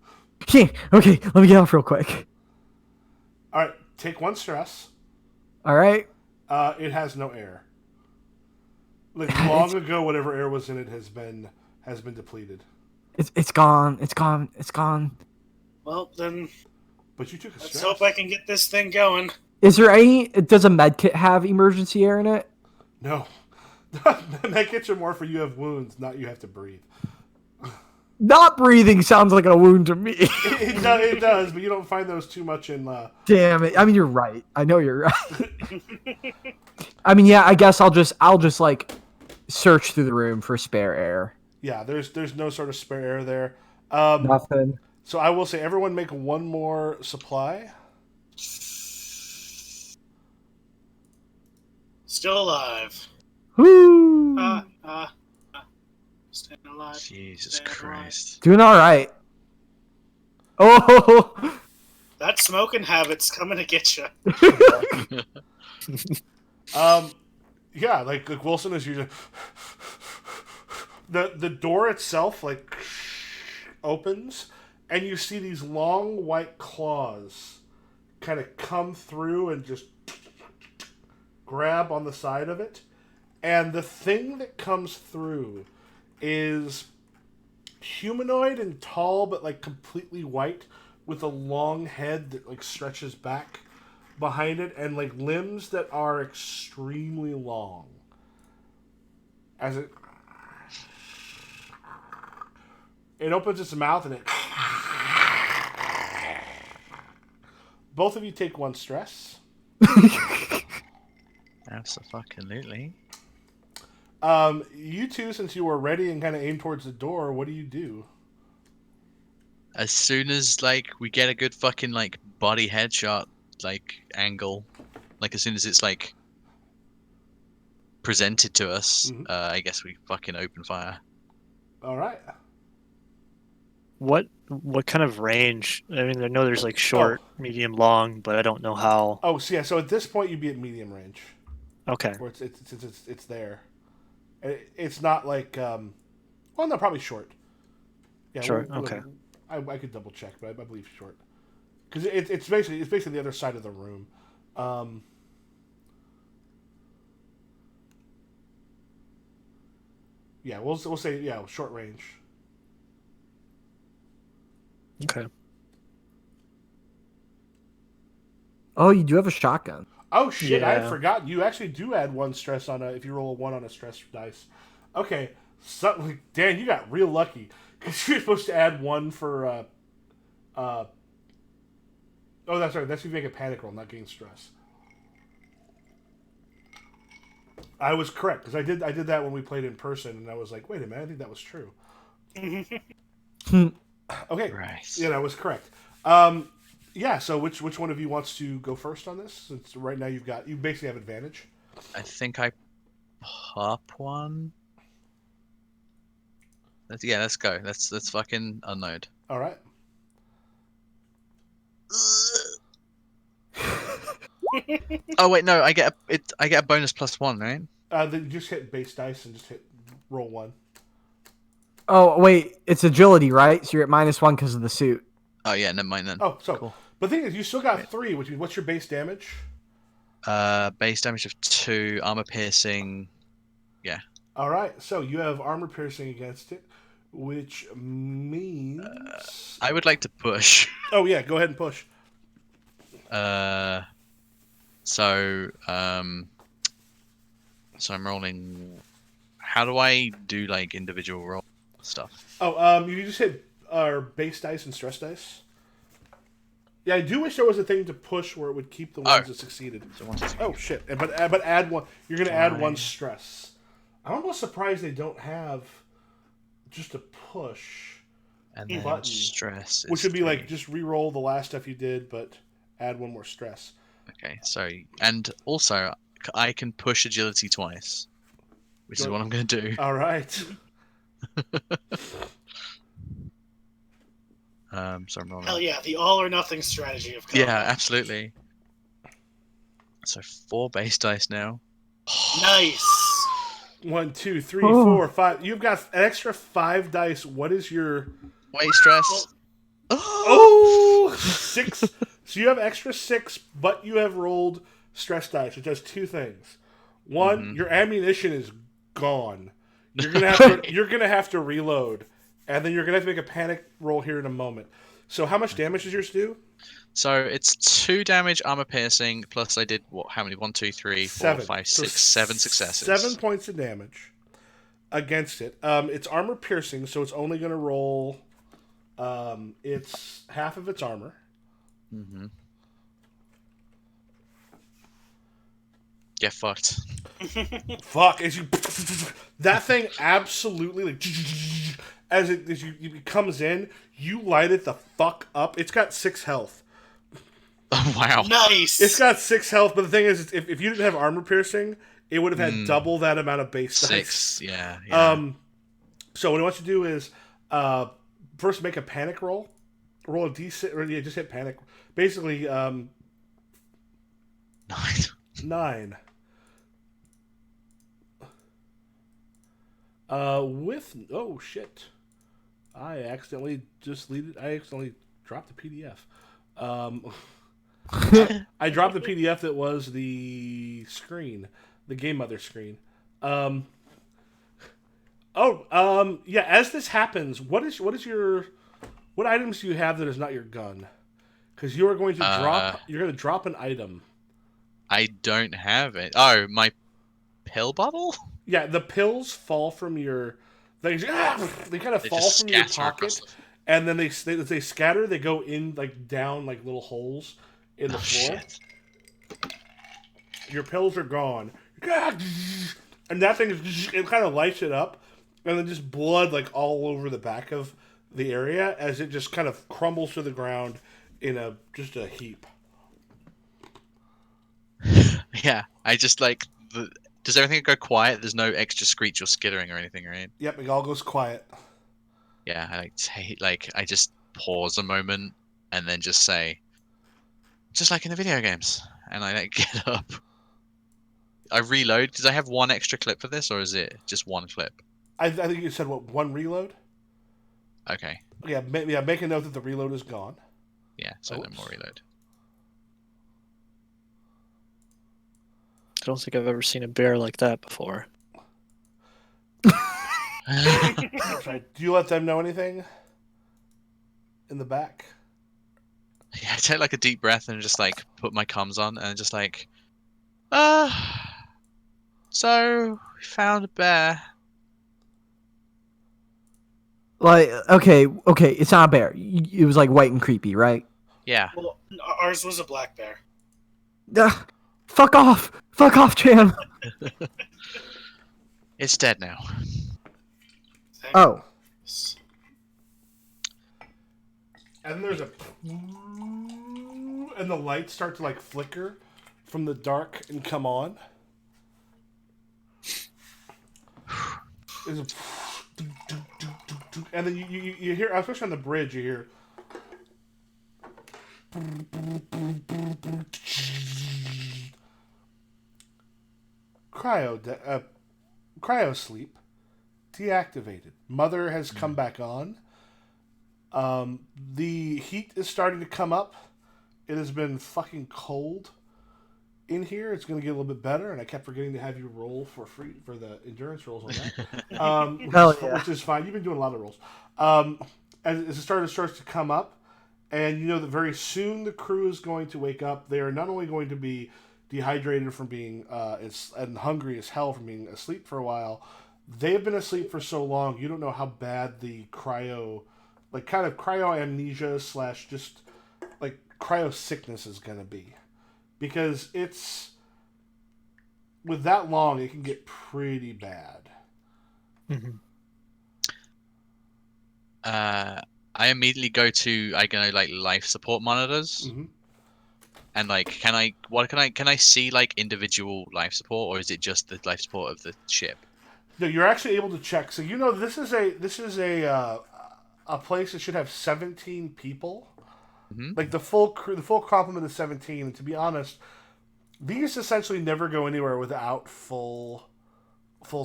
yeah. Okay, let me get off real quick. All right, take 1 stress. All right. It has no air. Like long ago, whatever air was in it has been depleted. It's gone. It's gone. It's gone. Well, then But you took a let's stress. hope I can get this thing going. Is there any? Does a med kit have emergency air in it? No. Medkits are more for you have wounds, not you have to breathe. Not breathing sounds like a wound to me. It does, but you don't find those too much in. Damn it! I mean, you're right. I know you're right. I mean, yeah. I guess I'll just like search through the room for spare air. Yeah, there's no sort of spare air there. Nothing. So I will say, everyone make 1 more supply. Still alive. Woo! Staying alive. Jesus Staying Christ. Doing all right. Oh. That smoking habit's coming to get you. Yeah, like Wilson is usually the door itself like opens, and you see these long white claws kind of come through and just grab on the side of it, and the thing that comes through is humanoid and tall, but like completely white, with a long head that like stretches back behind it, and like limbs that are extremely long. As it opens its mouth and it. Both of you take 1 stress. Absolutely. You two, since you were ready and kind of aimed towards the door, what do you do? As soon as like we get a good fucking like body headshot like angle, like as soon as it's like presented to us, I guess we fucking open fire. All right. What kind of range? I mean, I know there's like short, medium, long, but I don't know how. Oh, so yeah. So at this point, you'd be at medium range. Okay. Where it's there. It's not like well, no, probably short. Yeah, Short. Okay. I could double check, but I believe short. Because it's basically the other side of the room. Yeah, we'll say short range. Okay. Oh, you do have a shotgun. Oh shit! I had Yeah. forgotten. You actually do add 1 stress on if you roll a 1 on a stress dice. Okay, so Dan, you got real lucky because you're supposed to add 1 for. Oh, that's right. That's if you make a panic roll, not gain stress. I was correct because I did that when we played in person, and I was like, wait a minute, I think that was true. Okay, Right. yeah, that was correct. Yeah, so which one of you wants to go first on this? Since right now you basically have advantage. I think I pop one. Let's go. Let's fucking unload. All right. Oh wait, no, I get a bonus +1, right? Then you just hit base dice and just hit roll 1. Oh wait, it's agility, right? So you're at -1 because of the suit. Oh yeah, never mind then. Oh, so Cool. but the thing is, you still got 3, which means what's your base damage? Base damage of 2, armor piercing. Yeah. All right, so you have armor piercing against it, which means I would like to push. Oh yeah, go ahead and push. So I'm rolling. How do I do like individual roll stuff? Oh, you just hit base dice and stress dice. Yeah, I do wish there was a thing to push where it would keep the ones that succeeded. So one, two, Oh shit! But add 1. You're gonna add 1 stress. I'm almost surprised they don't have just a push, And then button, stress. which is would be 3. like just re-roll the last stuff you did, but add 1 more stress. Okay, so and also I can push agility twice, which is Go- what I'm going to do. All right. So I'm rolling. Hell yeah, the all or nothing strategy of combat. Yeah, absolutely. So 4 base dice now. Nice. 1, 2, 3, Oh. 4, 5. You've got an extra 5 dice. What is your? Weight stress. Well, Oh, 6. So you have extra 6, but you have rolled stress dice, which does 2 things. One, your ammunition is gone. You're gonna have to. You're gonna have to reload, and then you're gonna have to make a panic roll here in a moment. So how much damage does yours do? So it's 2 damage armor piercing plus I did what? How many? 1, 2, 3, 4, 7. 5, So 6, 7 successes. 7 points of damage against it. It's armor piercing, so it's only gonna roll. It's half of its armor. Mm-hmm. Get fucked. Fuck! As you that thing absolutely like as it comes in, you light it the fuck up. It's got 6 health. Oh, wow. Nice. It's got 6 health, but the thing is, if you didn't have armor piercing, it would have had double that amount of base dice. 6. Yeah. So what I want you to do is first make a panic roll. Roll a d6, or yeah, just hit panic. Basically, 9. 9. Oh shit! I accidentally dropped the PDF. I dropped the PDF that was the screen, the Game Mother screen. Yeah. As this happens, what items do you have that is not your gun? Because you are going to drop. You're going to drop an item. I don't have it. Oh, my pill bottle? Yeah, the pills fall from your. They kind of They fall just from your scatter across pocket, and then they scatter. They go in like down like little holes in the floor. Shit. Your pills are gone, and that thing it kind of lights it up, and then just blood like all over the back of the area as it just kind of crumbles to the ground in just a heap. Yeah, I just like. Does everything go quiet? There's no extra screech or skittering or anything, right? Yep, it all goes quiet. Yeah, I just pause a moment and then just say, just like in the video games, and I get up. I reload. Did I have 1 extra clip for this, or is it just 1 clip? I think you said 1 reload. Okay. Yeah, make a note that the reload is gone. Yeah, so no more reload. I don't think I've ever seen a bear like that before. Right. Do you let them know anything in the back? Yeah, I take like a deep breath and just like put my comms on and just like, so we found a bear. Like, okay, it's not a bear. It was like white and creepy, right? Yeah. Well, ours was a black bear. Fuck off, Chan. It's dead now. Thank Oh, goodness. And there's and the lights start to like flicker from the dark and come on. There's a and then you hear, especially on the bridge, you hear cryo sleep deactivated. Mother has come back on. The heat is starting to come up. It has been fucking cold in here. It's going to get a little bit better, and I kept forgetting to have you roll for free for the endurance rolls on that. Which is fine. You've been doing a lot of rolls. As it starts to come up, and you know that very soon the crew is going to wake up. They are not only going to be dehydrated from being and hungry as hell from being asleep for a while. They have been asleep for so long, you don't know how bad the cryo amnesia / just like cryo sickness is going to be. Because it's, with that long, it can get pretty bad. Mm-hmm. I immediately go to like life support monitors. Hmm. And like, can I see like individual life support, or is it just the life support of the ship? No, you're actually able to check. So this is a place that should have 17 people. Hmm. Like the full the full complement of 17. And to be honest, these essentially never go anywhere without full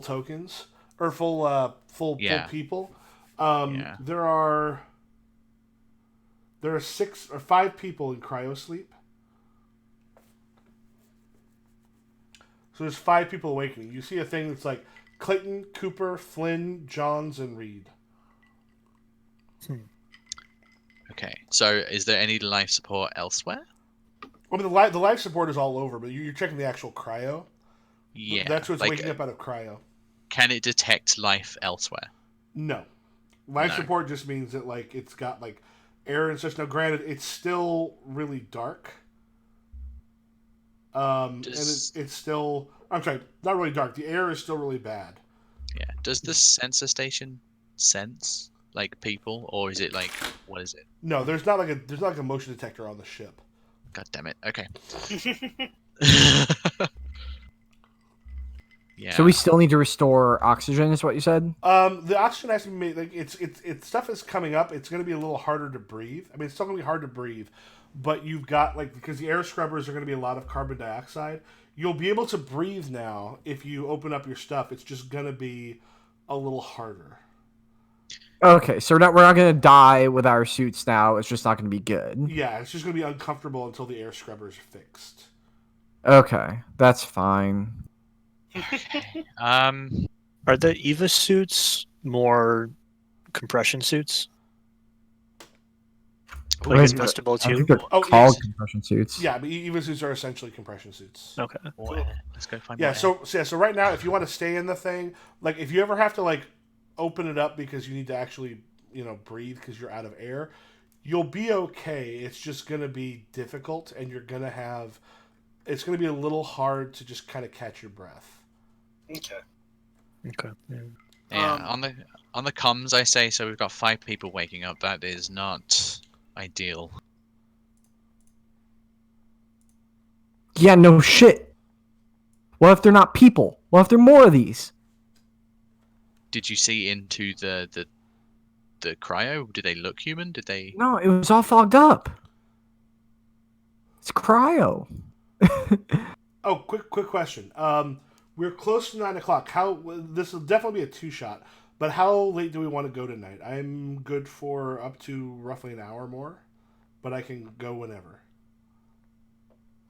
tokens or full Yeah, people. yeah. There are 6 or 5 people in cryo sleep. So there's 5 people awakening. You see a thing that's like Clayton, Cooper, Flynn, Johns, and Reed. Okay. So, is there any life support elsewhere? I mean, the life support is all over, but you're checking the actual cryo. Yeah. That's what's Like, waking up out of cryo. can it detect life elsewhere? No, life No. support just means that like it's got like air and such. Now, granted, it's still really dark. And Does it's still. I'm sorry, not really dark. The air is still really bad. Yeah. Does the sensor station sense like people, or is it like what is it? No, there's not like a motion detector on the ship. God damn it. Okay. Yeah. So we still need to restore oxygen, is what you said? The oxygen has to be made. Like it's stuff is coming up. It's going to be a little harder to breathe. I mean, it's still going to be hard to breathe, but you've got like because the air scrubbers are going to be a lot of carbon dioxide. You'll be able to breathe now if you open up your stuff. It's just going to be a little harder. Okay, so we're not gonna die with our suits now. It's just not gonna be good. Yeah, it's just going to be uncomfortable until the air scrubbers are fixed. Okay, that's fine. Okay. Are the Eva suits more compression suits? Like Wait, adjustable I think too? they're Oh, called yes. compression suits. Yeah, but EVA suits are essentially compression suits. Okay. Well, let's go find Yeah, more air. so right now, if you want to stay in the thing, like if you ever have to like open it up because you need to actually breathe because you're out of air, you'll be okay. It's just gonna be difficult, and it's gonna be a little hard to just kind of catch your breath. Okay. Okay. Yeah. Yeah, Um, on the comms, I say so. We've got 5 people waking up. That is not ideal. Yeah, no shit. What if they're not people? What if there are more of these? Did you see into the cryo? Did they look human? Did they? No, it was all fogged up. It's cryo. Oh, quick question. We're close to 9 o'clock. This will definitely be a 2-shot, but how late do we want to go tonight? I'm good for up to roughly an hour more, but I can go whenever.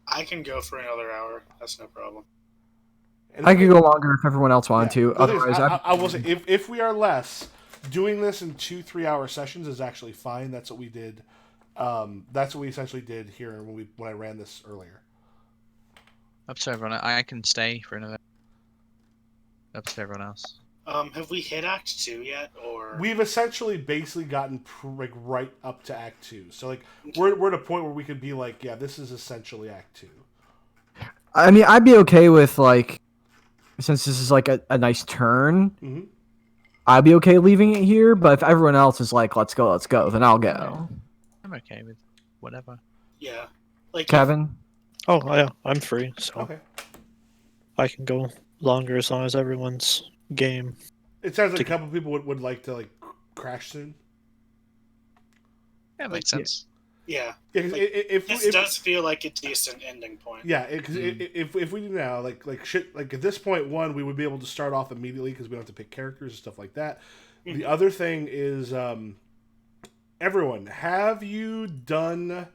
I can go for another hour. That's no problem. And I could go longer if everyone else wanted yeah. to. The thing is, Otherwise, I will say if we are less, doing this in 2-3 hour sessions is actually fine. That's what we did. That's what we essentially did here when I ran this earlier. Up to everyone. I can stay for another. Up to everyone else. Have we hit Act 2 yet, or We've essentially basically gotten like right up to Act 2. So like we're at a point where we could be like, yeah, this is essentially Act 2. I mean, I'd be okay with like, since this is like a nice turn, Mm-hmm. I'd be okay leaving it here. But if everyone else is like, let's go, then I'll go. I'm okay with whatever. yeah, like Kevin, Oh, yeah. I'm free, so Okay. I can go longer as long as everyone's game. It sounds like a couple people would like to like crash soon. Yeah, makes sense. Yeah, Yeah, 'cause Like, if this does feel like a decent ending point. yeah, because if we do now, like shit, like at this point, one, we would be able to start off immediately because we don't have to pick characters and stuff like that. The other thing is, everyone, have you done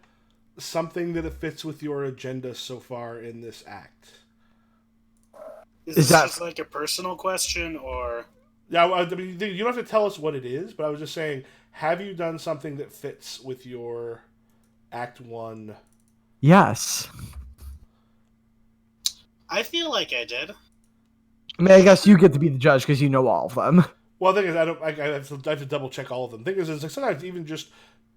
something that it fits with your agenda so far in this act? Is Is this that- just like a personal question, or Yeah, I mean, you don't have to tell us what it is, but I was just saying, have you done something that fits with your Act 1? yes. I feel like I did. I mean, I guess you get to be the judge because you know all of them. Well, the thing is, I have to double check all of them. The thing is like sometimes even just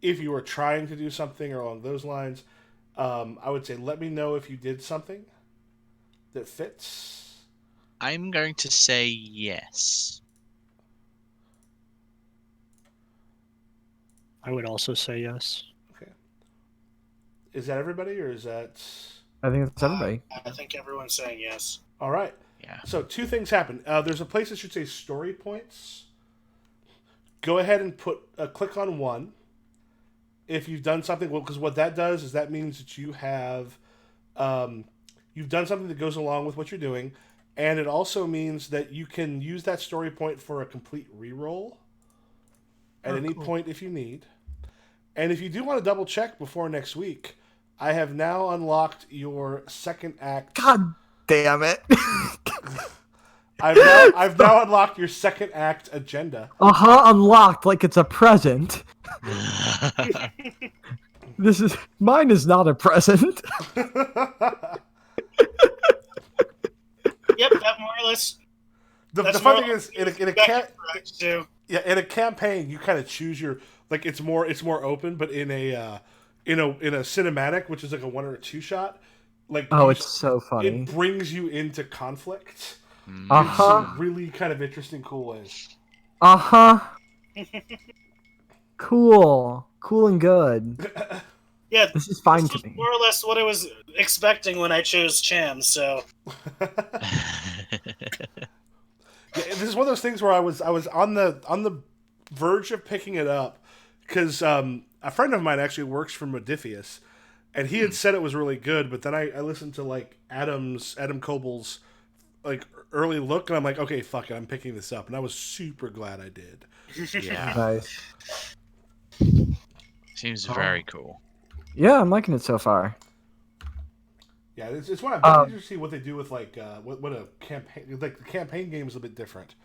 if you were trying to do something or along those lines, I would say let me know if you did something that fits. I'm going to say yes. I would also say yes. Okay. Is that everybody, or is that? I think that's everybody. I think everyone's saying yes. All right. Yeah. So 2 things happen. There's a place that should say story points. Go ahead and click on one. If you've done something, well, because what that does is that means that you have, you've done something that goes along with what you're doing, and it also means that you can use that story point for a complete reroll at any point if you need. And if you do want to double check before next week, I have now unlocked your second act. God damn it. I've now unlocked your second act agenda. Unlocked like it's a present. Mine is not a present. Yep, that more or less. The fun thing is in a campaign you kind of choose your, like, it's more open, but in a cinematic, which is like a 1 or a 2 shot, like, it's so funny. It brings you into conflict in some really kind of interesting, cool ways. Cool and good. Yeah, this is fine to me. More or less what I was expecting when I chose Cham. So This is one of those things where I was on the verge of picking it up because a friend of mine actually works for Modifius, and he had said it was really good. But then I listened to like Adam Coble's like early look, and I'm like, okay, fuck it, I'm picking this up, and I was super glad I did. Yeah. Nice. Seems very cool. Yeah, I'm liking it so far. Yeah, it's one I'm interested to see what they do with like what a campaign, like the campaign game is a bit different.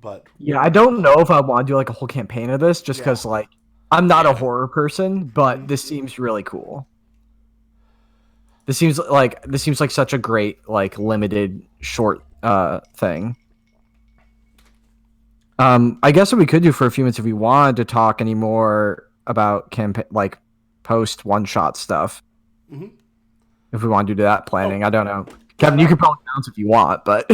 But yeah, I don't know if I want to do like a whole campaign of this, just because like I'm not a horror person, but this seems really cool. This seems like such a great like limited short thing. I guess what we could do for a few minutes if we wanted to talk any more about campaign like post one shot stuff. Mm-hmm. If we want to do that planning, I don't know. Kevin, you could probably bounce if you want, but